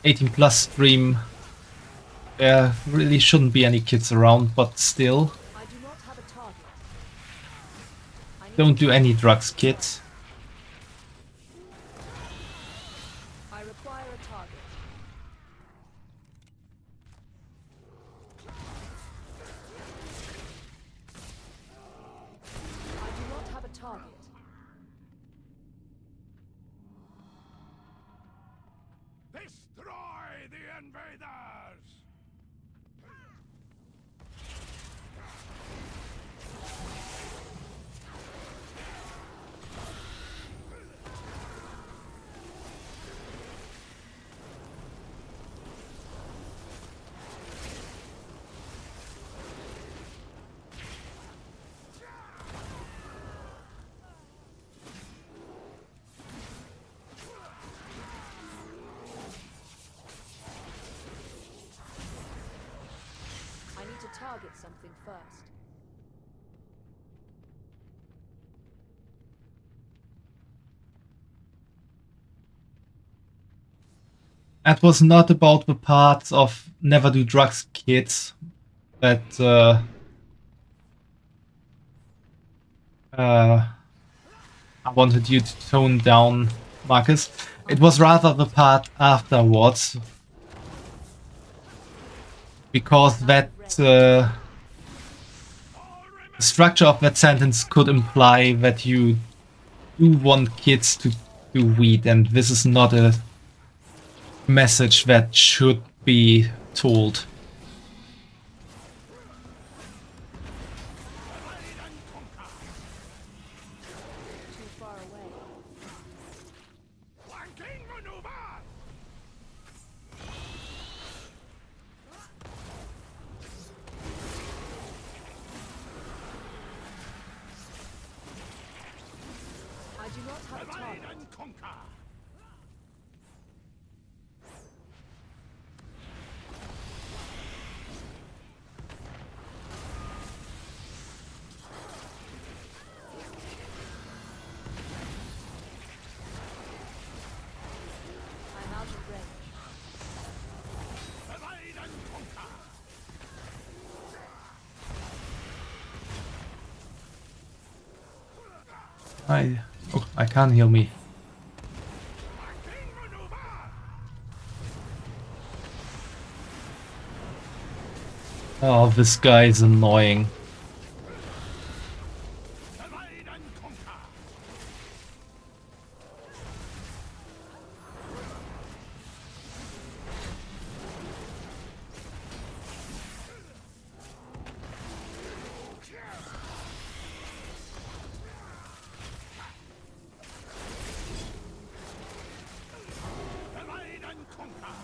18+ stream, there really shouldn't be any kids around, but still. I do not have a target. Don't do any drugs, kids. I require a target. I do not have a target. Destroy the invaders! I need to target something first. That was not about the parts of never do drugs, kids, that I wanted you to tone down, Marcus. It was rather the part afterwards, because that the structure of that sentence could imply that you do want kids to do weed, and this is not a message that should be told. Too far away. Flanking maneuver! I do not have a Divide target. and conquer! I'm out of range. Divide and conquer! I can't heal me. Flanking maneuver! Oh, this guy is annoying. Divide and conquer! Divide and conquer!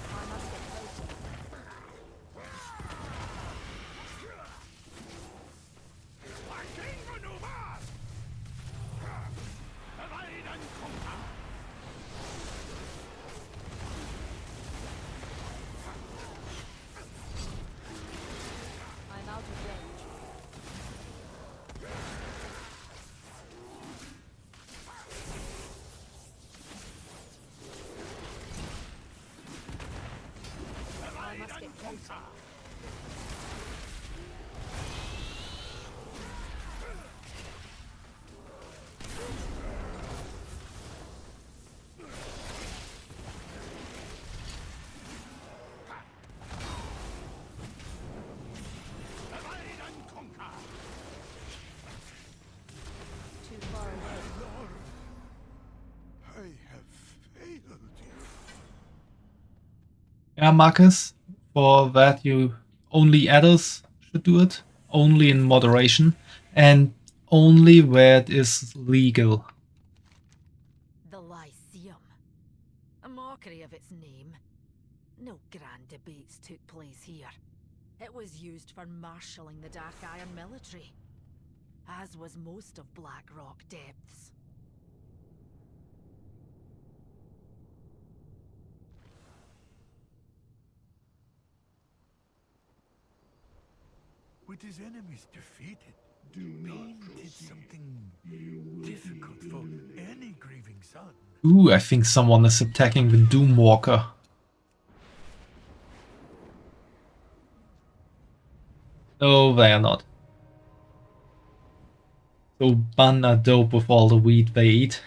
I must get closer. Flanking maneuver! Divide and conquer! I'm out of range. I must get closer. Divide and conquer! Too far away. Lord, I have failed you. Yeah, Marcus, for that you only adults should do it, only in moderation, and only where it is legal. The Lyceum. A mockery of its name. No grand debates took place here. It was used for marshalling the Dark Iron military, as was most of Blackrock Depths. with his enemies defeated, Bean did something difficult for any grieving son. Ooh, I think someone is attacking the Doomwalker. No, they are not. So Bun are dope with all the weed they eat.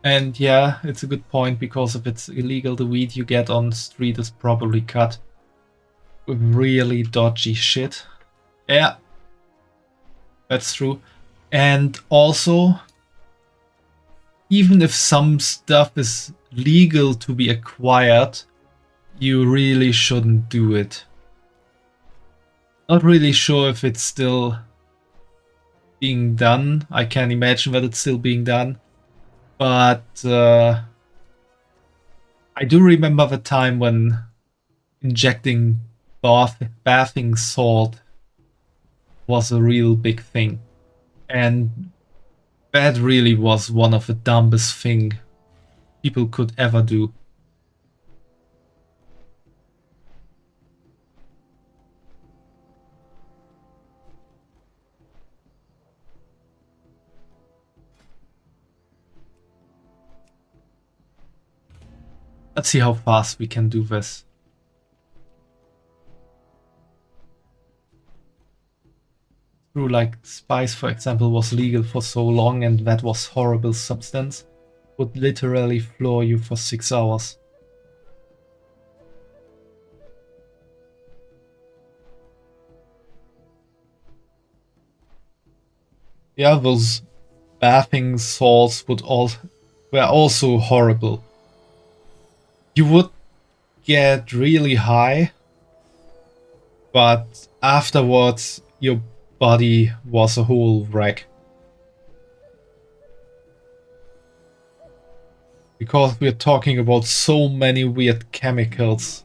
And yeah, it's a good point, because if it's illegal, the weed you get on the street is probably cut with really dodgy shit. Yeah, that's true. And also, even if some stuff is legal to be acquired, you really shouldn't do it. Not really sure if it's still being done. I can't imagine that it's still being done. But I do remember the time when injecting bathing salt was a real big thing. And that really was one of the dumbest thing people could ever do. Let's see how fast we can do this. True, like spice, for example, was legal for so long, and that was horrible substance. Would literally floor you for 6 hours. Yeah, those bathing salts were also horrible. You would get really high, but afterwards your body was a whole wreck. Because we're talking about so many weird chemicals.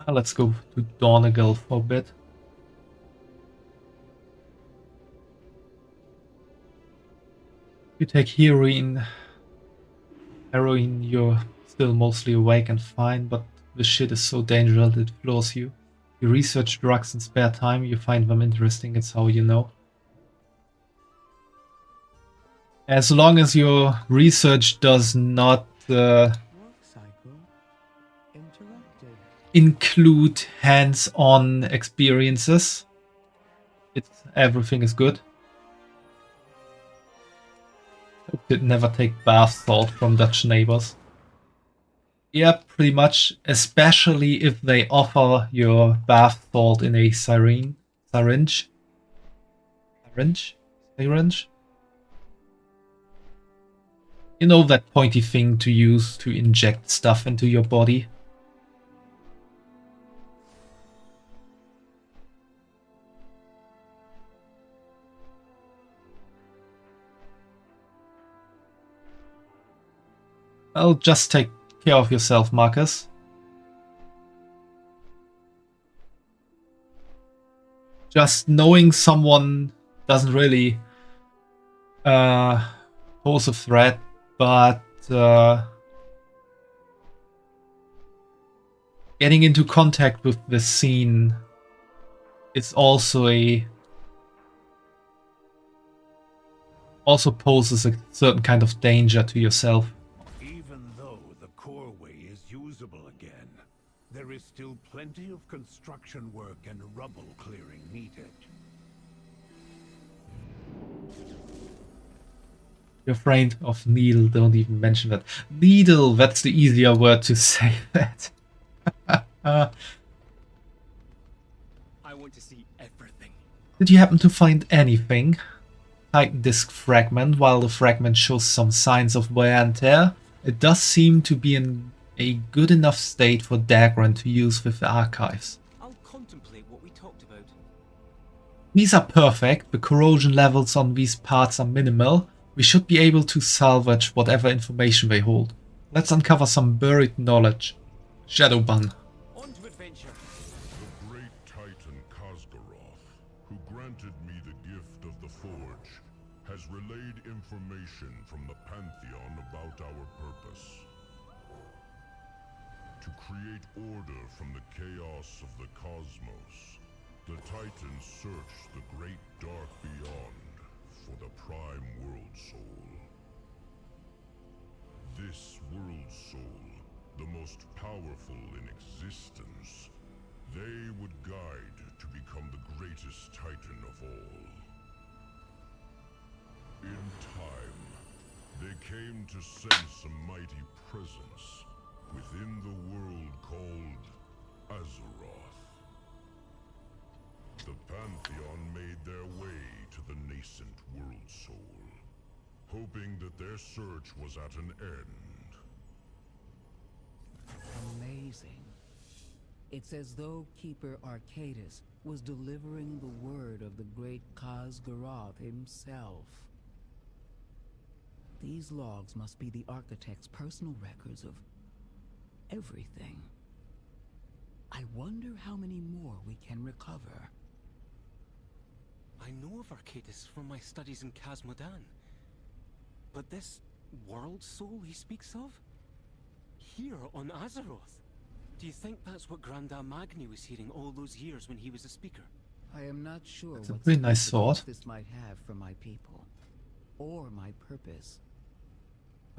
Let's go to Donegal for a bit. You take heroin, you're still mostly awake and fine, but the shit is so dangerous it floors you. You research drugs in spare time, you find them interesting, it's how you know. As long as your research does not include hands-on experiences, everything is good. Hope you'd never take bath salt from Dutch neighbors. Yeah, pretty much, especially if they offer your bath salt in a syringe. You know, that pointy thing to use to inject stuff into your body. Well, just take care of yourself, Marcus. Just knowing someone doesn't really pose a threat, but getting into contact with the scene is also poses a certain kind of danger to yourself. Even though the core way is usable again, there is still plenty of construction work and rubble clearing needed. You're afraid of needle, don't even mention that. Needle, that's the easier word to say that. I I want to see everything. Did you happen to find anything? Titan disk fragment. While the fragment shows some signs of wear and tear, it does seem to be in a good enough state for Dagran to use with the archives. I'll contemplate what we talked about. These are perfect. The corrosion levels on these parts are minimal. We should be able to salvage whatever information they hold. Let's uncover some buried knowledge. Shadowban. On to adventure. The great Titan Khazgaroth, who granted me the gift of the Forge, has relayed information from the Pantheon about our purpose. To create order from the chaos of the cosmos, the Titans search the great dark beyond for the Prime World Soul. This World Soul, the most powerful in existence, they would guide to become the greatest Titan of all. In time, they came to sense a mighty presence within the world called Azeroth. The Pantheon made their way to the nascent World Soul, hoping that their search was at an end. Amazing. It's as though Keeper Arcadus was delivering the word of the great Khazgaroth himself. These logs must be the Architect's personal records of everything. I wonder how many more we can recover. I know of Arcadus from my studies in Khazmodan. But this World Soul he speaks of? Here on Azeroth? Do you think that's what Granda Magni was hearing all those years when he was a speaker? I am not sure That's a what pretty nice sword. significance this might have for my people, or my purpose.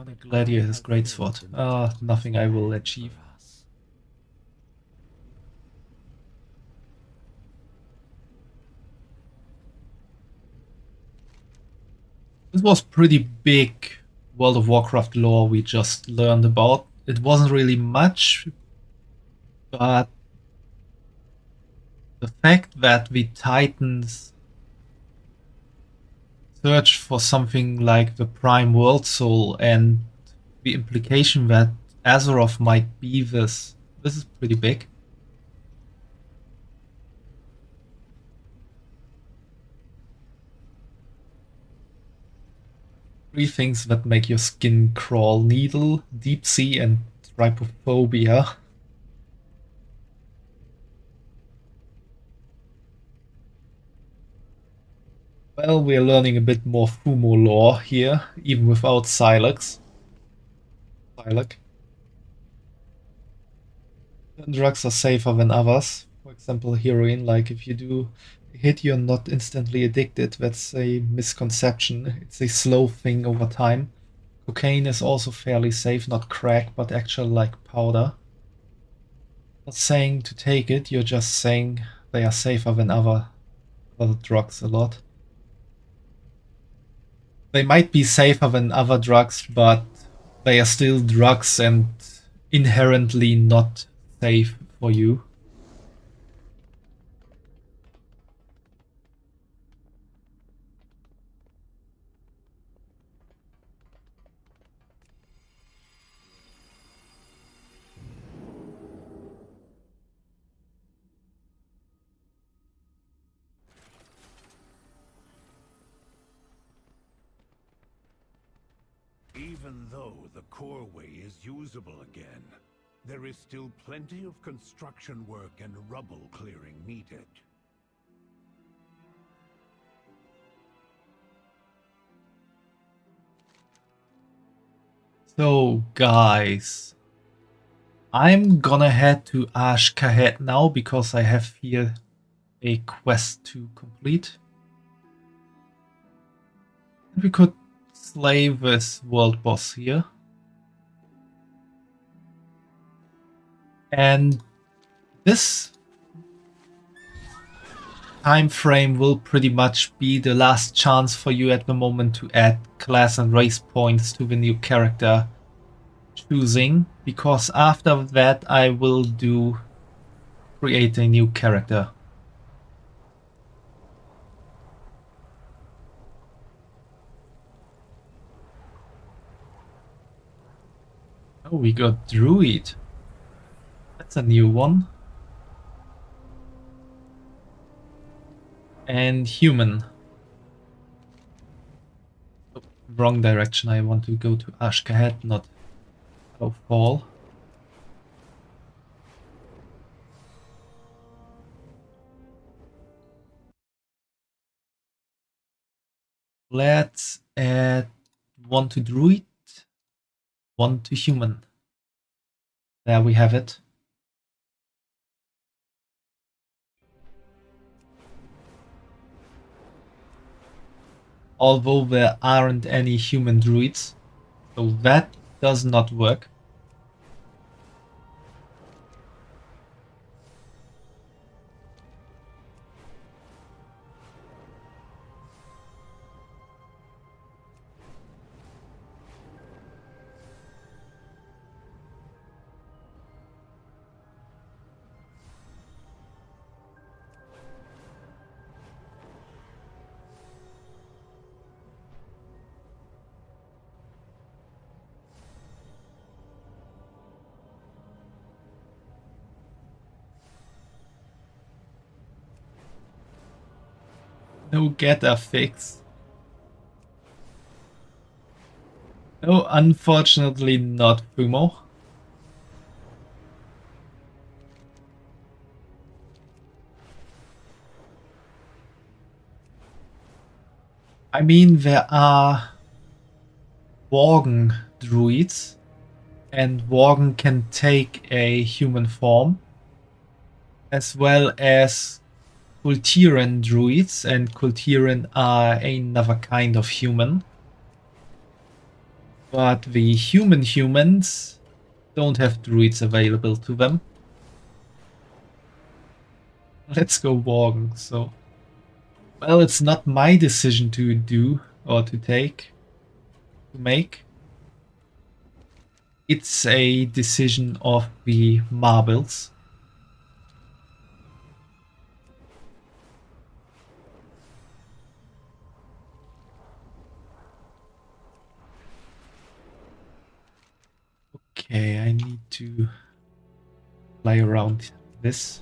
The Gladiator's greatsword. Nothing I will achieve. This was pretty big World of Warcraft lore we just learned about. It wasn't really much, but the fact that the Titans search for something like the Prime World Soul and the implication that Azeroth might be this is pretty big. Three things that make your skin crawl: needle, deep sea, and trypophobia. Well, we're learning a bit more Fumo lore here, even without Silex. Certain drugs are safer than others. For example, heroin. Like, if you do a hit, you're not instantly addicted. That's a misconception. It's a slow thing over time. Cocaine is also fairly safe, not crack, but actually like powder. Not saying to take it, you're just saying they are safer than other drugs a lot. They might be safer than other drugs, but they are still drugs and inherently not safe for you. Even though the core way is usable again, there is still plenty of construction work and rubble clearing needed. So, guys, I'm gonna head to Ash-Kahet now because I have here a quest to complete. We could slay this world boss here. And this time frame will pretty much be the last chance for you at the moment to add class and race points to the new character choosing, because after that I will do create a new character. Oh, we got Druid. That's a new one. And Human. Oh, wrong direction. I want to go to Ashkahet, not Fall. Let's add 1 to Druid, 1 to Human. There we have it. Although there aren't any human druids, so that does not work. No get a fix. No, unfortunately not Fumo. I mean, there are Worgen druids, and Worgen can take a human form, as well as Kultiran druids, and Kultiran are another kind of human. But the humans don't have druids available to them. Let's go Worgen, so... Well, it's not my decision to do, or to make. It's a decision of the marbles. Okay, I need to play around this.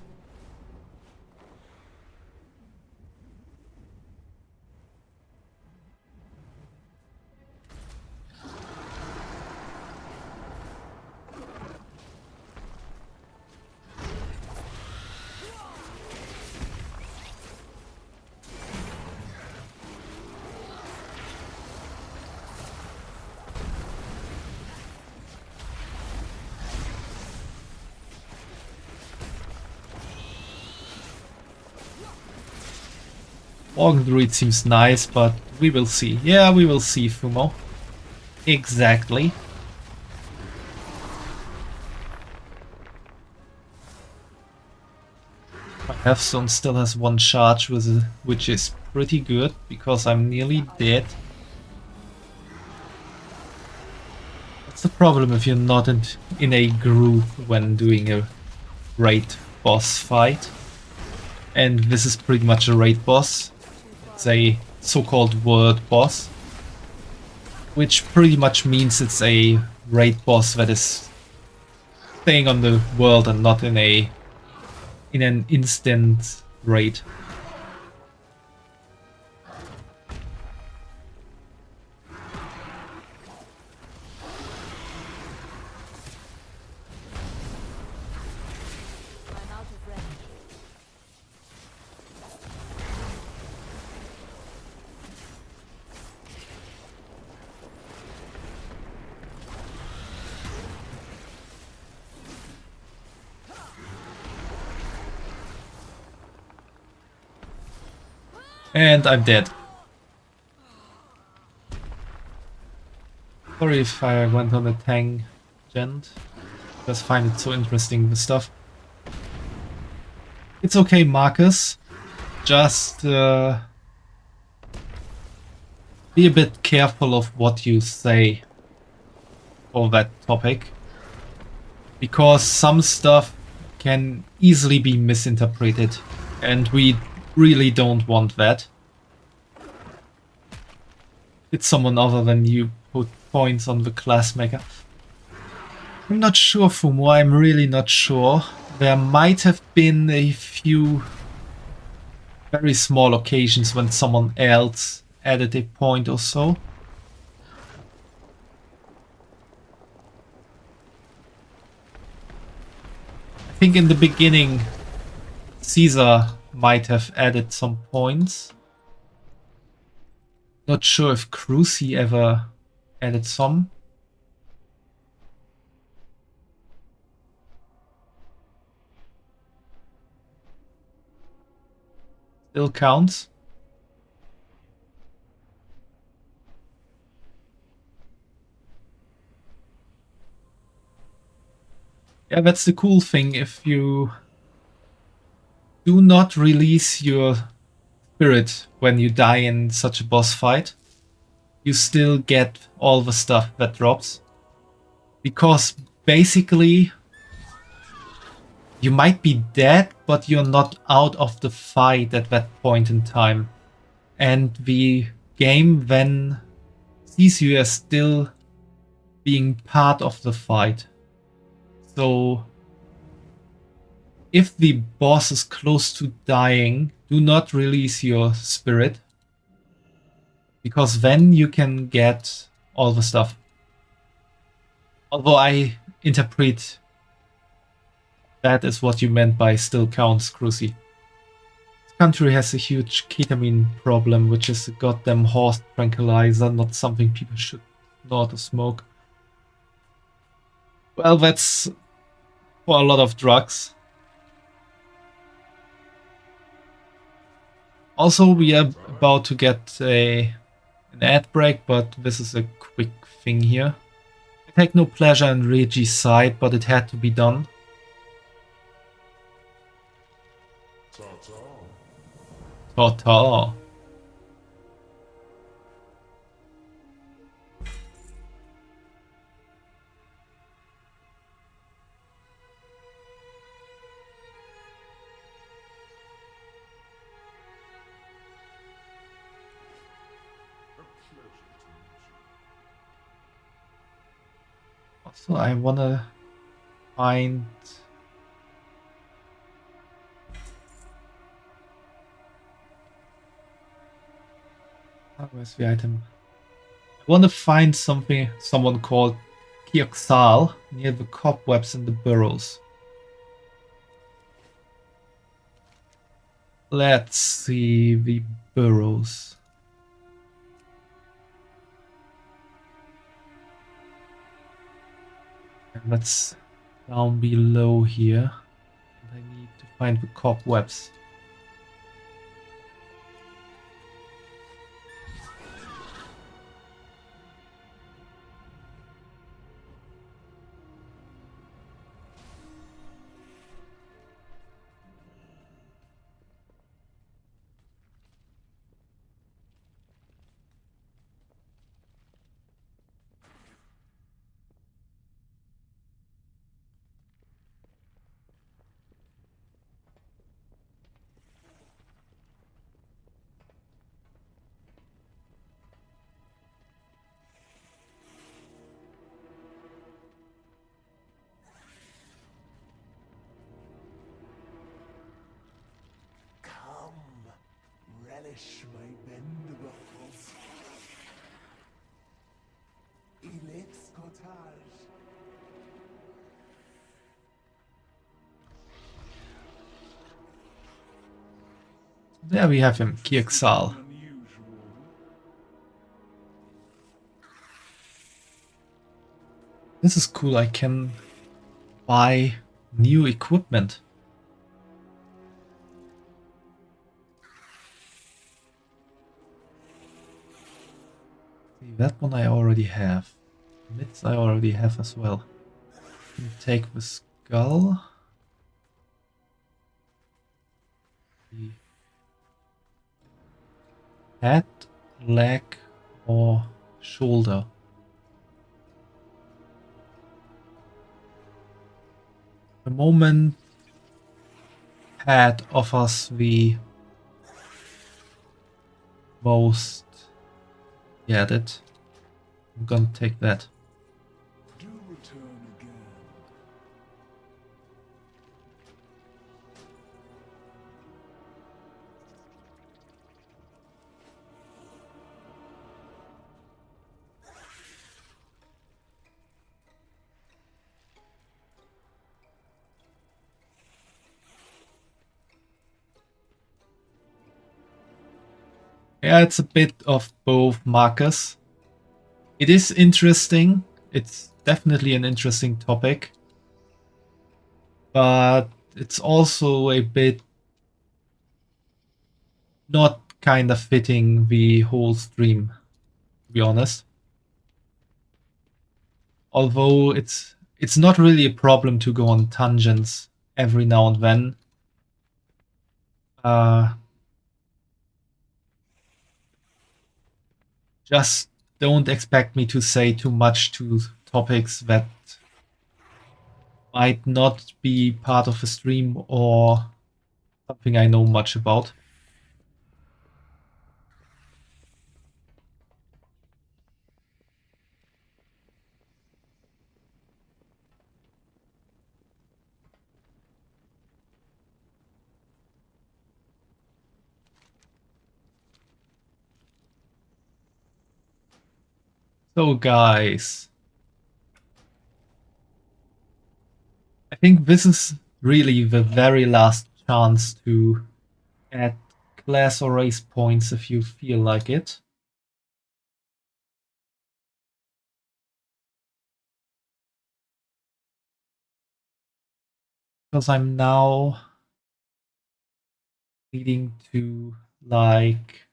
Worgen Druid seems nice, but we will see. Yeah, we will see, Fumo. Exactly. My Hearthstone still has 1 charge, which is pretty good, because I'm nearly dead. That's the problem if you're not in a group when doing a raid boss fight. And this is pretty much a raid boss. It's a so-called world boss, which pretty much means it's a raid boss that is staying on the world and not in an instant raid. And I'm dead. Sorry if I went on a tangent. Just find it so interesting, this stuff. It's okay, Marcus. Just be a bit careful of what you say for that topic. Because some stuff can easily be misinterpreted, and we really don't want that. Did someone other than you put points on the class maker? I'm not sure, Fumo, I'm really not sure. There might have been a few very small occasions when someone else added a point or so. I think in the beginning Caesar might have added some points. Not sure if Cruci ever added some. Still counts. Yeah, that's the cool thing. If you do not release your spirit when you die in such a boss fight, you still get all the stuff that drops. Because basically, you might be dead, but you're not out of the fight at that point in time. And the game then sees you as still being part of the fight. So if the boss is close to dying, do not release your spirit, because then you can get all the stuff. Although I interpret that is what you meant by still counts, Cruci. This country has a huge ketamine problem, which is a goddamn horse tranquilizer, not something people should not smoke. Well, that's for a lot of drugs. Also, we are about to get an ad break, but this is a quick thing here. I take no pleasure in Regi's side, but it had to be done. Ta-ta. Also, I wanna find... where's the item? I want to find someone called Kioxal near the cobwebs in the burrows. Let's see the burrows. And that's down below here. And I need to find the cobwebs. Relish my bend ruffles. Elix cottage. There we have him, Kioxal. This is cool, I can buy new equipment. See, that one I already have. Mitts I already have as well. Take the skull. The head, leg, or shoulder. The moment head offers the most. Yeah, that. I'm gonna take that. Do return again. Yeah, it's a bit of both, Marcus. It is interesting. It's definitely an interesting topic. But it's also a bit not kind of fitting the whole stream, to be honest. Although it's not really a problem to go on tangents every now and then. Just don't expect me to say too much to topics that might not be part of a stream or something I know much about. So guys, I think this is really the very last chance to add class or race points if you feel like it. Because I'm now needing to like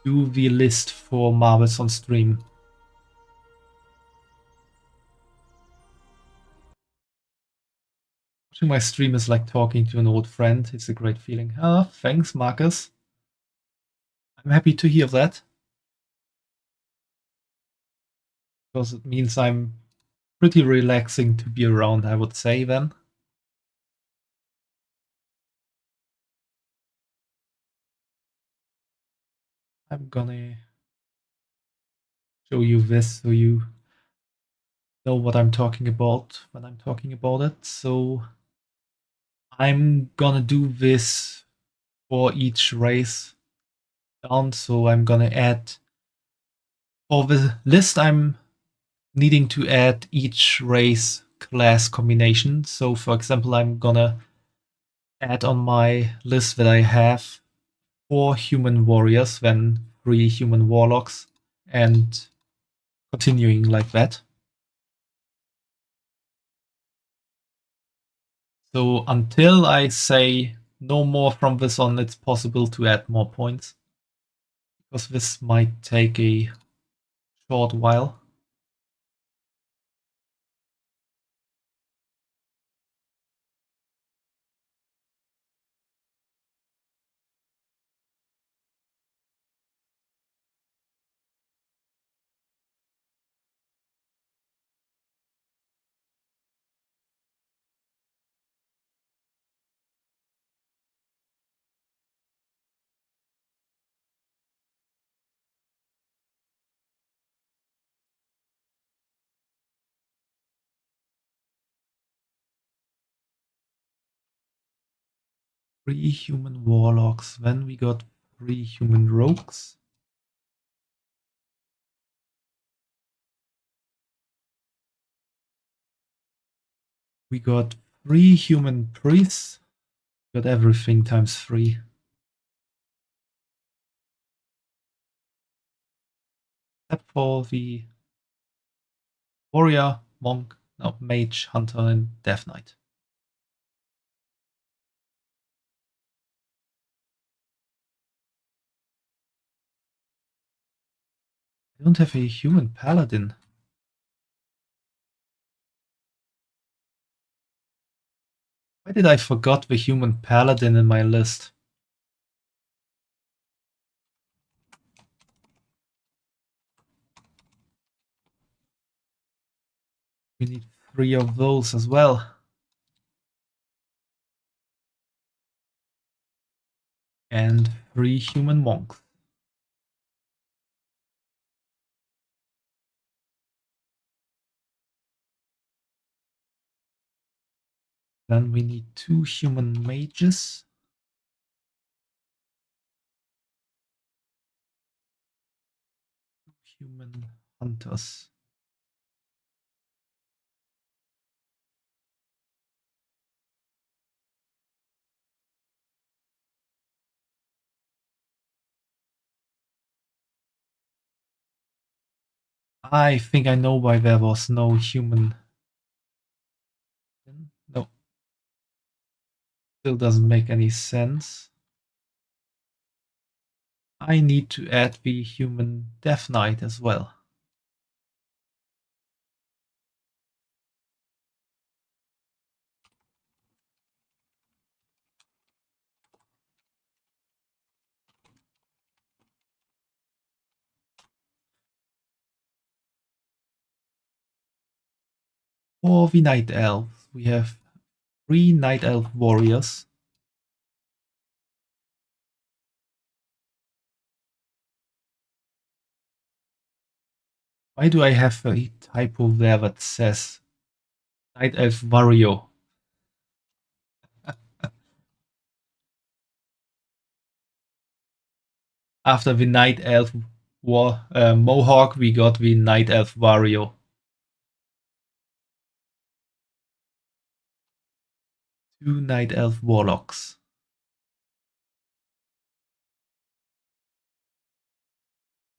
do the list for Marvels on stream. Watching my stream is like talking to an old friend. It's a great feeling. Ah, thanks, Marcus. I'm happy to hear that. Because it means I'm pretty relaxing to be around, I would say then. I'm gonna show you this so you know what I'm talking about when I'm talking about it. So I'm gonna do this for each race down. So I'm gonna add for the list I'm needing to add each race class combination. So for example, I'm gonna add on my list that I have 4 human warriors, then 3 human warlocks, and continuing like that. So until I say no more from this on, it's possible to add more points. Because this might take a short while. Three human warlocks, then we got 3 human rogues. We got 3 human priests. We got everything times 3. Except for the warrior, monk, no, mage, hunter, and death knight. I don't have a human paladin. Why did I forgot the human paladin in my list? We need 3 of those as well. And 3 human monks. Then we need 2 human mages. Human hunters. I think I know why there was no human. No. Still doesn't make any sense. I need to add the human Death Knight as well. For the Night Elves, we have 3 Night Elf warriors. Why do I have a typo there that says Night Elf warrior? After the Night Elf Mohawk, we got the Night Elf warrior. Two Night Elf warlocks.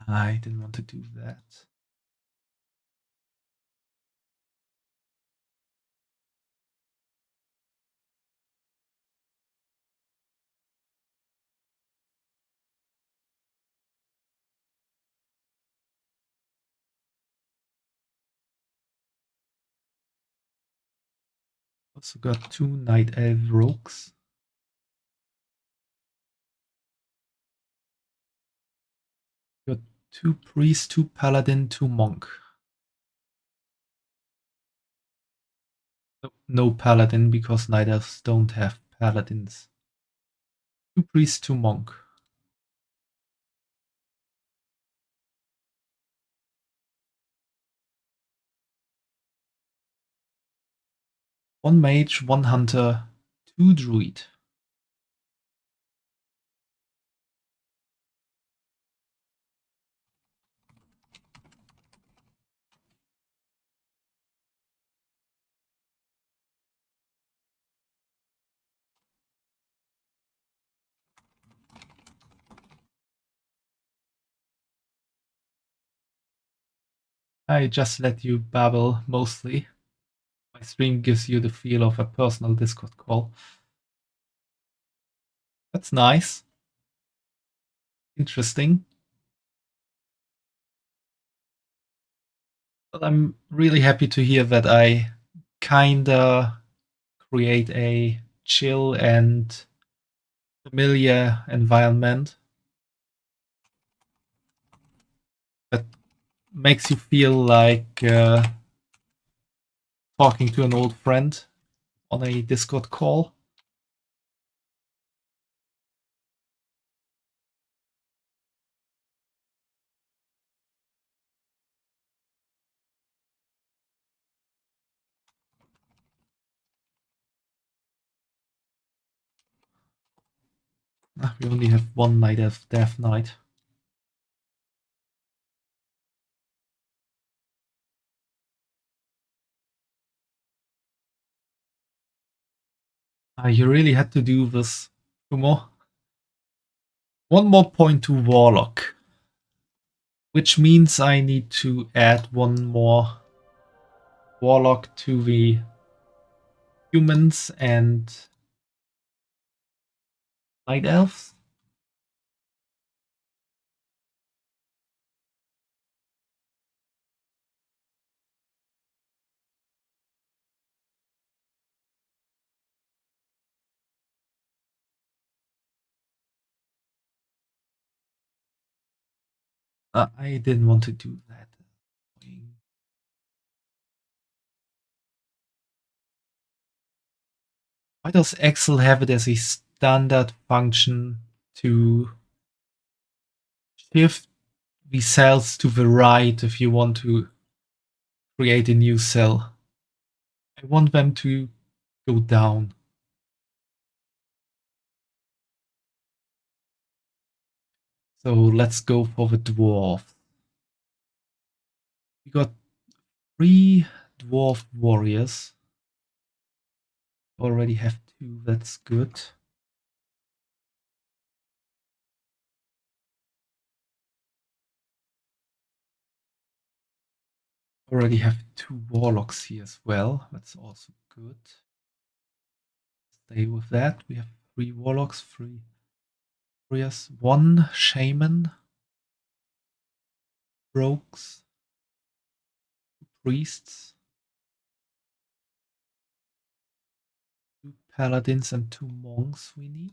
I didn't want to do that. Also got 2 Night Elf rogues. Got 2 priest, 2 paladin, 2 monk. No paladin because Night Elves don't have paladins. 2 priest, 2 monk. One mage, 1 hunter, 2 druid. I just let you babble mostly. My stream gives you the feel of a personal Discord call. That's nice. Interesting. But I'm really happy to hear that I kinda create a chill and familiar environment that makes you feel like talking to an old friend on a Discord call. We only have 1 Night Elf Death Knight. You really had to do this, Kumo. 1 more point to Warlock. Which means I need to add 1 more Warlock to the humans and Night Elves. I didn't want to do that. Why does Excel have it as a standard function to shift the cells to the right if you want to create a new cell? I want them to go down. So let's go for the dwarf. We got 3 dwarf warriors. Already have 2, that's good. Already have 2 warlocks here as well. That's also good. Stay with that. We have 3 warlocks, 3 warriors, 1 shaman, rogues, 2 priests, 2 paladins, and 2 monks we need.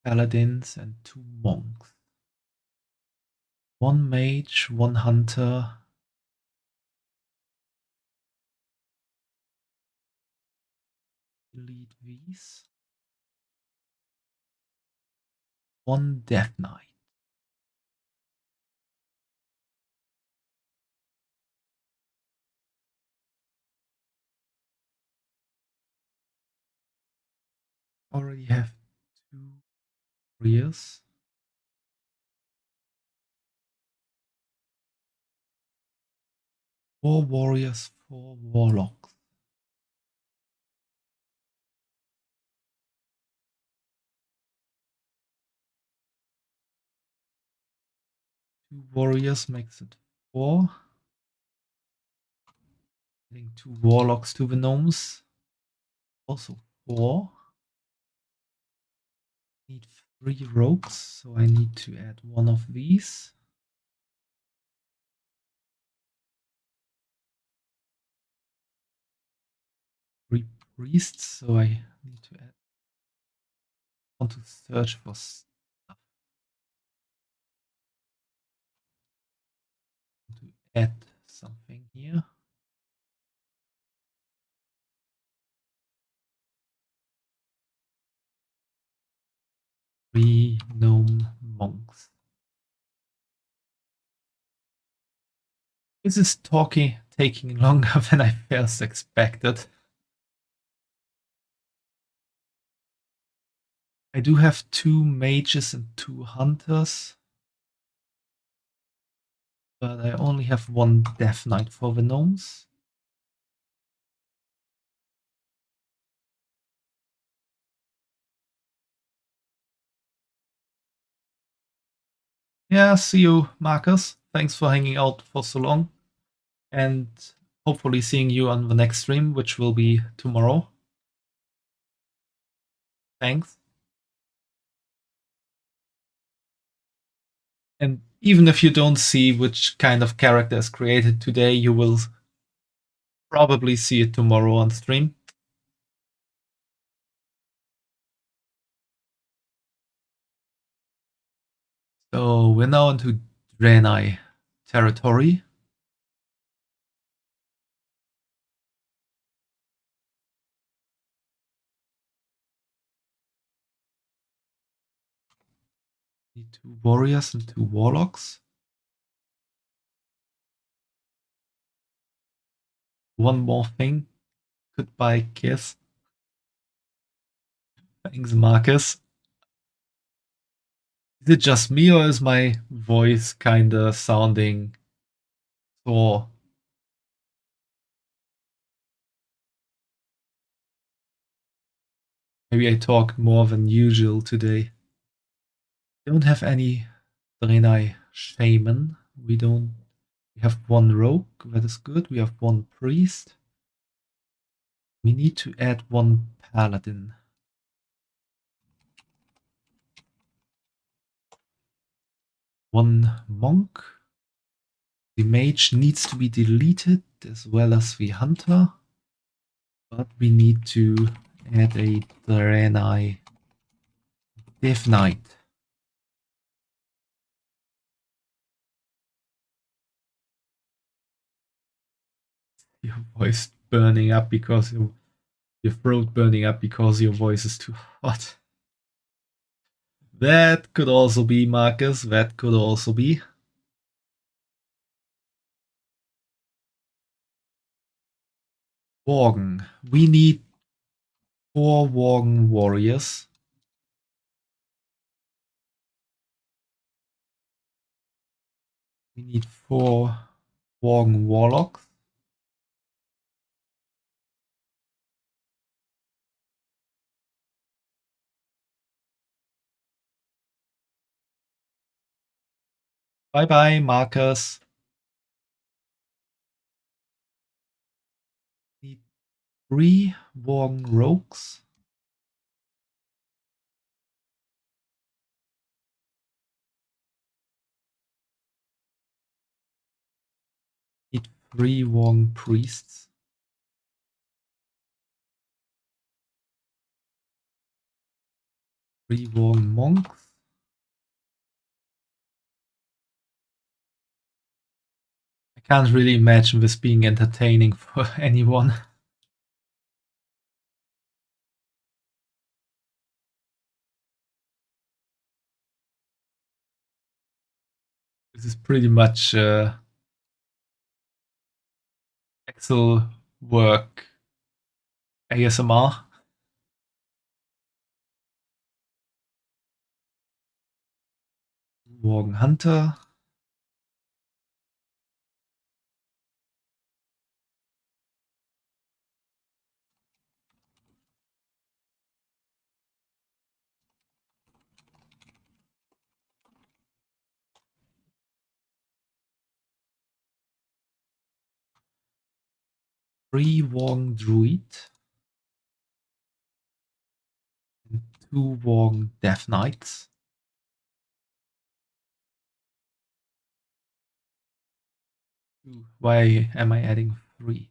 Paladins and 2 monks. 1 mage, 1 hunter. Delete these. 1 death knight. Already have 2 warriors. Four warriors, 4 warlocks. Two warriors makes it 4. Adding 2 warlocks to the gnomes. Also 4. Need 3 rogues, so I need to add 1 of these. 3 priests, so I need to add. Want to search for stuff. Want to add something here. Three gnome monks. This is taking longer than I first expected. I do have 2 mages and 2 hunters. But I only have 1 death knight for the gnomes. Yeah, see you, Marcus. Thanks for hanging out for so long. And hopefully seeing you on the next stream, which will be tomorrow. Thanks. And even if you don't see which kind of character is created today, you will probably see it tomorrow on stream. So we're now into Draenei territory. Need 2 warriors and 2 warlocks. One more thing. Goodbye, kiss. Thanks, Marcus. Is it just me, or is my voice kinda sounding sore? Maybe I talked more than usual today. Don't have any Draenei shaman. We have 1 rogue, that is good. We have 1 priest. We need to add 1 paladin. 1 monk. The mage needs to be deleted as well as the hunter. But we need to add a Draenei Death Knight. Your voice burning up because your throat burning up because your voice is too hot. That could also be, Marcus. That could also be. Worgen. We need 4 Worgen warriors. We need 4 Worgen warlocks. Bye bye, Marcus. Need 3 Worgen Rogues. Need 3 Worgen Priests. 3 Worgen Monks. I can't really imagine this being entertaining for anyone. This is pretty much Excel work ASMR. Worgen Hunter. Three Worgen Druid. And 2 Worgen Death Knights. Why am I adding 3?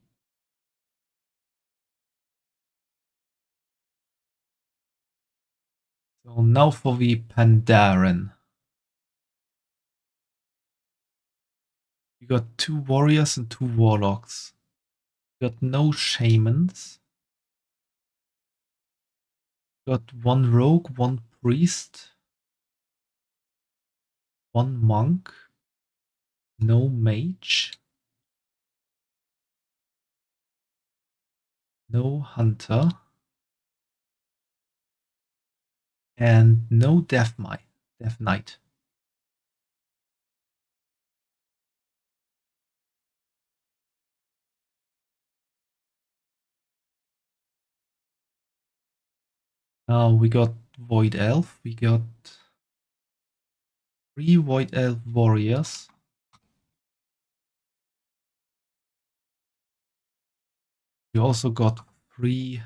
So now for the Pandaren. We got 2 warriors and 2 warlocks. We got no shamans. We got 1 rogue, 1 priest, 1 monk, no mage, no hunter, and no death knight. Now we got Void Elf. We got 3 Void Elf warriors. We also got 3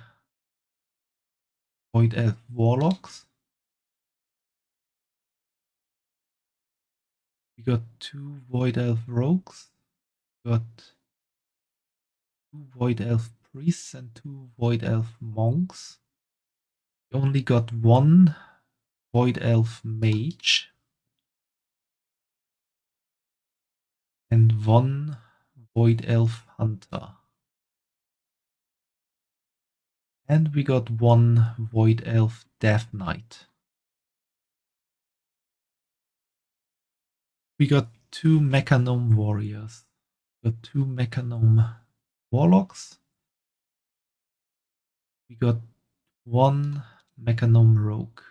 Void Elf warlocks. We got 2 Void Elf rogues. We got 2 Void Elf priests and 2 Void Elf monks. We only got 1 Void Elf mage. And 1 Void Elf hunter. And we got 1 Void Elf Death Knight. We got 2 Mechanome warriors. We got 2 Mechanome warlocks. We got 1 Mechanome rogue.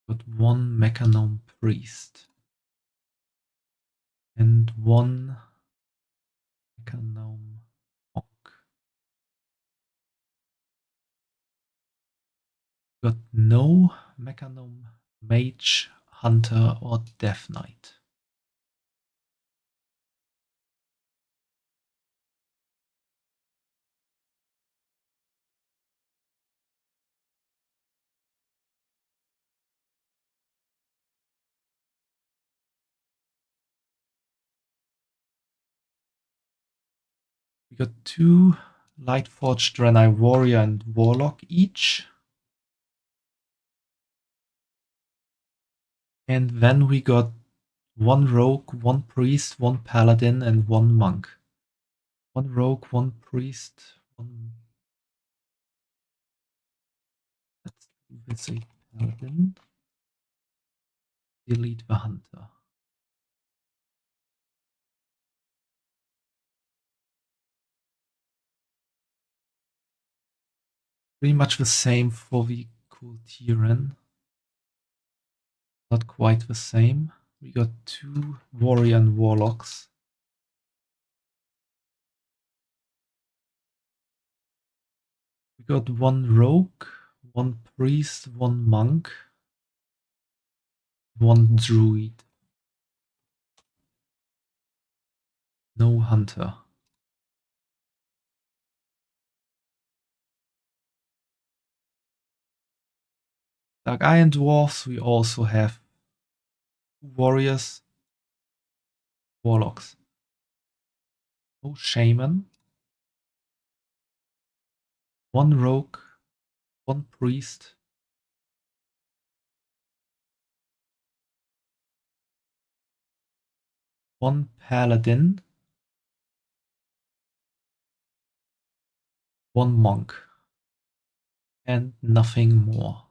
We got 1 Mechanome priest. And 1 Mechanome monk. We got no Mechanome mage, hunter, or death knight. We got 2 Lightforged Draenei warrior and warlock each. And then we got 1 rogue, 1 priest, 1 paladin, and 1 monk. 1 rogue, 1 priest, 1. Let's say paladin. Delete the hunter. Pretty much the same for the Kultiran. Not quite the same. We got 2 warrior and warlocks. We Got one rogue, one priest, one monk, one druid. No hunter. Dark Iron Dwarfs, we also have warriors, warlocks. No shaman. One rogue, one priest. One paladin. One monk. And nothing more.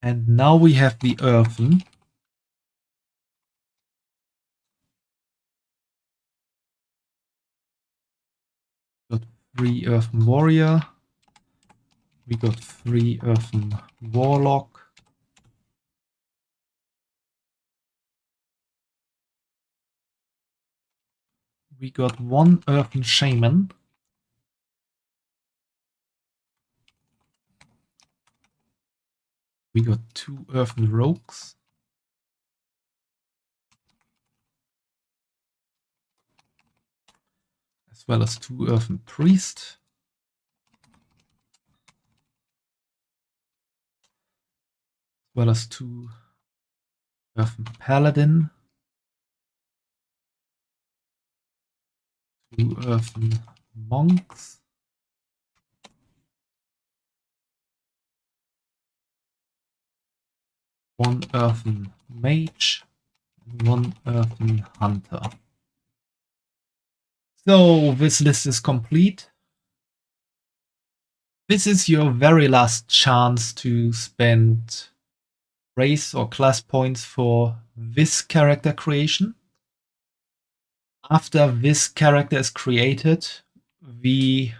And now we have the Earthen. Got 3 Earthen Warrior. We got 3 Earthen Warlock. We got 1 Earthen Shaman. We got 2 Earthen Rogues. As well as 2 Earthen Priests. As well as 2 Earthen Paladin. 2 Earthen Monks. 1 Earthen Mage. And 1 Earthen Hunter. So this list is complete. This is your very last chance to spend race or class points for this character creation. After this character is created, the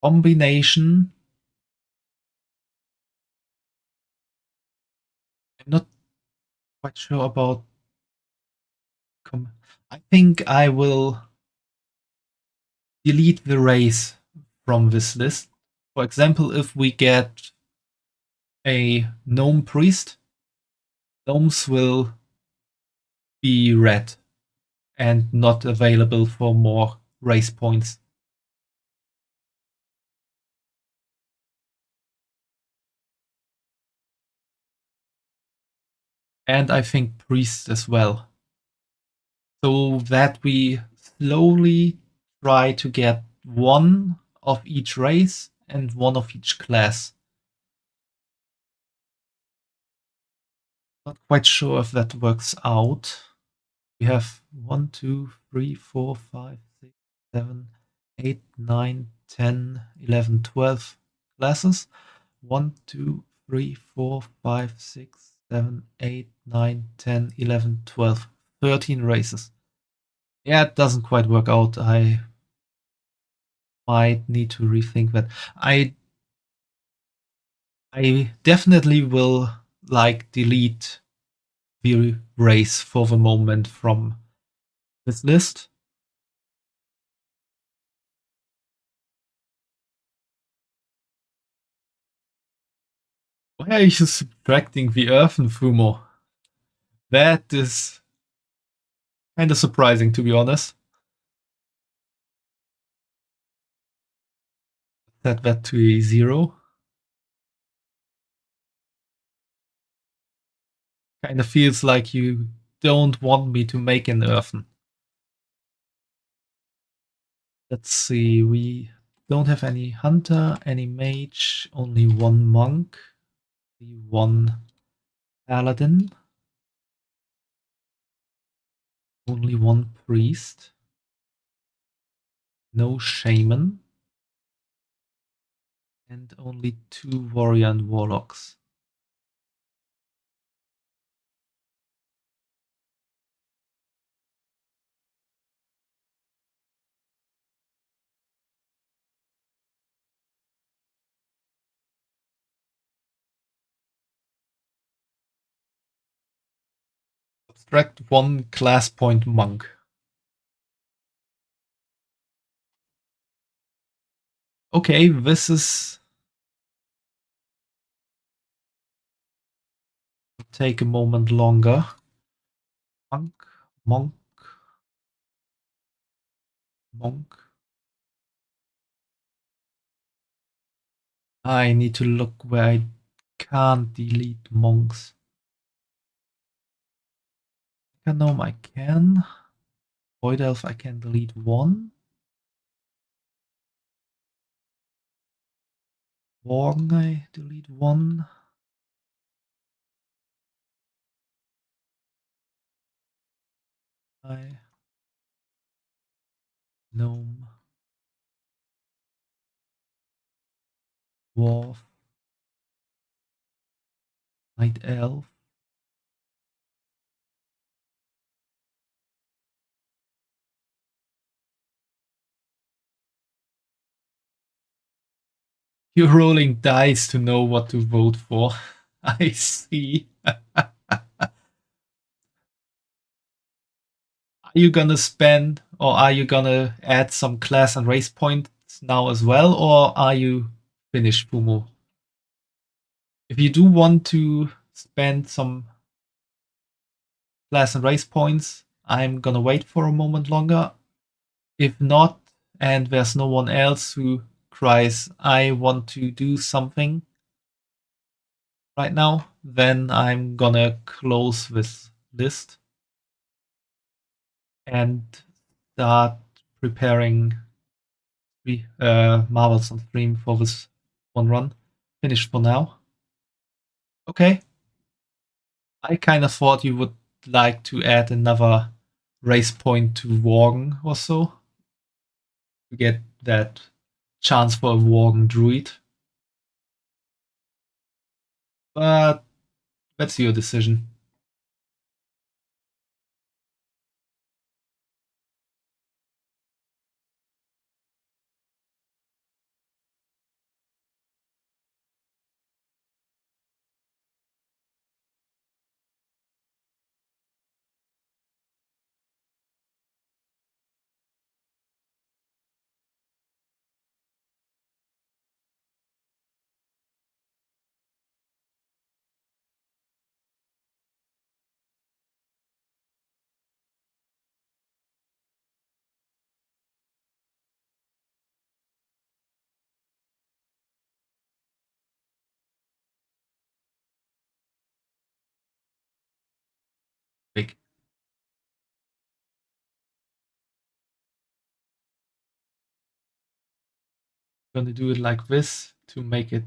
combination, I'm not quite sure about, I think I will delete the race from this list. For example, if we get a gnome priest, gnomes will be red and not available for more race points. And I think priests as well. So that we slowly try to get 1 of each race and 1 of each class. Not quite sure if that works out. We have 1, 2, 3, 4, 5, 6, 7, 8, 9, 10, 11, 12 classes. 1, 2, 3, 4, 5, 6, 7, 8, 9, 10, 11, 12, 13 races. Yeah, it doesn't quite work out. I might need to rethink that. I definitely will delete the race for the moment from this list. Why are you subtracting the Earthen Fumo? That is kind of surprising, to be honest. Set that to a 0. Kind of feels like you don't want me to make an Earthen. Let's see, we don't have any Hunter, any Mage, only 1 Monk, 1 Paladin, only 1 Priest, no Shaman, and only 2 Warrior and Warlocks. Subtract 1 class point Monk. Okay, this is... take a moment longer. Monk, monk, monk. I need to look where I can't delete monks. Gnome I can. Void Elf I can delete one. Worgen I delete one. I Gnome. Dwarf. Night Elf. You're rolling dice to know what to vote for. I see. Are you gonna spend, or are you gonna add some class and race points now as well, or are you finished, Fumo? If you do want to spend some class and race points, I'm gonna wait for a moment longer. If not, and there's no one else who cries, I want to do something right now, then I'm gonna close this list and start preparing Marvels on stream for this one run. Finished for now. Okay. I kind of thought you would like to add another race point to Worgen or so to get that chance for a Worgen druid. But that's your decision. Big. Gonna do it like this to make it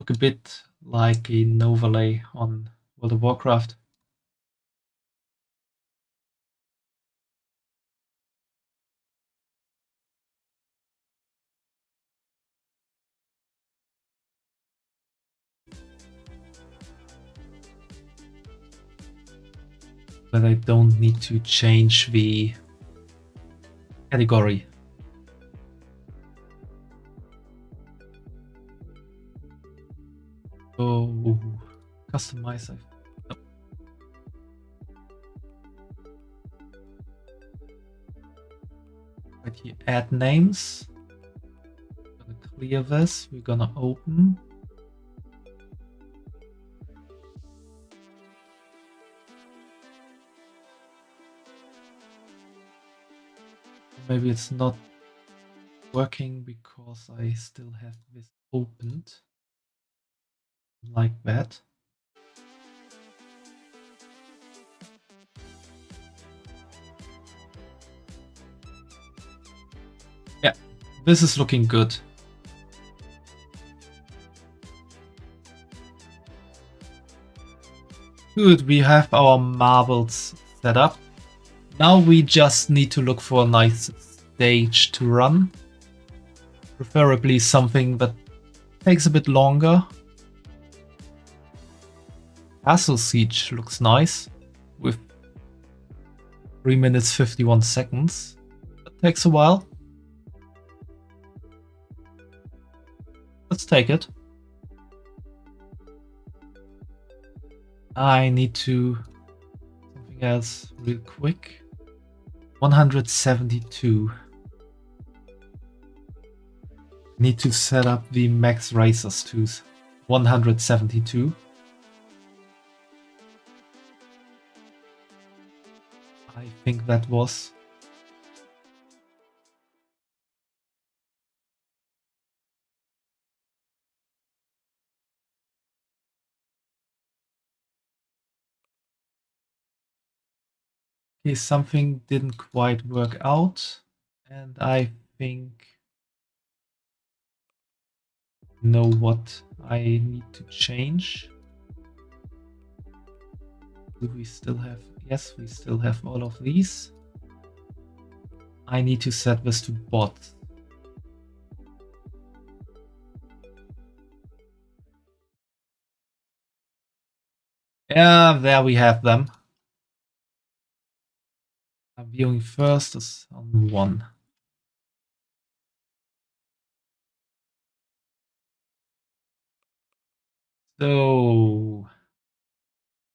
look a bit like an overlay on World of Warcraft. But I don't need to change the category. Oh, customize. No. Right here, add names. Gonna clear this. We're gonna open. Maybe it's not working because I still have this opened like that. Yeah, this is looking good. Good, we have our marbles set up. Now we just need to look for a nice stage to run. Preferably something that takes a bit longer. Castle Siege looks nice with 3 minutes 51 seconds. That takes a while. Let's take it. I need to something else real quick. 172. Need to set up the max razors to 172. I think that was. Okay, something didn't quite work out, and I think know what I need to change. Do we still have? Yes, we still have all of these. I need to set this to bot. Yeah, there we have them. Viewing first is on 1. So,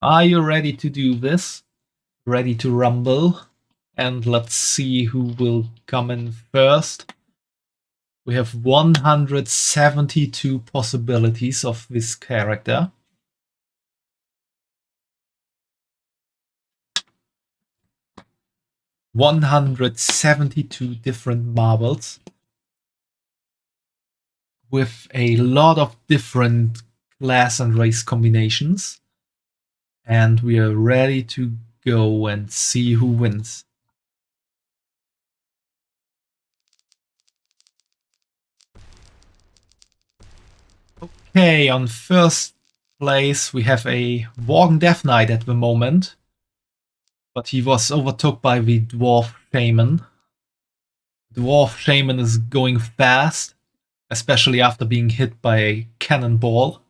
are you ready to do this? Ready to rumble? And let's see who will come in first. We have 172 possibilities of this character. $172 different marbles with a lot of different class and race combinations. And we are ready to go and see who wins. Okay, on first place we have a Worgen Death Knight at the moment. But he was overtook by the Dwarf Shaman. Dwarf Shaman is going fast, especially after being hit by a cannonball.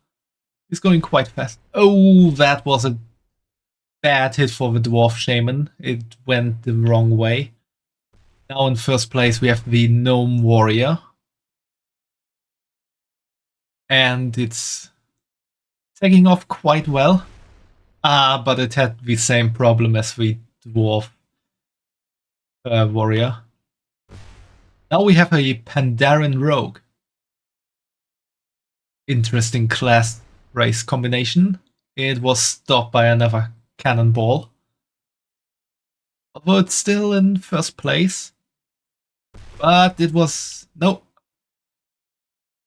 He's going quite fast. Oh, that was a bad hit for the Dwarf Shaman. It went the wrong way. Now in first place we have the Gnome Warrior. And it's taking off quite well. But it had the same problem as the Dwarf Warrior. Now we have a Pandaren Rogue. Interesting class race combination. It was stopped by another cannonball. Although it's still in first place. But it was... no.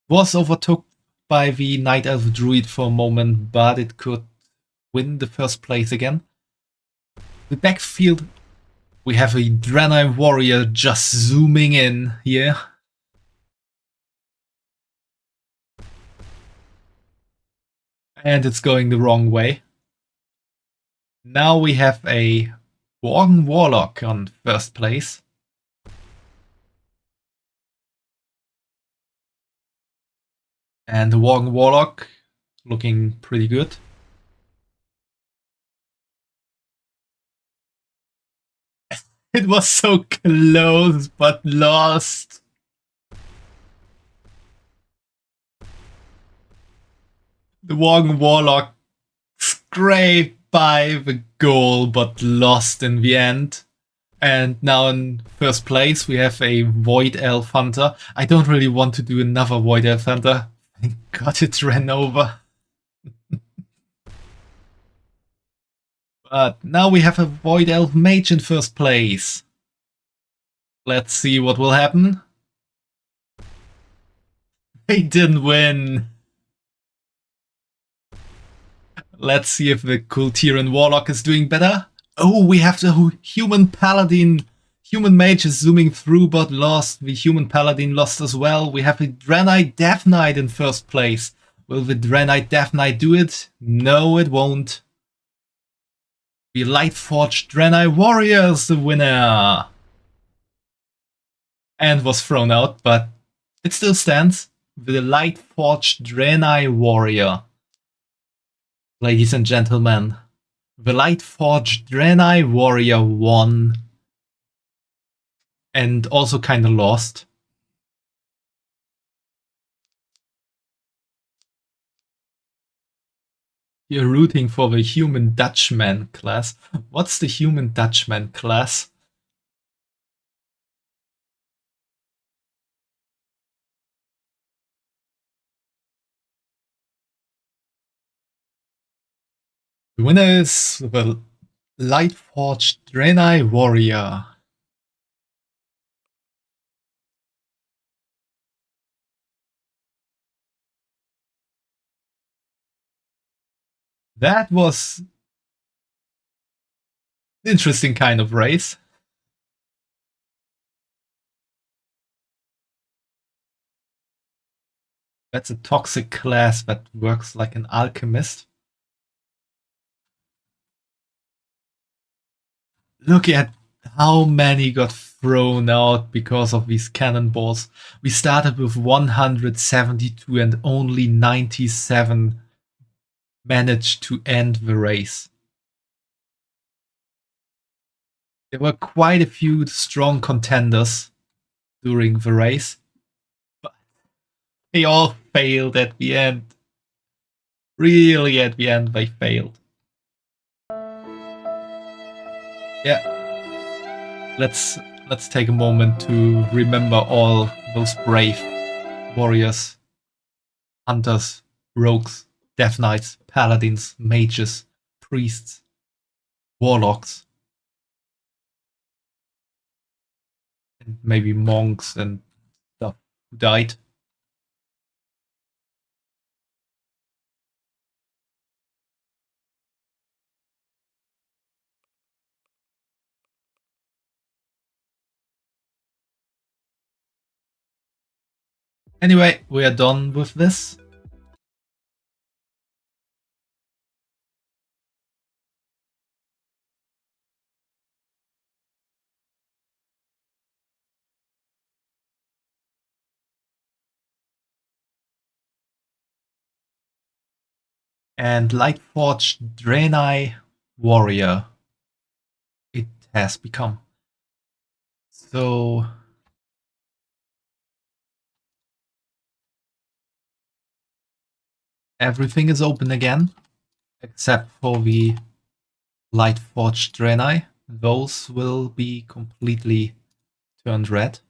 Was overtook by the Night Elf Druid for a moment, but it could win the first place again. The backfield... we have a Draenei Warrior just zooming in here. And it's going the wrong way. Now we have a Worgen Warlock on first place. And the Worgen Warlock looking pretty good. It was so close, but lost. The Worgen Warlock scraped by the goal, but lost in the end. And now in first place, we have a Void Elf Hunter. I don't really want to do another Void Elf Hunter. Thank God it ran over. But now we have a Void Elf Mage in first place. Let's see what will happen. They didn't win. Let's see if the Kultiran Warlock is doing better. Oh, we have the Human Paladin. Human Mage is zooming through but lost. The Human Paladin lost as well. We have a Draenei Death Knight in first place. Will the Draenei Death Knight do it? No, it won't. The Lightforged Draenei Warrior is the winner. And was thrown out, but it still stands. The Lightforged Draenei Warrior. Ladies and gentlemen, the Lightforged Draenei Warrior won. And also kinda lost. You're rooting for the Human Dutchman class. What's the Human Dutchman class? The winner is the Lightforged Draenei Warrior. That was an interesting kind of race. That's a toxic class that works like an alchemist. Look at how many got thrown out because of these cannonballs. We started with 172 and only 97 managed to end the race. There were quite a few strong contenders during the race, but they all failed at the end. Really, at the end, they failed. Yeah, let's take a moment to remember all those brave warriors, hunters, rogues, death knights, paladins, mages, priests, warlocks, and maybe monks and stuff who died. Anyway, we are done with this. And Lightforged Draenei Warrior it has become. So everything is open again, except for the Lightforged Draenei. Those will be completely turned red.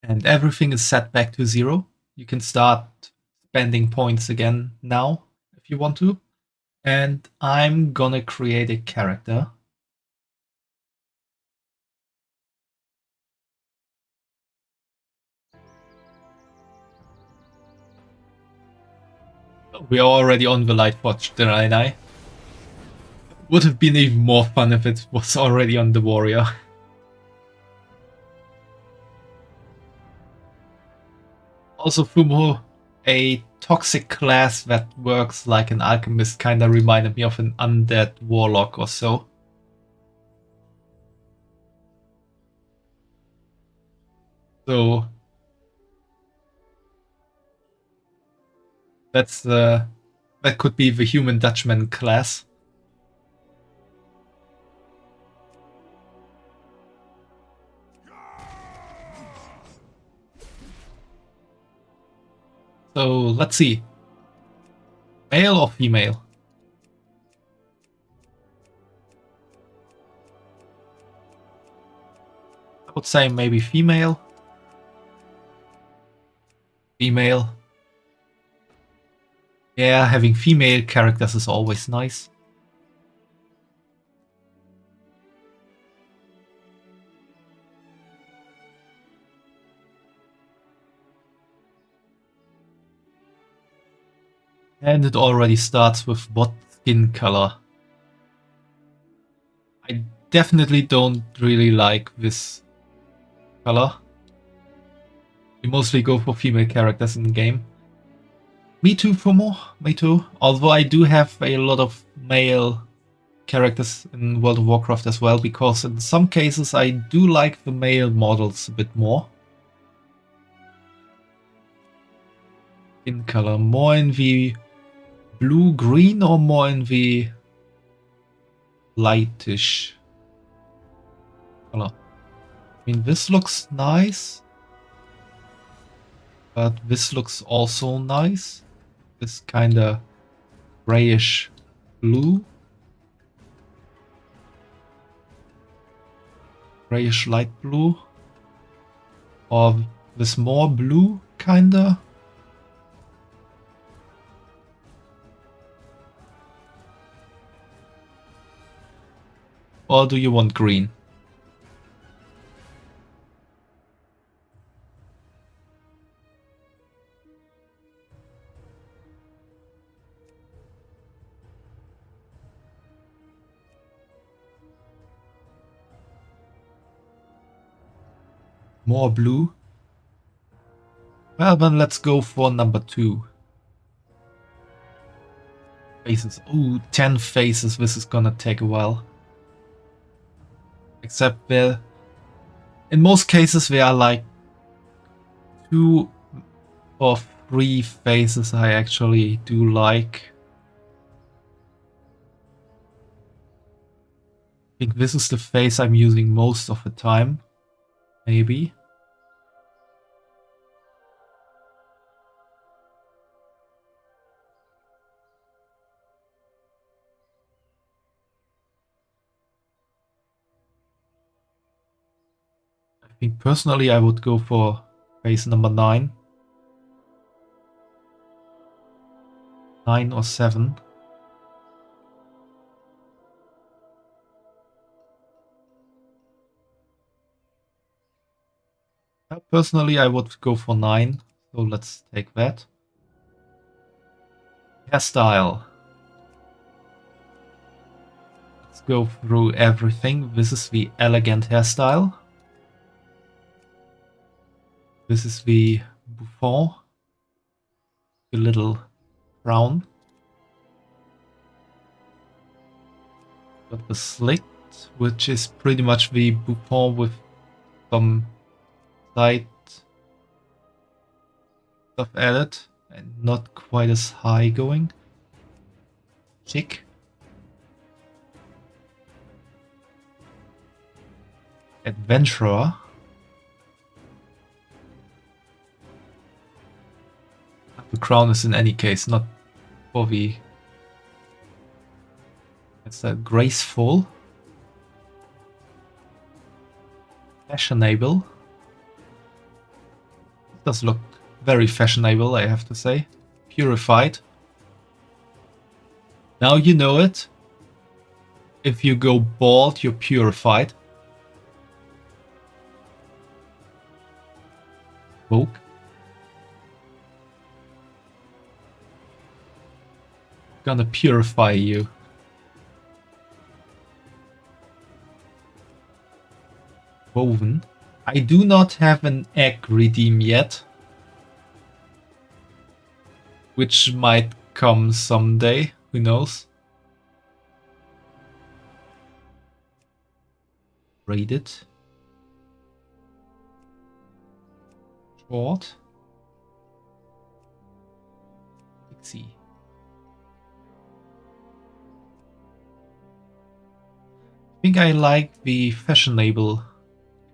And everything is set back to 0. You can start spending points again now, if you want to. And I'm gonna create a character. We are already on the Lightforged Draenei. Would have been even more fun if it was already on the Warrior. Also, Fumo, a toxic class that works like an alchemist, kinda reminded me of an undead warlock or so. So that's that could be the human Dutchman class. So let's see. Male or female? I would say maybe female. Female. Yeah, having female characters is always nice. And it already starts with what skin color. I definitely don't really like this color. We mostly go for female characters in the game. Me too, Fumo. Me too. Although I do have a lot of male characters in World of Warcraft as well, because in some cases I do like the male models a bit more. Skin color, more in the blue-green or more in the lightish color? I mean, this looks nice, but this looks also nice. This kinda grayish blue. grayish light blue. Or with more blue, kinda. Or do you want green? More blue? Well, then let's go for number 2. Faces. Ooh, 10 faces. This is gonna take a while. Except there, in most cases, there are like 2 or 3 faces I actually do like. I think this is the face I'm using most of the time. Maybe. I think personally I would go for face number 9. 9 or 7. Personally I would go for 9. So let's take that. Hairstyle. Let's go through everything. This is the elegant hairstyle. This is the bouffant. The little crown. Got the slicked, which is pretty much the bouffant with some side stuff added and not quite as high going. Chic. Adventurer. The crown is in any case not for the... It's a graceful. Fashionable. It does look very fashionable, I have to say. Purified. Now you know it. If you go bald, you're purified. Woke. Gonna purify you. Woven. I do not have an egg redeem yet. Which might come someday, who knows. Braided. Short. Pixie. I think I like the fashionable,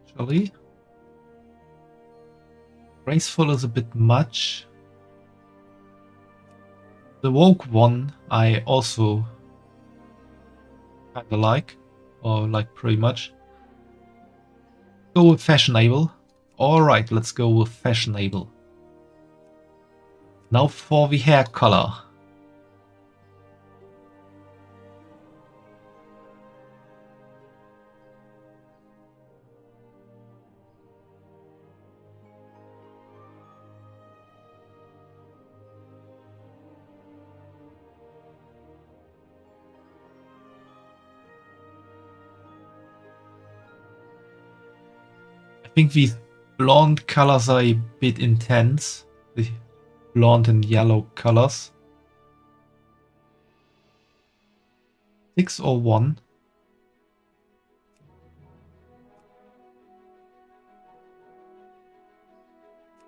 actually. Graceful is a bit much. The woke one I also kinda like, or like pretty much. Go with fashionable. Alright, let's go with fashionable. Now for the hair color. I think these blonde colors are a bit intense. The blonde and yellow colors. 6 or 1.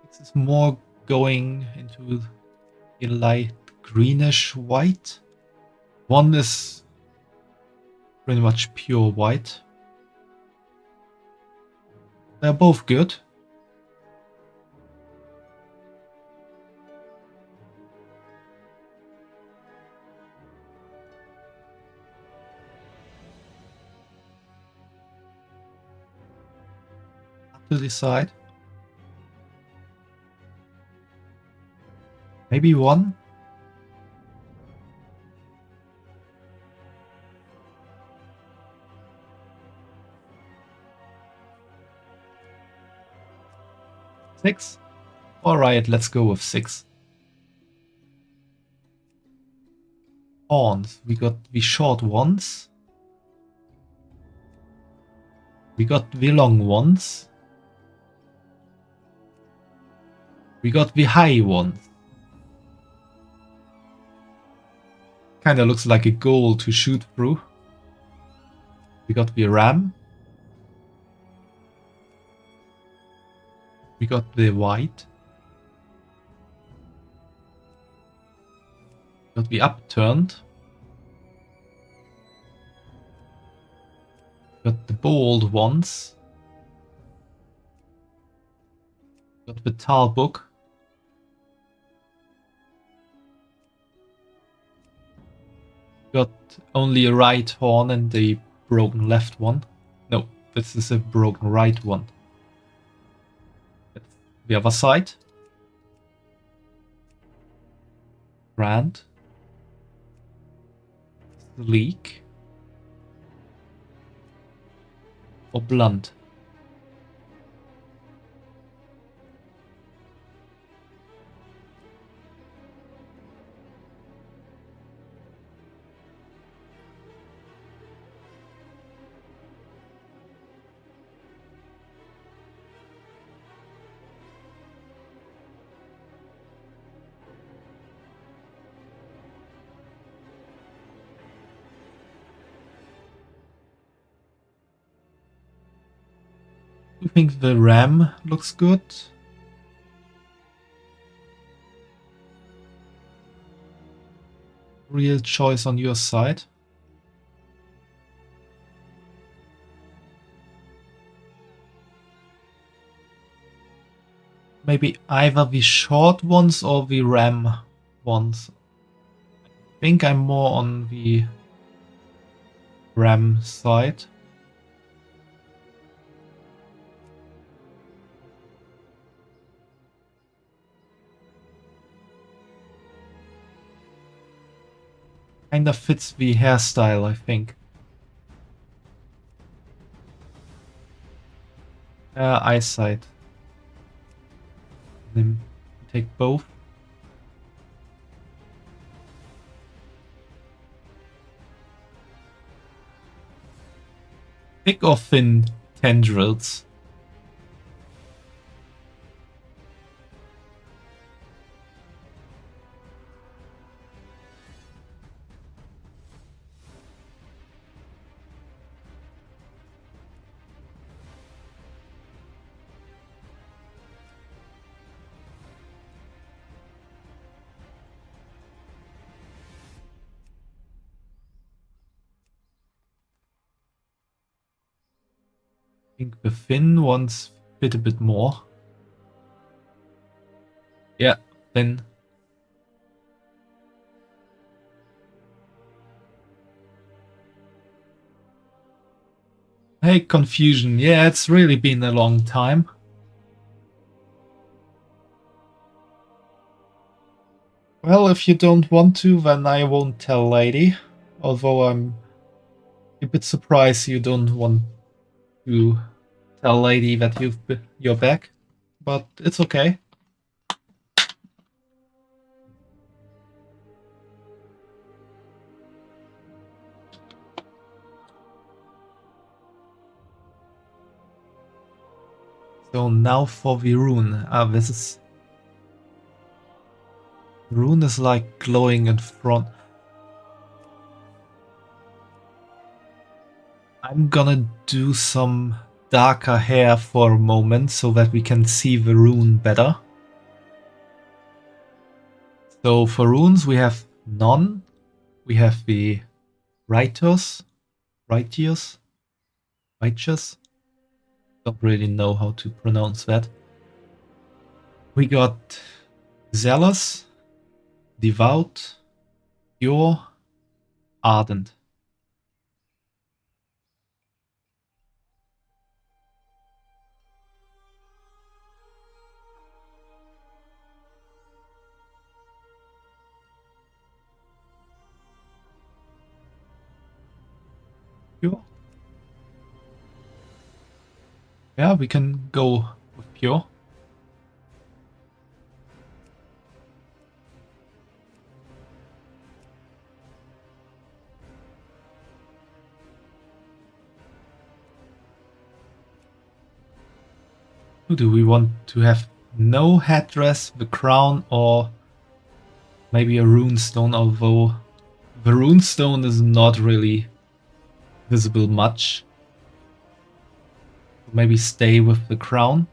This is more going into a light greenish white. 1 is pretty much pure white. They're both good. to decide. Maybe 1? Six? Alright, let's go with 6. Horns. We got the short ones. We got the long ones. We got the high ones. Kinda looks like a goal to shoot through. We got the ram. We got the white. Got the upturned. Got the bold ones. Got the tall book. Got only a right horn and a broken left one. No, this is a broken right one. That's the other side. Grand. Sleek. Or blunt. I think the ram looks good. Real choice on your side. Maybe either the short ones or the ram ones. I think I'm more on the ram side. Kinda fits the hairstyle, I think. Eyesight. Then take both. Thick or thin tendrils? I think the thin ones fit a bit more. Yeah, thin. Hey, confusion. Yeah, it's really been a long time. Well, if you don't want to, then I won't tell Lady. Although I'm a bit surprised you don't want to tell Lady that you're back. But it's okay. So now for the rune. This is... Rune is like glowing in front. I'm gonna do some darker hair for a moment so that we can see the rune better. So for runes we have none. We have the righteous. Don't really know how to pronounce that. We got zealous, devout, pure, ardent. Yeah, we can go with pure. Do we want to have no headdress, the crown, or maybe a runestone? Although the runestone is not really visible much. Maybe stay with the crown.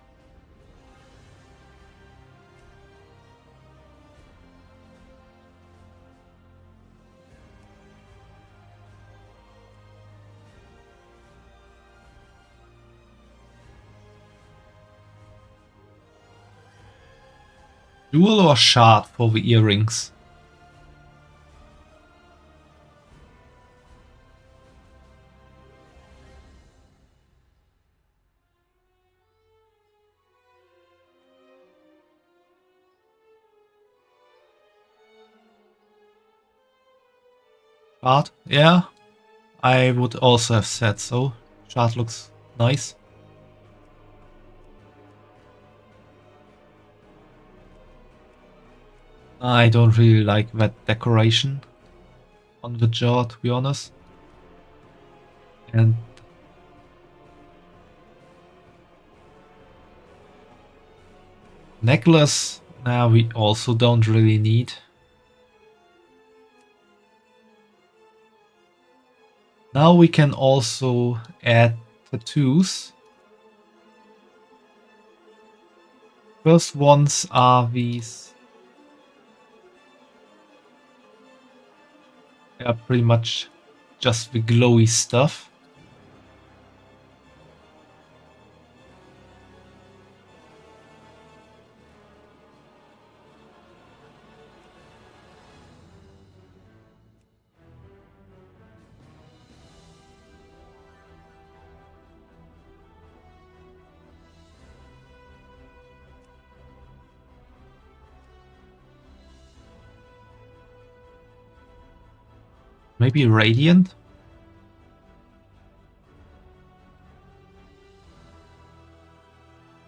Jewel or shard for the earrings? Shard? Yeah, I would also have said so. Shard looks nice. I don't really like that decoration on the jaw, to be honest. And necklace, we also don't really need. Now we can also add tattoos. First ones are these. They are pretty much just the glowy stuff. Maybe radiant?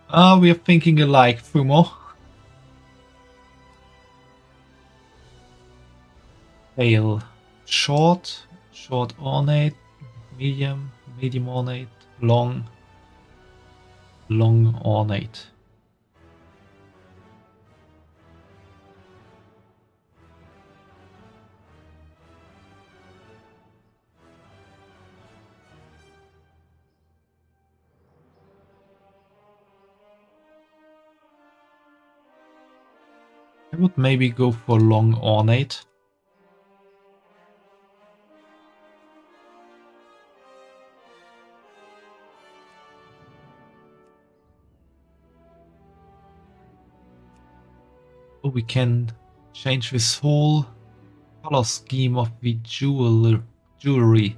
We are thinking alike, Fumo. Pale. Short, short ornate, medium, medium ornate, long, long ornate. I would maybe go for long ornate. Oh, we can change this whole color scheme of the jewelry.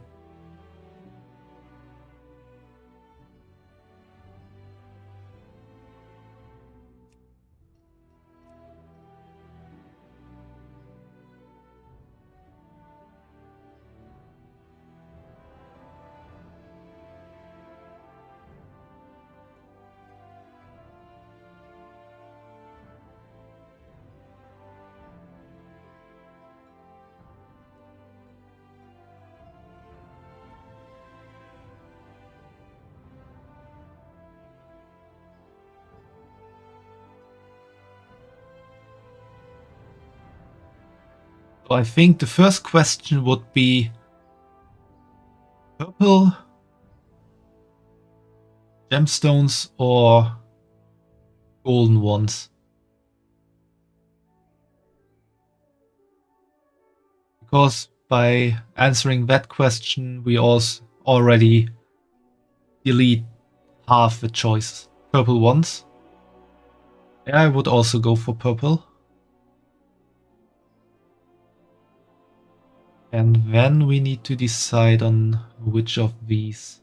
So I think the first question would be purple gemstones or golden ones. Because by answering that question, we also already delete half the choices. Purple ones. Yeah, I would also go for purple. And then we need to decide on which of these.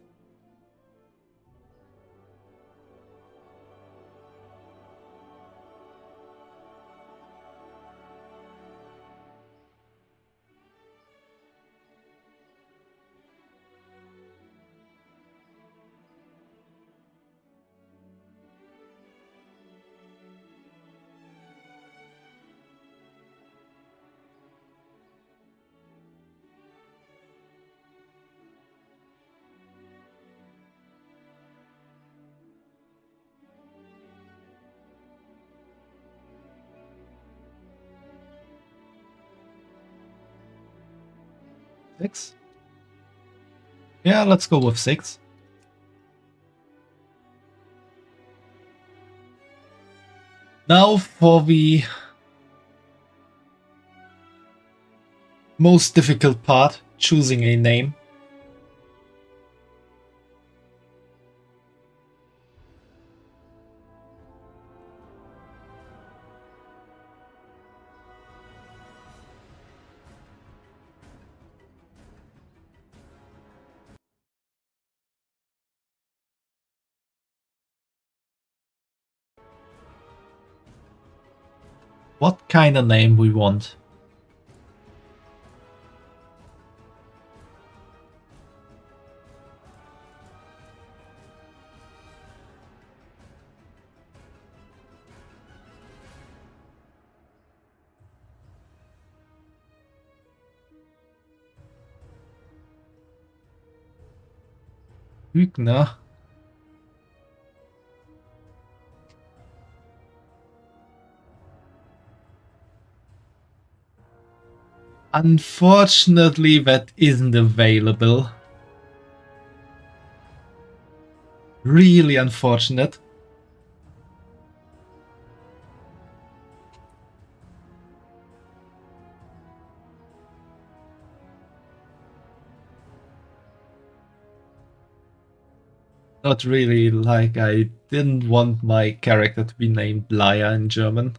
6? Yeah, let's go with 6. Now for the most difficult part, choosing a name. What kind of name we want? Hügner. Unfortunately, that isn't available. Really unfortunate. Not really, like I didn't want my character to be named Laia in German.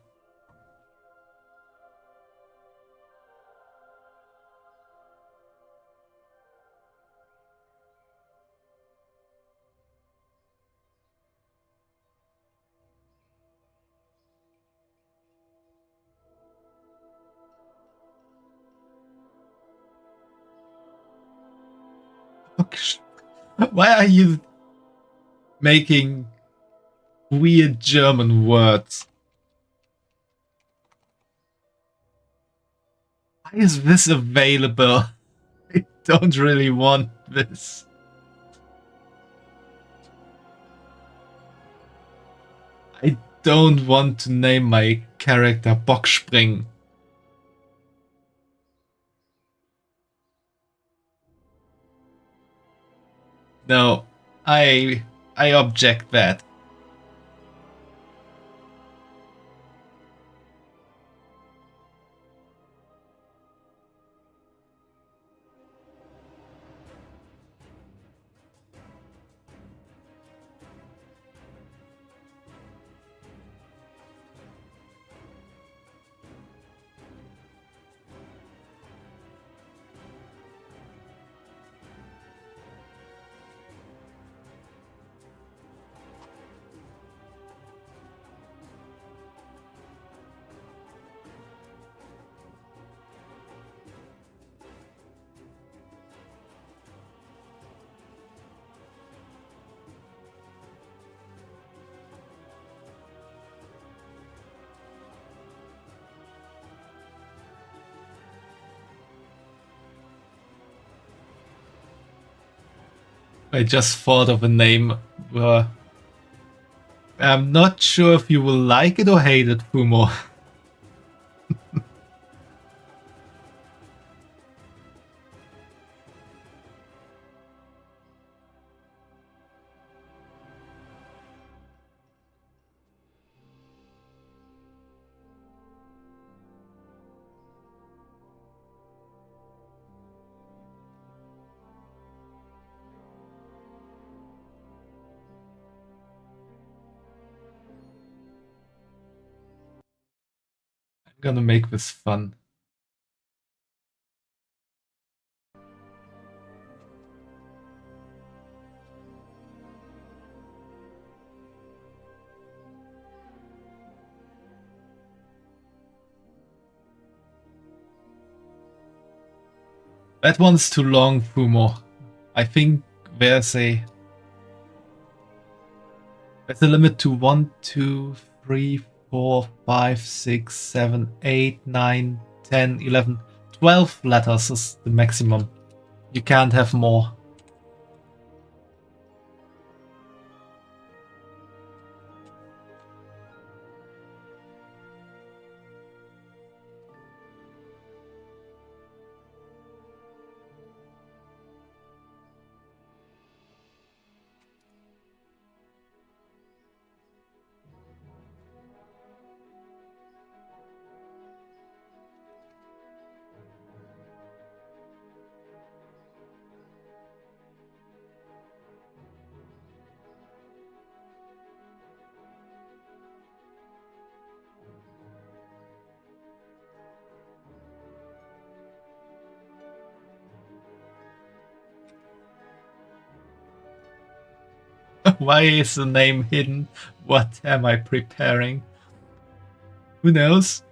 Why are you making weird German words? Why is this available? I don't really want this. I don't want to name my character Bockspring. No, I object that. I just thought of a name. I'm not sure if you will like it or hate it, Fumo. I'm gonna make this fun. That one's too long, Fumo. I think there's a limit to 1, 2, 3, 4, 5, 6, 7, 8, 9, 10, 11, 12 letters is the maximum. You can't have more. Why is the name hidden? What am I preparing? Who knows?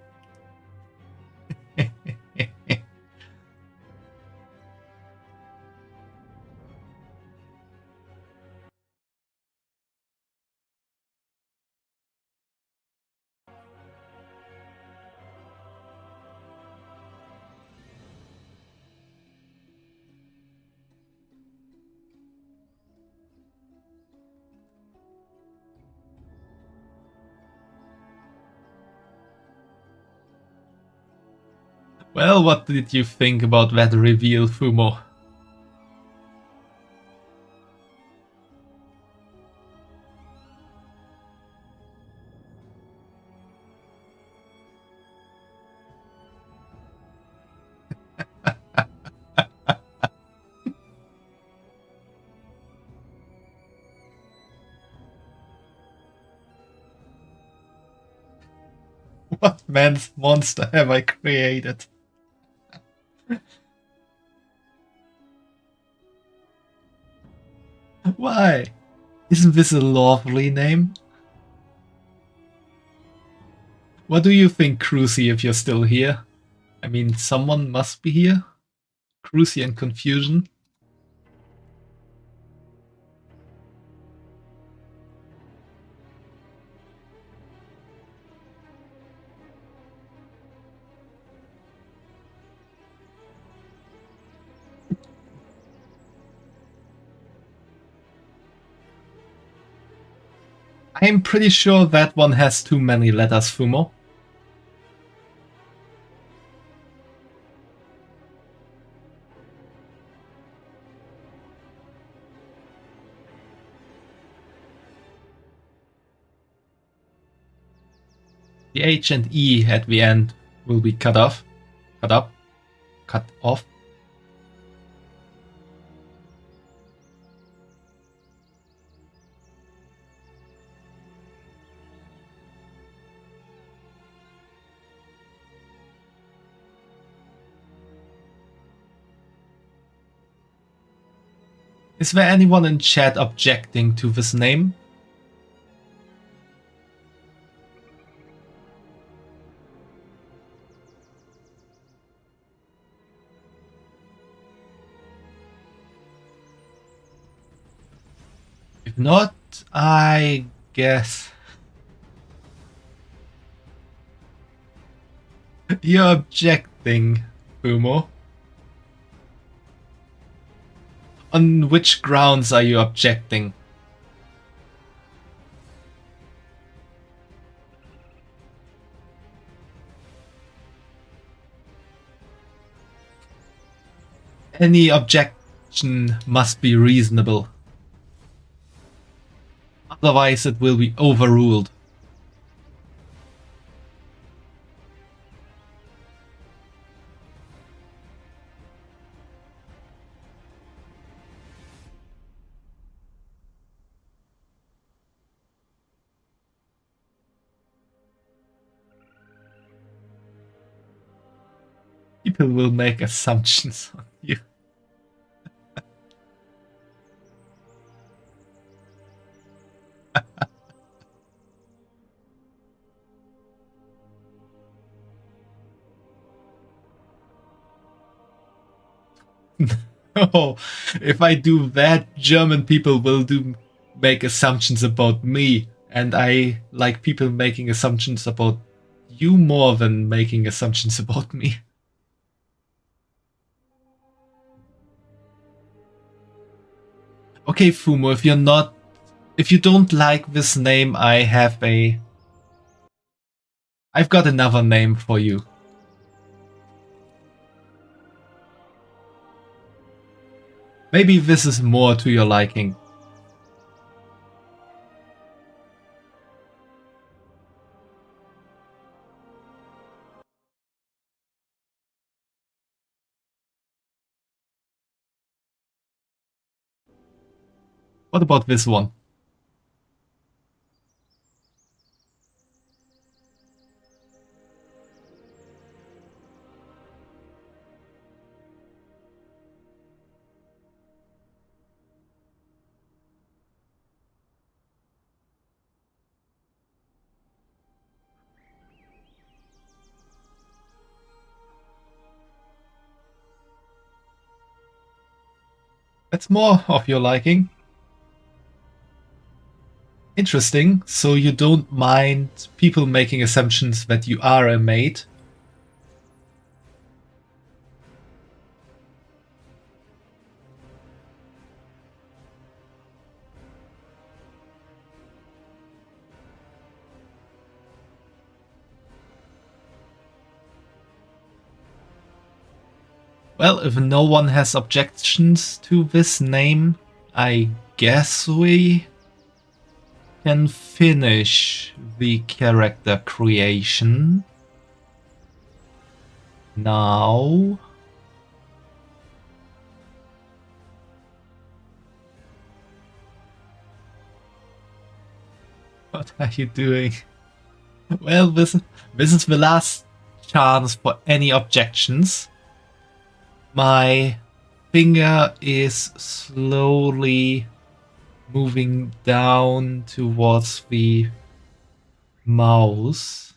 Well, what did you think about that reveal, Fumo? What man's monster have I created? Why? Isn't this a lovely name? What do you think, Crucy, if you're still here? I mean, someone must be here? Crucy and Confusion? I'm pretty sure that one has too many letters, Fumo. The H and E at the end will be cut off. Cut up. Cut off. Is there anyone in chat objecting to this name? If not, I guess you're objecting, Fumo. On which grounds are you objecting? Any objection must be reasonable. Otherwise it will be overruled. People will make assumptions on you. No, if I do that, German people will make assumptions about me, and I like people making assumptions about you more than making assumptions about me. Okay, Fumo, if you don't like this name, I've got another name for you. Maybe this is more to your liking. What about this one? That's more of your liking. Interesting. So you don't mind people making assumptions that you are a maid? Well, if no one has objections to this name, I guess we can finish the character creation now. What are you doing? Well, this is the last chance for any objections. My finger is slowly moving down towards the mouse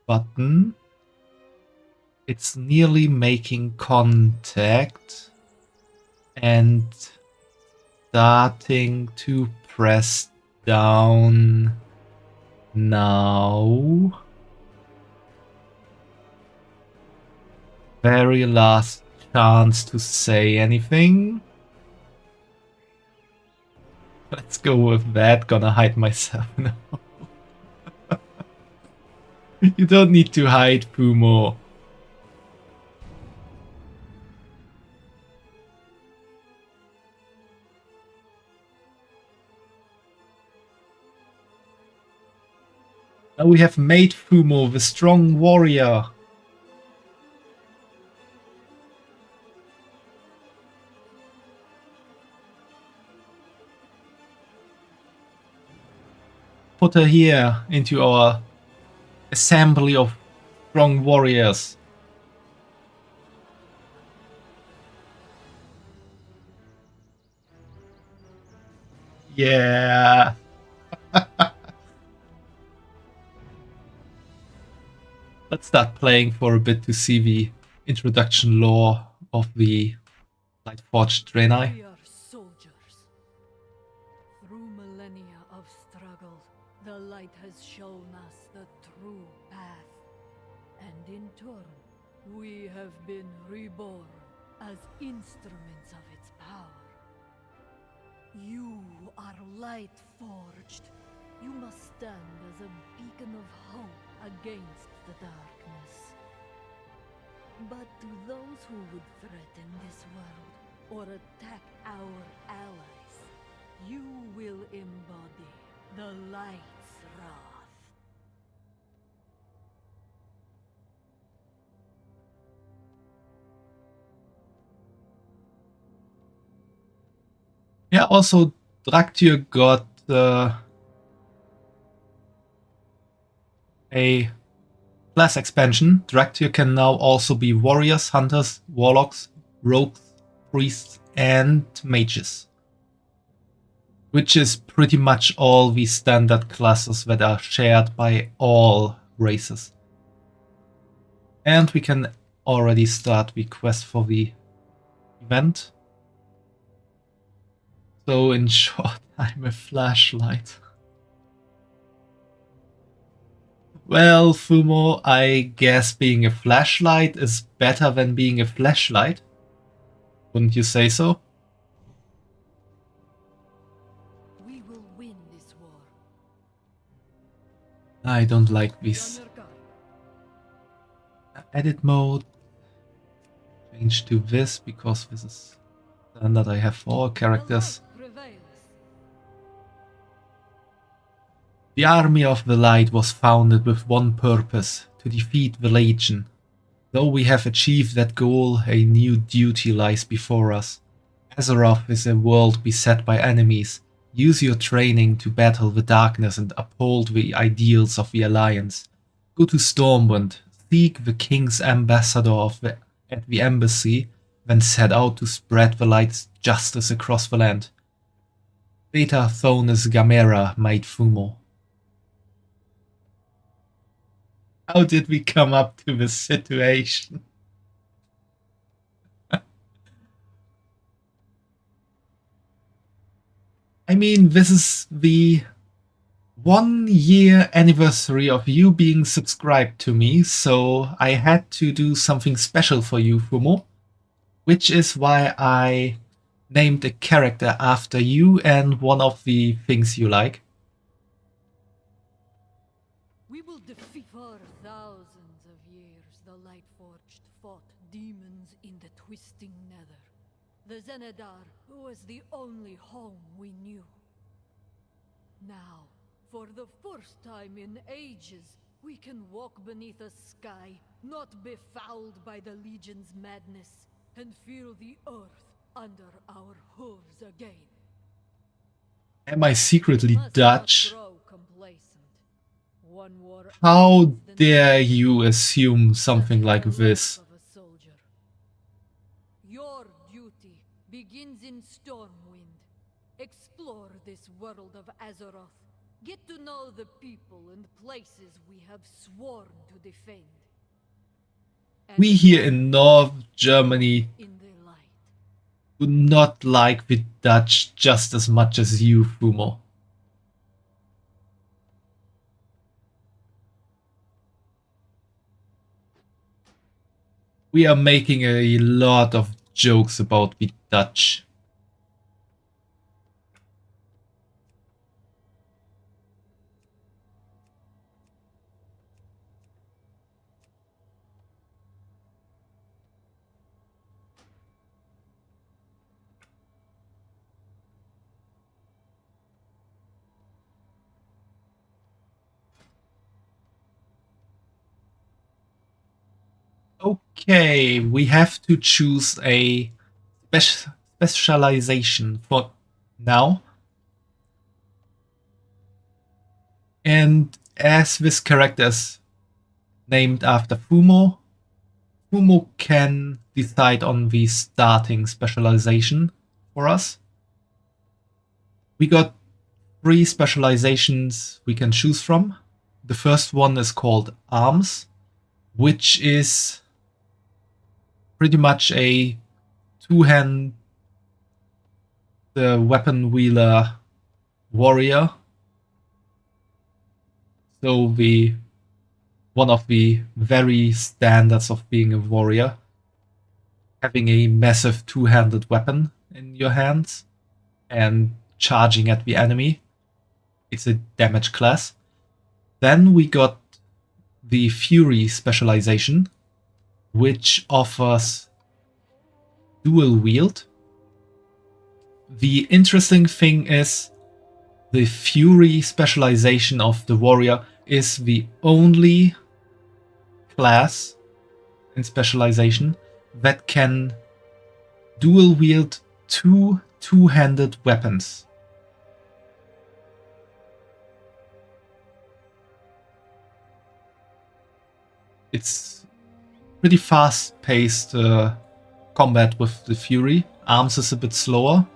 button. It's nearly making contact and starting to press down now. Very last chance to say anything. Let's go with that. Gonna hide myself now. You don't need to hide, Pumo. Now we have made Fumo the strong warrior. Put her here into our assembly of strong warriors. Yeah. Let's start playing for a bit to see the introduction lore of the Lightforged Draenei. We are soldiers. Through millennia of struggle, the light has shown us the true path. And in turn, we have been reborn as instruments of its power. You are light forged. You must stand as a beacon of hope against the darkness. But to those who would threaten this world or attack our allies, you will embody the light's wrath. Yeah, also Draktyr got a class expansion. Draktyr can now also be warriors, hunters, warlocks, rogues, priests, and mages. Which is pretty much all the standard classes that are shared by all races. And we can already start the quest for the event. So in short, I'm a flashlight. Well, Fumo, I guess being a flashlight is better than being a flashlight. Wouldn't you say so? We will win this war. I don't like this. Edit mode. Change to this because this is standard I have for all characters. The Army of the Light was founded with one purpose, to defeat the Legion. Though we have achieved that goal, a new duty lies before us. Azeroth is a world beset by enemies. Use your training to battle the darkness and uphold the ideals of the Alliance. Go to Stormwind, seek the King's ambassador at the embassy, then set out to spread the light's justice across the land. Beta Thonis Gamera, Maid Fumo. How did we come up to this situation? I mean, this is the 1-year anniversary of you being subscribed to me, so I had to do something special for you, Fumo. Which is why I named a character after you and one of the things you like. We will defeat. For thousands of years, the Lightforged fought demons in the twisting nether. The Zenadar was the only home we knew. Now, for the first time in ages, we can walk beneath a sky not befouled by the Legion's madness, and feel the earth under our hooves again. Am I secretly Dutch? How dare you assume something like this? Your duty begins in Stormwind. Explore this world of Azeroth. Get to know the people and places we have sworn to defend. We here in North Germany do not like the Dutch just as much as you, Fumo. We are making a lot of jokes about the Dutch. Okay, we have to choose a specialization for now. And as this character is named after Fumo, Fumo can decide on the starting specialization for us. We got 3 specializations we can choose from. The first one is called Arms, which is pretty much a 2-hand weapon wheeler warrior. So one of the very standards of being a warrior, having a massive 2-handed weapon in your hands and charging at the enemy. It's a damage class. Then we got the Fury specialization, which offers dual wield. The interesting thing is the Fury specialization of the warrior is the only class in specialization that can dual wield 2 2-handed weapons. It's pretty fast-paced combat with the Fury. Arms is a bit slower,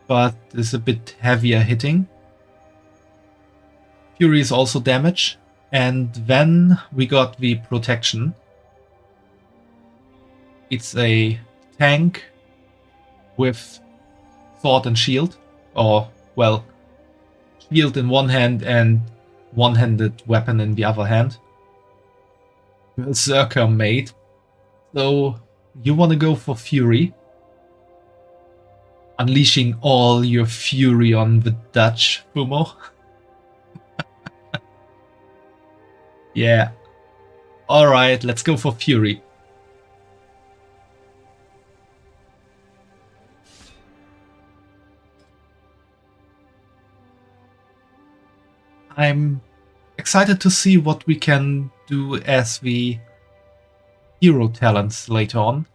but is a bit heavier hitting. Fury is also damage. And then we got the Protection. It's a tank with sword and shield. Or, well, shield in one hand and one-handed weapon in the other hand. Berserker mate. So you want to go for Fury. Unleashing all your fury on the Dutch, Fumo. Yeah. Alright, let's go for Fury. I'm excited to see what we can do as the hero talents later on.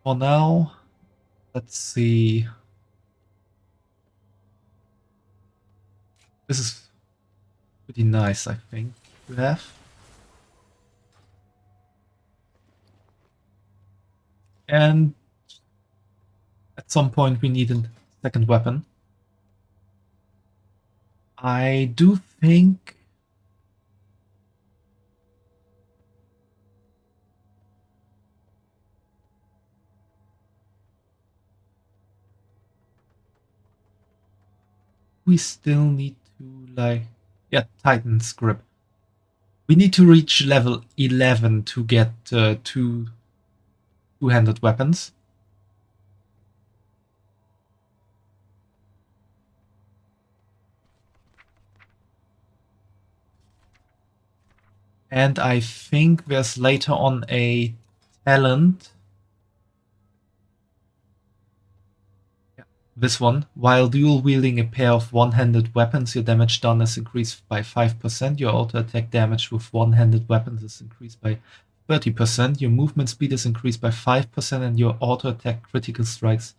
For now, let's see. This is pretty nice, I think, to have. And at some point we need a second weapon. I do think we still need to, like... Yeah, Titan's Grip. We need to reach level 11 to get two-handed weapons. And I think there's later on a talent. Yeah, this one. While dual wielding a pair of one-handed weapons, your damage done is increased by 5%. Your auto attack damage with one-handed weapons is increased by 30%. Your movement speed is increased by 5%, and your auto attack critical strikes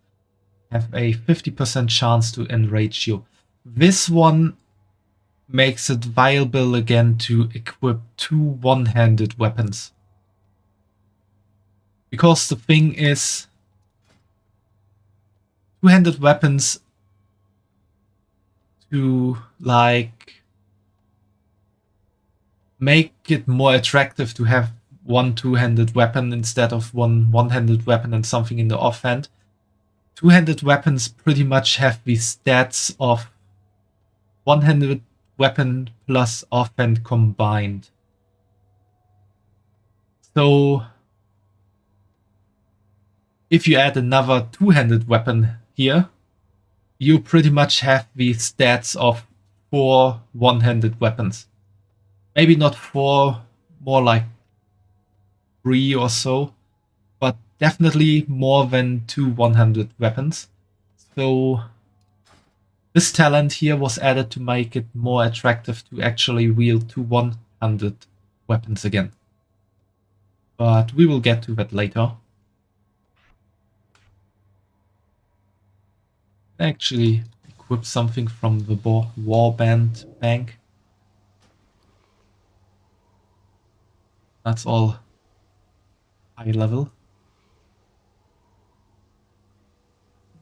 have a 50% chance to enrage you. This one makes it viable again to equip two one-handed weapons. Because the thing is, two-handed weapons to, like, make it more attractive to have one two-handed weapon instead of one one-handed weapon and something in the offhand. Two-handed weapons pretty much have the stats of one-handed weapon plus offhand combined. So if you add another two-handed weapon here, you pretty much have the stats of 4 one-handed weapons. Maybe not 4, more like 3 or so, but definitely more than 2 one-handed weapons. So this talent here was added to make it more attractive to actually wield 2 one-handed weapons again. But we will get to that later. Actually equip something from the warband bank. That's all high level.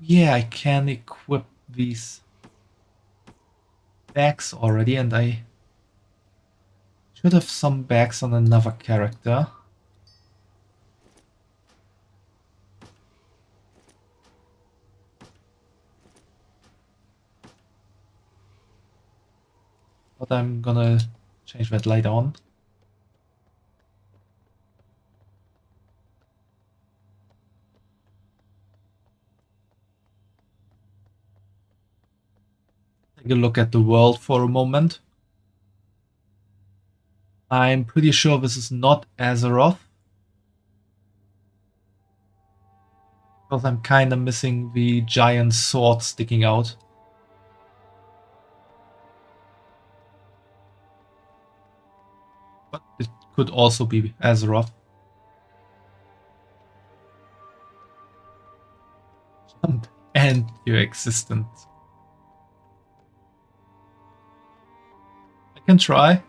Yeah, I can equip these bags already, and I should have some bags on another character. But I'm gonna change that later on. Take a look at the world for a moment. I'm pretty sure this is not Azeroth. Because I'm kinda missing the giant sword sticking out. But it could also be Azeroth. And your existence. I can try.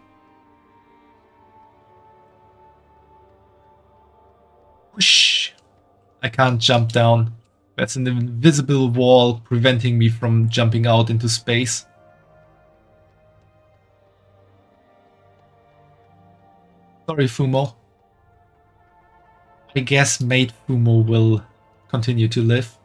Whoosh! I can't jump down. That's an invisible wall preventing me from jumping out into space. Sorry, Fumo. I guess Mate Fumo will continue to live.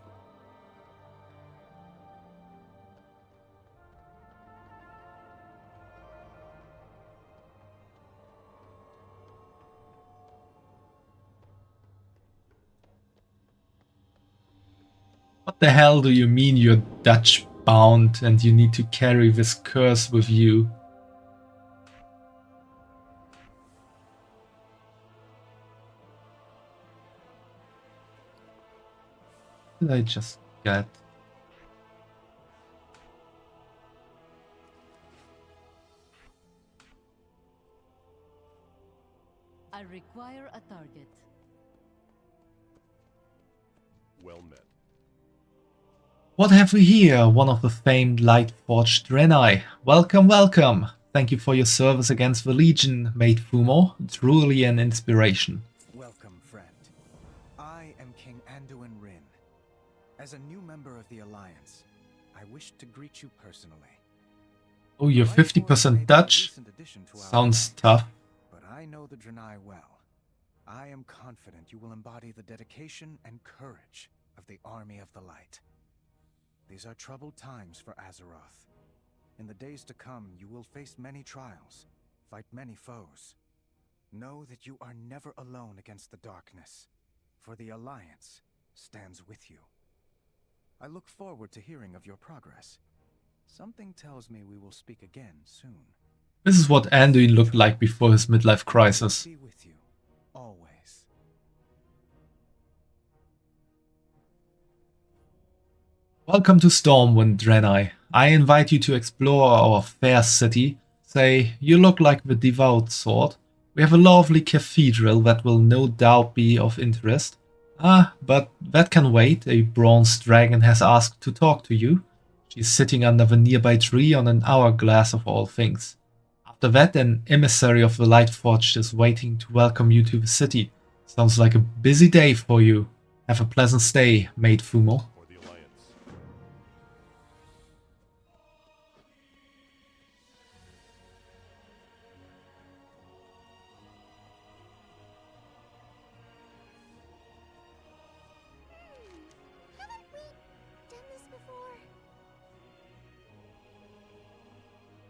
What the hell do you mean you're Dutch bound and you need to carry this curse with you? What did I just get? I require a target. Well met. What have we here? One of the famed Light-Forged Draenei. Welcome, welcome! Thank you for your service against the Legion, Mate Fumo. Truly an inspiration. Welcome, friend. I am King Anduin Rin. As a new member of the Alliance, I wish to greet you personally. Oh, you're 50% Dutch? Sounds tough. But I know the Draenei well. I am confident you will embody the dedication and courage of the Army of the Light. These are troubled times for Azeroth, In the days to come, you will face many trials, fight many foes. Know that you are never alone against the darkness, for the Alliance stands with you. I look forward to hearing of your progress. Something tells me we will speak again soon. This is what Anduin looked like before his midlife crisis. Be with you, always. Welcome to Stormwind, Draenei. I invite you to explore our fair city. Say, you look like the devout sort. We have a lovely cathedral that will no doubt be of interest. But that can wait. A bronze dragon has asked to talk to you. She's sitting under the nearby tree on an hourglass of all things. After that, an emissary of the Lightforged is waiting to welcome you to the city. Sounds like a busy day for you. Have a pleasant stay, Maid Fumo.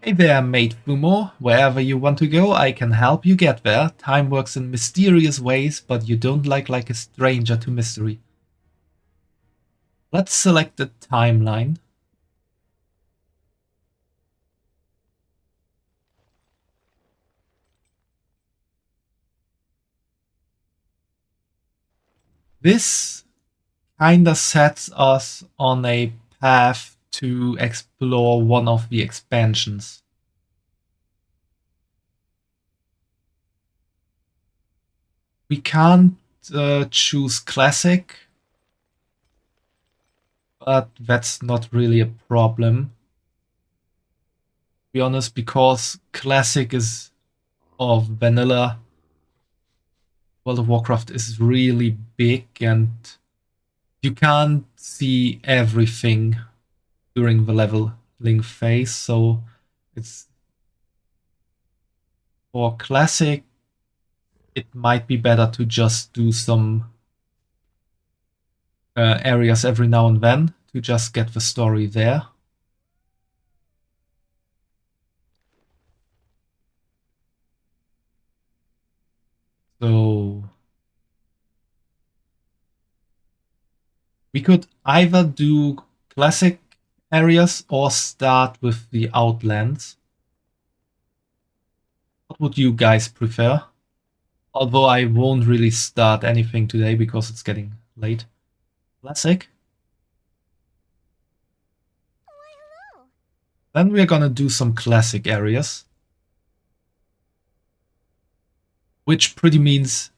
Hey there, Maid Fumo. Wherever you want to go, I can help you get there. Time works in mysterious ways, but you don't like a stranger to mystery. Let's select the timeline. This kinda sets us on a path to explore one of the expansions. We can't choose Classic, but that's not really a problem. To be honest, because Classic is of vanilla, World of Warcraft is really big and you can't see everything during the leveling phase, so it's for Classic, it might be better to just do some areas every now and then to just get the story there. So we could either do Classic areas or start with the Outlands. What would you guys prefer? Although I won't really start anything today because it's getting late. Classic. Then we're gonna do some Classic areas. Which pretty means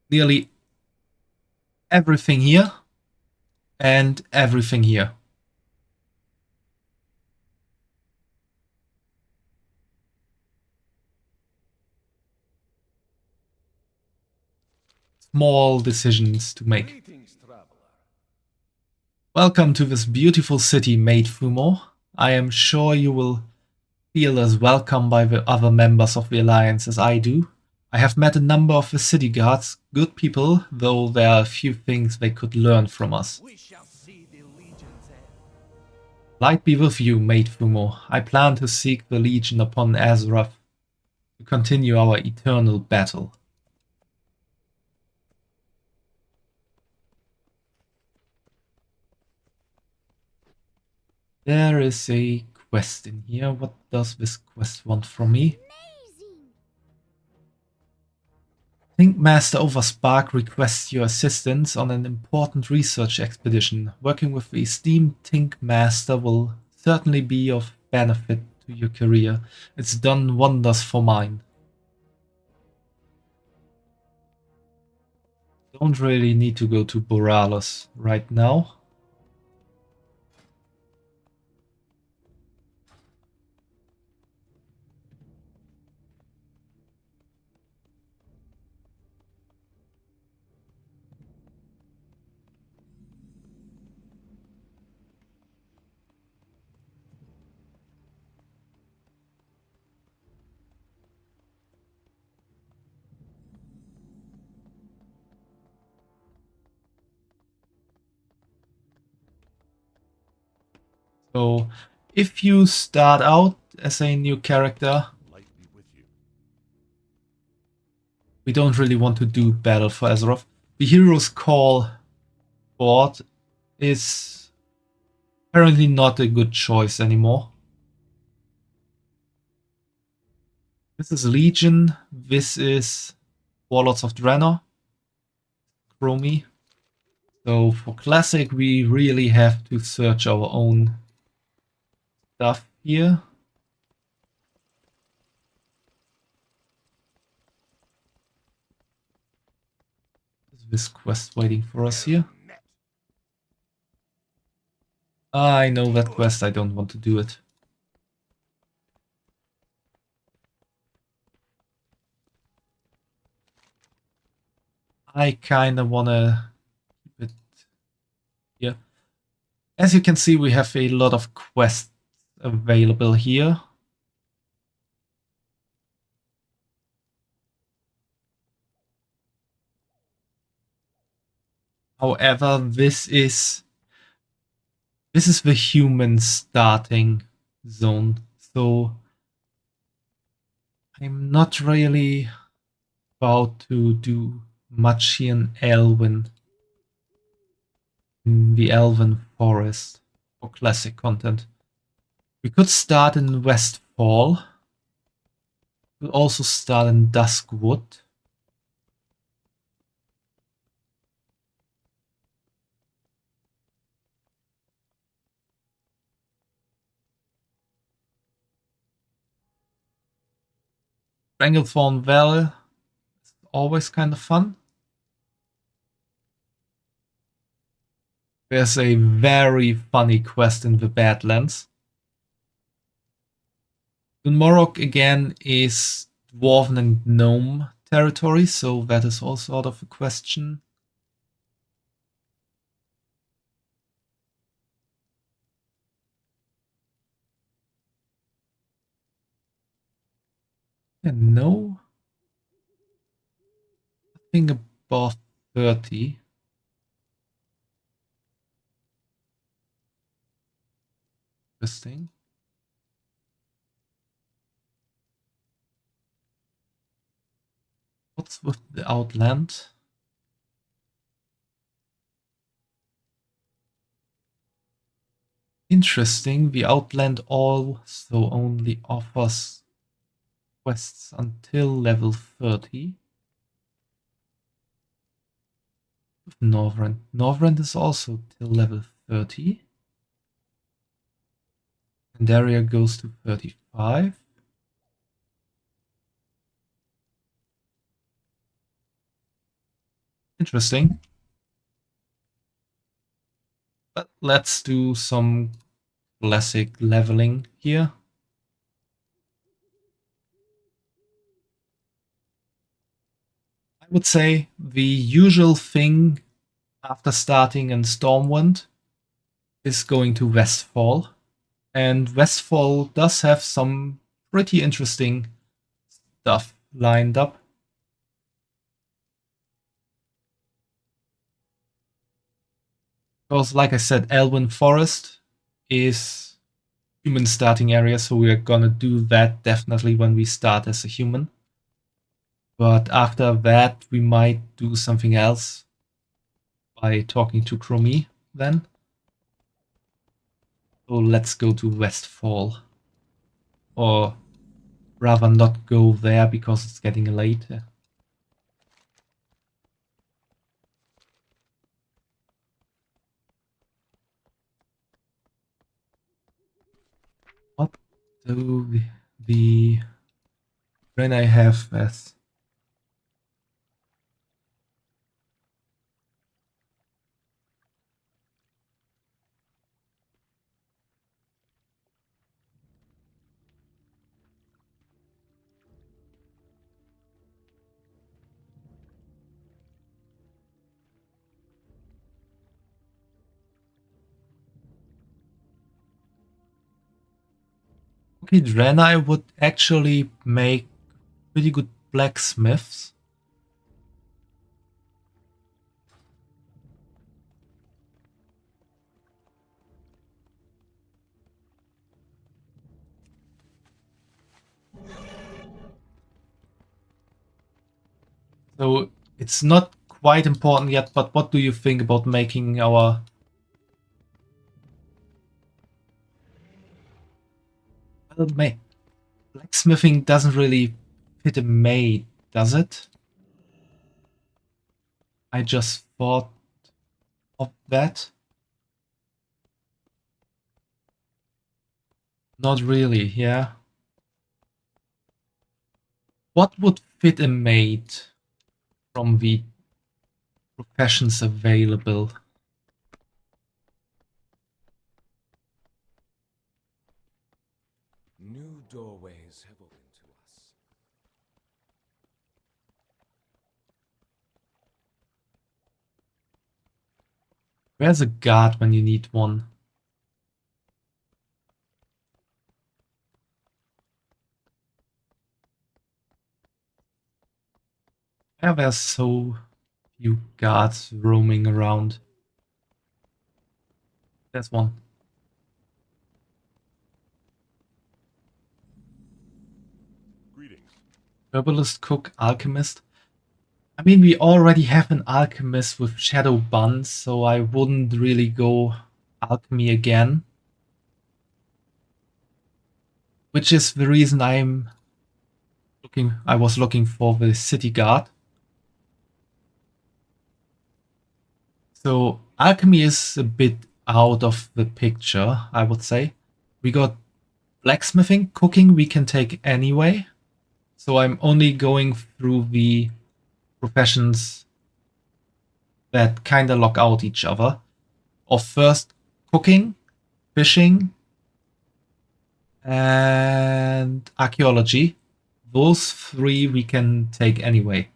nearly everything here and everything here. Small decisions to make. Welcome to this beautiful city, Maid Fumo. I am sure you will feel as welcome by the other members of the Alliance as I do. I have met a number of the city guards, good people, though there are a few things they could learn from us. Light be with you, Maid Fumo. I plan to seek the Legion upon Azeroth to continue our eternal battle. There is a quest in here. What does this quest want from me? Think Master Overspark requests your assistance on an important research expedition. Working with the esteemed Tink Master will certainly be of benefit to your career. It's done wonders for mine. Don't really need to go to Boralos right now. So if you start out as a new character, we don't really want to do battle for Azeroth. The Hero's Call board is apparently not a good choice anymore. This is Legion, this is Warlords of Draenor, Chromie. So for Classic we really have to search our own stuff here. Is this quest waiting for us here? I know that quest, I don't want to do it. I kinda wanna keep it here. As you can see, we have a lot of quests available here. However, this is the human starting zone, so I'm not really about to do much here in Elven, in the Elven Forest for classic content. We could start in Westfall. We'll also start in Duskwood. Stranglethorn Vale is always kind of fun. There's a very funny quest in the Badlands. Dunmorok again is Dwarven and Gnome territory, so that is also out of the question. And no, nothing above 30. Interesting. What's with the Outland? Interesting, the Outland also only offers quests until level 30. With Northrend. Northrend is also till level 30. And area goes to 35. Interesting. But let's do some classic leveling here. I would say the usual thing after starting in Stormwind is going to Westfall. And Westfall does have some pretty interesting stuff lined up. Because like I said, Elven Forest is human starting area, so we're gonna do that definitely when we start as a human. But after that, we might do something else by talking to Chromie then. So let's go to Westfall. Or rather not go there because it's getting late. What do the when I have as okay, Draenei would actually make pretty good blacksmiths. So it's not quite important yet, but what do you think about making our... Well, blacksmithing doesn't really fit a maid, does it? I just thought of that. Not really, yeah. What would fit a maid from the professions available? New doorways have opened to us. Where's a guard when you need one? Yeah, there's so few guards roaming around. There's one. Greetings. Herbalist, cook, alchemist. I mean, we already have an alchemist with shadow buns, so I wouldn't really go alchemy again. Which is the reason I was looking for the city guard. So alchemy is a bit out of the picture, I would say. We got blacksmithing, cooking we can take anyway. So I'm only going through the professions that kind of lock out each other. Of first, cooking, fishing, and archaeology. Those three we can take anyway.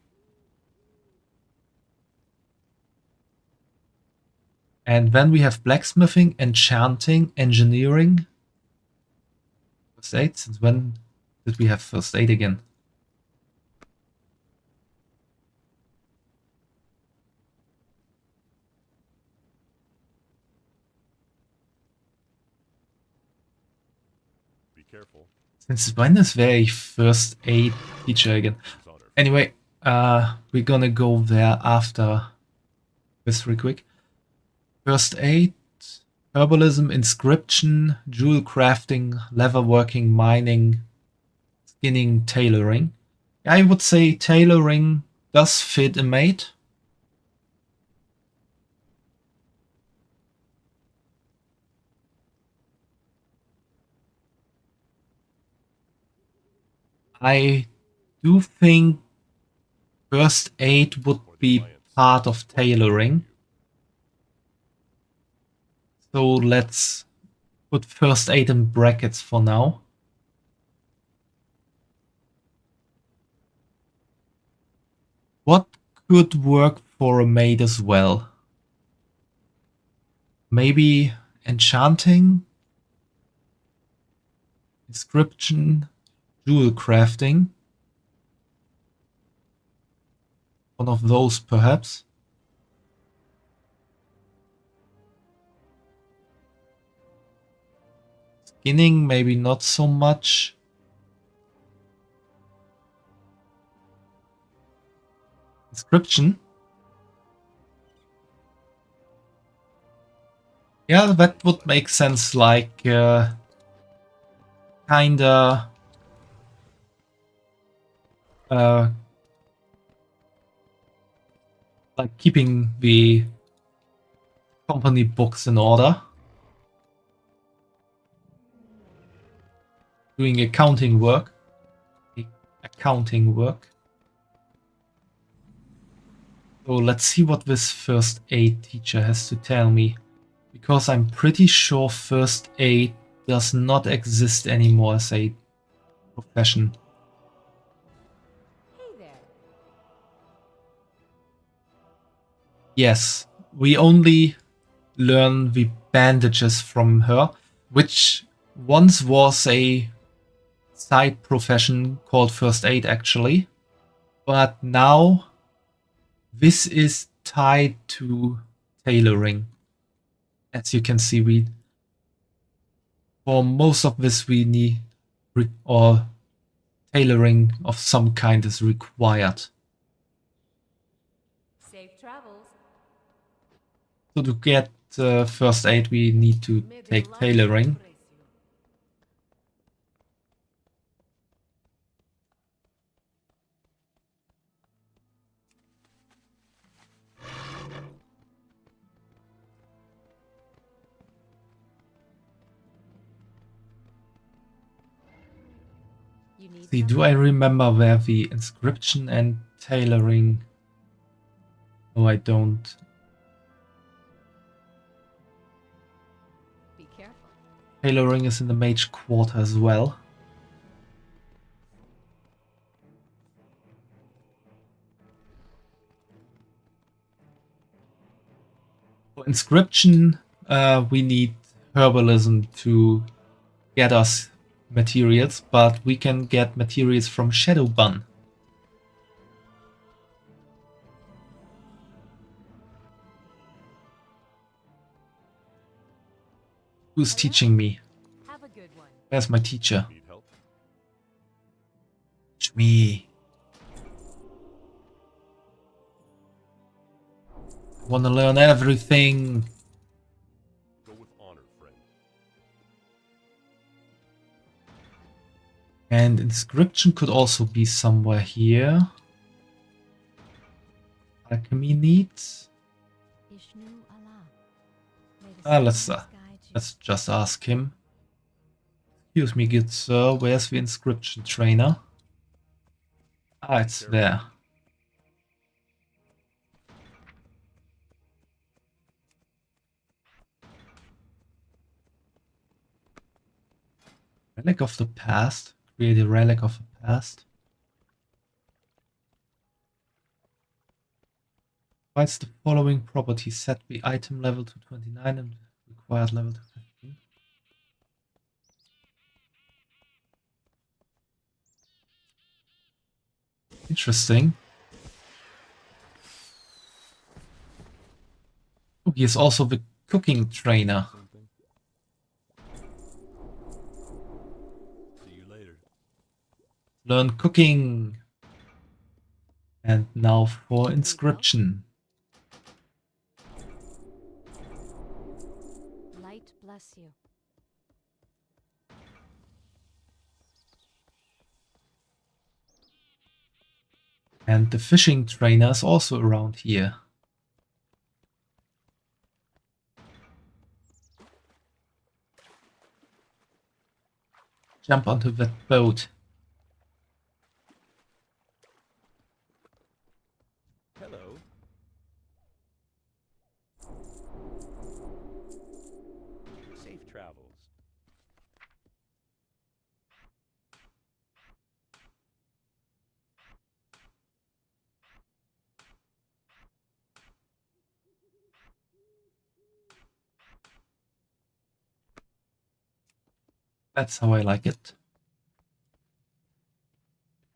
And then we have blacksmithing, enchanting, engineering. First aid? Since when did we have first aid again? Be careful. Since when is there a first aid teacher again? Anyway, we're gonna go there after this real quick. First aid, herbalism, inscription, jewel crafting, leatherworking, mining, skinning, tailoring. I would say tailoring does fit a maid. I do think first aid would be part of tailoring. So let's put first aid in brackets for now. What could work for a maid as well? Maybe enchanting, inscription, jewel crafting. One of those perhaps. Skinning, maybe not so much. Inscription. Yeah, that would make sense, like kinda like keeping the company books in order. Doing accounting work. So let's see what this first aid teacher has to tell me. Because I'm pretty sure first aid does not exist anymore as a profession. Hey there. Yes, we only learn the bandages from her, which once was a side profession called first aid actually. But now this is tied to tailoring. As you can see, for most of this we need or tailoring of some kind is required. Safe travels. So to get first aid, we need to take tailoring. See, do I remember where the inscription and tailoring? No, I don't. Be careful. Tailoring is in the mage quarter as well. For inscription, we need herbalism to get us materials, but we can get materials from Shadowbun. Who's teaching me? Have a good one. Where's my teacher? Need help? Teach me. I want to learn everything. Go with honor, friend. And inscription could also be somewhere here. Alchemy needs. Let's just ask him. Excuse me, good sir, where's the inscription trainer? Ah, it's there. Relic of the past. Create a relic of the past. Provides the following property. Set the item level to 29 and required level to 15. Interesting. Oh, he is also the cooking trainer. See you later. Learn cooking. And now for inscription. Light bless you. And the fishing trainer is also around here. Jump onto that boat. Hello. Safe travels. That's how I like it.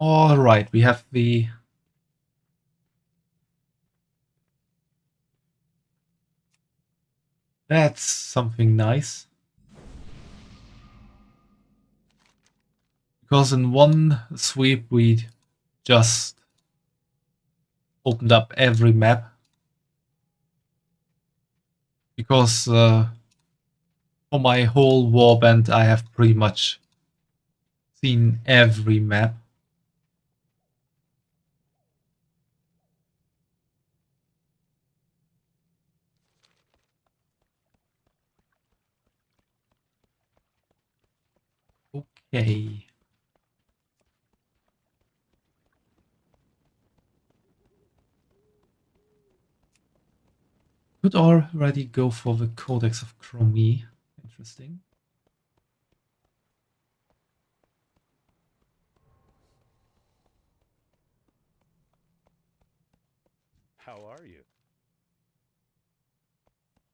Alright, we have the... That's something nice. Because in one sweep we just opened up every map. Because for my whole warband I have pretty much seen every map. Okay. Could already go for the Codex of Chromie. Interesting. How are you?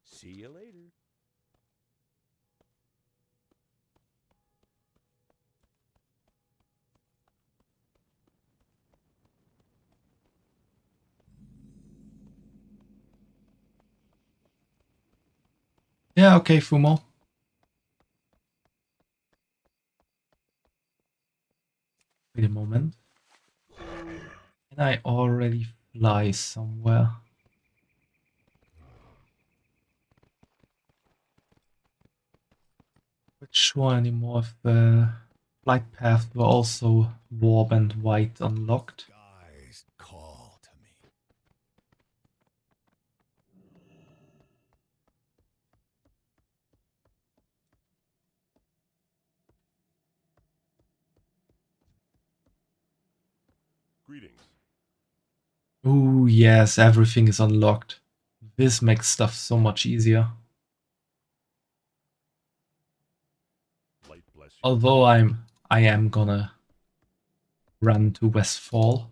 See you later. Yeah, okay, Fumo. Wait a moment. Can I already fly somewhere? Not sure anymore if the flight paths were also warp and white unlocked. Guys, call to me. Greetings. Oh yes, everything is unlocked. This makes stuff so much easier. Light bless you. Although I am gonna run to Westfall.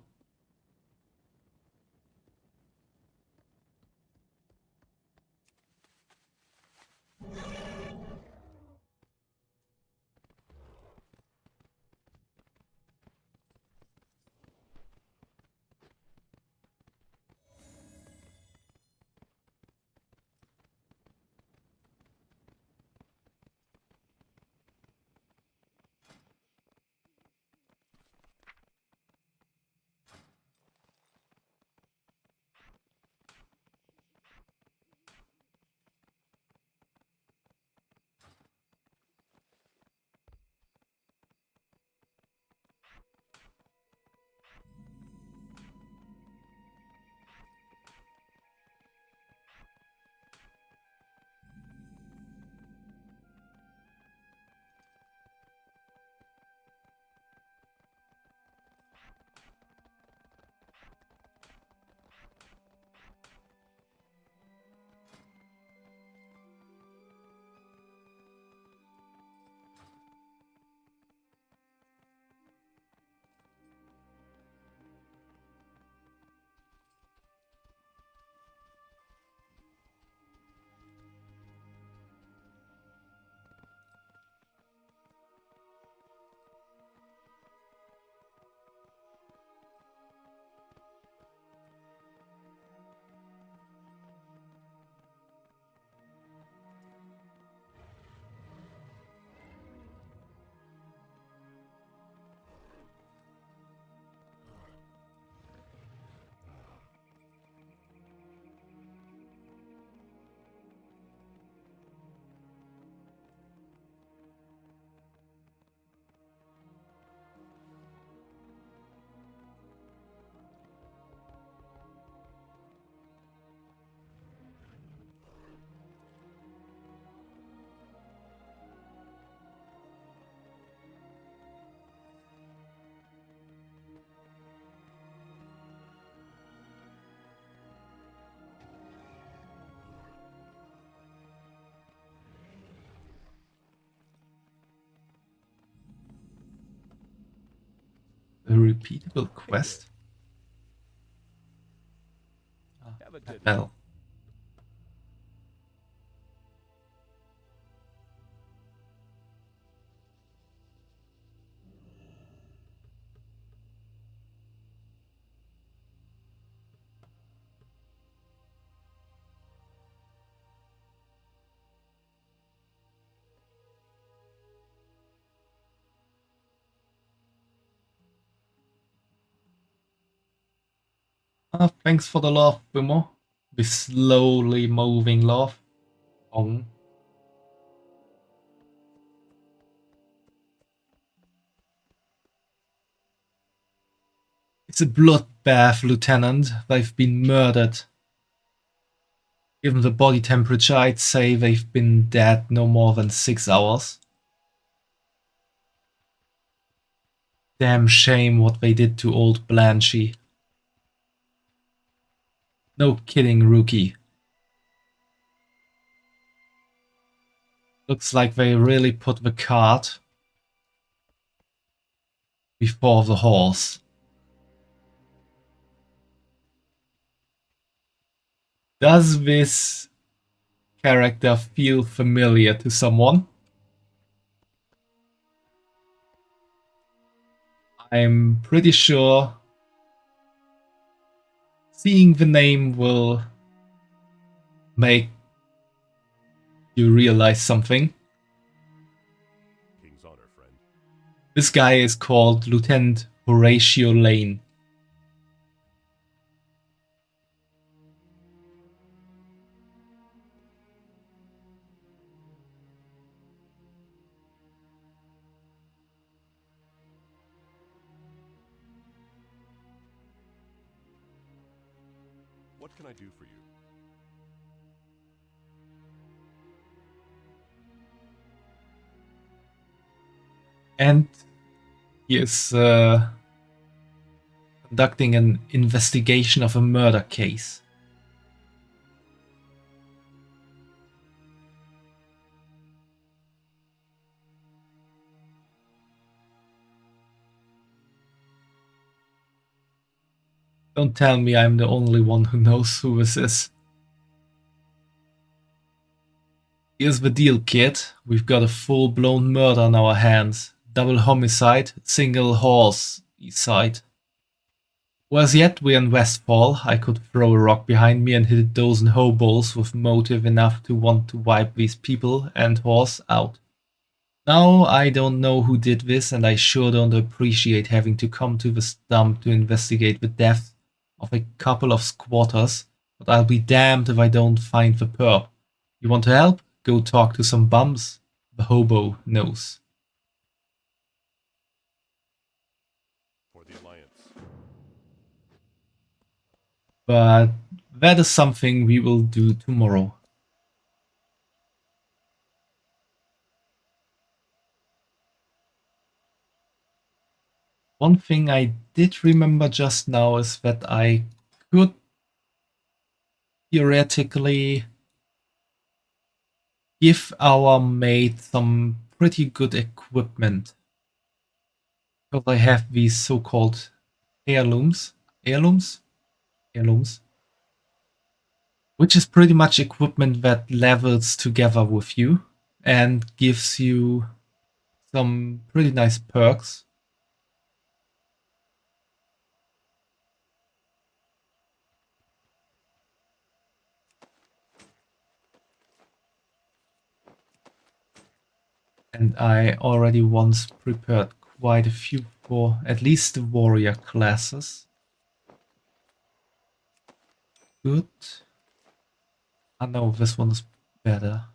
A repeatable quest? Have a good Well. Thanks for the love, Boomer. The slowly moving love. It's a bloodbath, Lieutenant. They've been murdered. Given the body temperature, I'd say they've been dead no more than 6 hours. Damn shame what they did to old Blanchy. No kidding, Rookie. Looks like they really put the cart before the horse. Does this character feel familiar to someone? I'm pretty sure seeing the name will make you realize something. King's honor, friend. This guy is called Lieutenant Horatio Lane. What can I do for you? And he is conducting an investigation of a murder case. Don't tell me I'm the only one who knows who this is. Here's the deal, kid. We've got a full-blown murder on our hands. Double homicide, single horse-side. Whereas yet we're in Westfall, I could throw a rock behind me and hit a dozen hobos with motive enough to want to wipe these people and horse out. Now I don't know who did this, and I sure don't appreciate having to come to this dump to investigate the death of a couple of squatters, but I'll be damned if I don't find the perp. You want to help? Go talk to some bums. The hobo knows. For the Alliance. But that is something we will do tomorrow. One thing I did remember just now is that I could theoretically give our mate some pretty good equipment. Because I have these so-called heirlooms. Heirlooms? Heirlooms. Which is pretty much equipment that levels together with you and gives you some pretty nice perks. And I already once prepared quite a few for at least the warrior classes. Good. I know this one's better.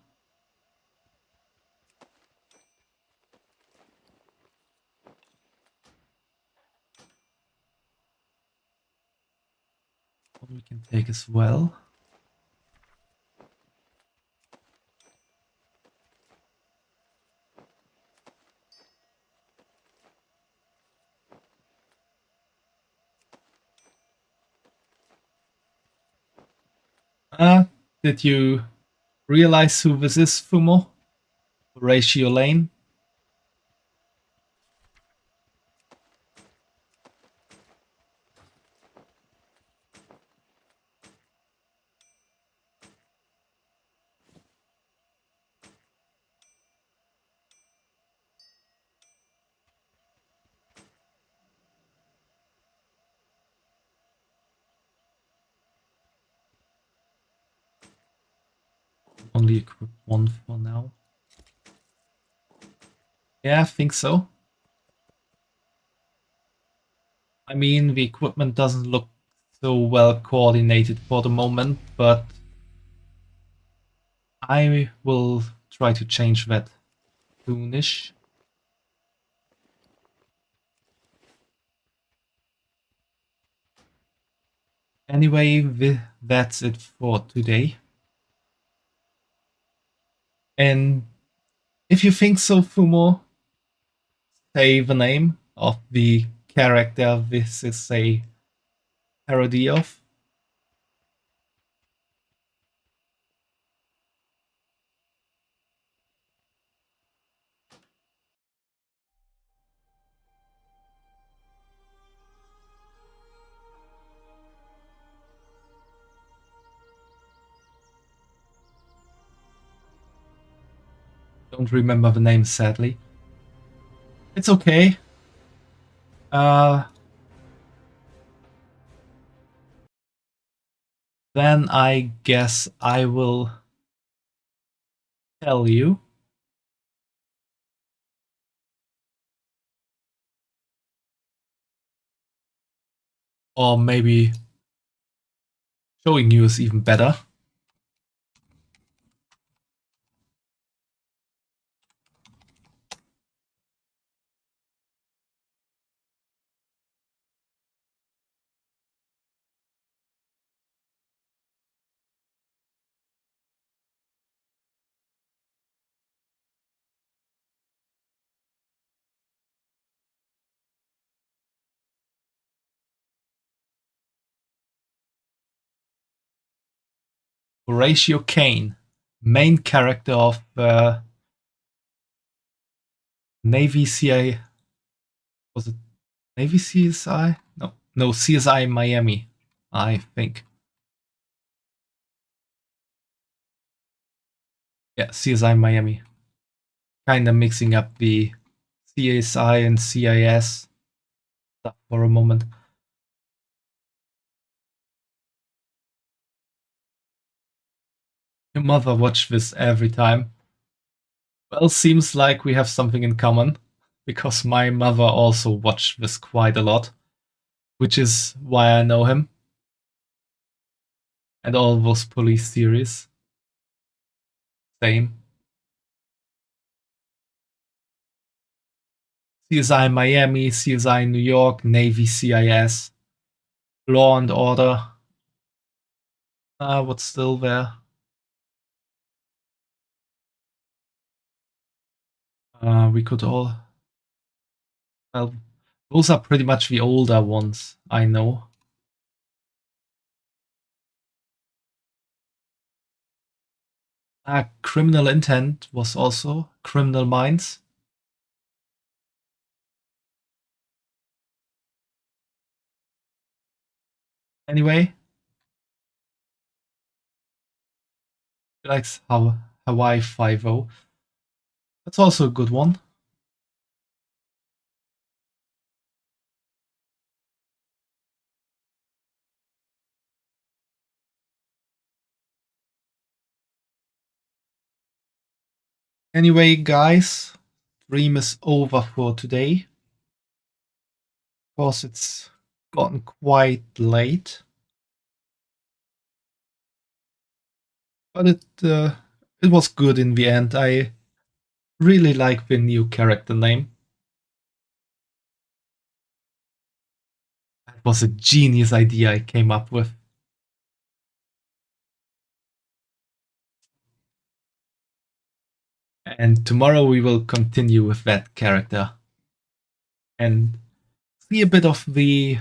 One we can take as well. Did you realize who this is, Fumo? Ratio Lane? Only equip one for now. Yeah, I think so. I mean, the equipment doesn't look so well coordinated for the moment, but I will try to change that soonish. Anyway, that's it for today. And if you think so, Fumo, say the name of the character this is a parody of. Don't remember the name, sadly. It's okay. Then I guess I will tell you. Or maybe showing you is even better. Horatio Kane, main character of Navy CIA. Was it Navy CSI? No, CSI Miami, I think. Yeah, CSI Miami. Kinda mixing up the CSI and CIS stuff for a moment. Your mother watched this every time. Well, seems like we have something in common, because my mother also watched this quite a lot, which is why I know him. And all those police series. Same. CSI Miami, CSI New York, Navy CIS, Law and Order. What's still there? We could all... Well, those are pretty much the older ones, I know. Criminal Intent was also Criminal Minds. Anyway, he likes Hawaii 5-0. That's also a good one. Anyway, guys, stream is over for today. Of course, it's gotten quite late. But it was good in the end. I really like the new character name. That was a genius idea I came up with. And tomorrow we will continue with that character. And see a bit of the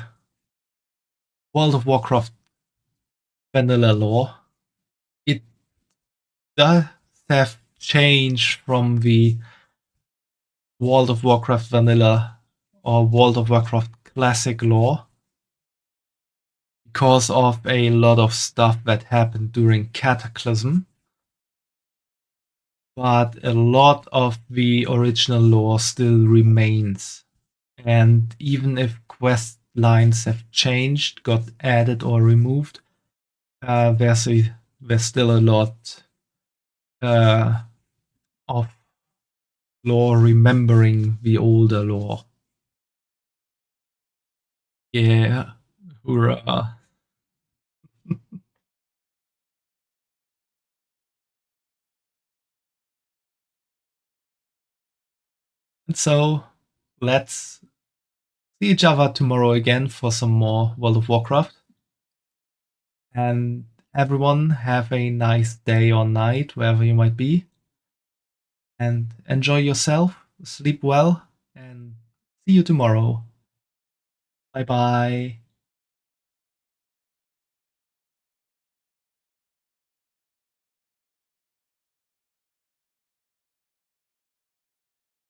World of Warcraft vanilla lore. It does have changed from the World of Warcraft vanilla or World of Warcraft classic lore because of a lot of stuff that happened during Cataclysm. But a lot of the original lore still remains. And even if quest lines have changed, got added or removed, there's still a lot of lore remembering the older lore. Yeah, hoorah. And so, let's see each other tomorrow again for some more World of Warcraft. And everyone have a nice day or night, wherever you might be. And enjoy yourself, sleep well, and see you tomorrow. Bye bye.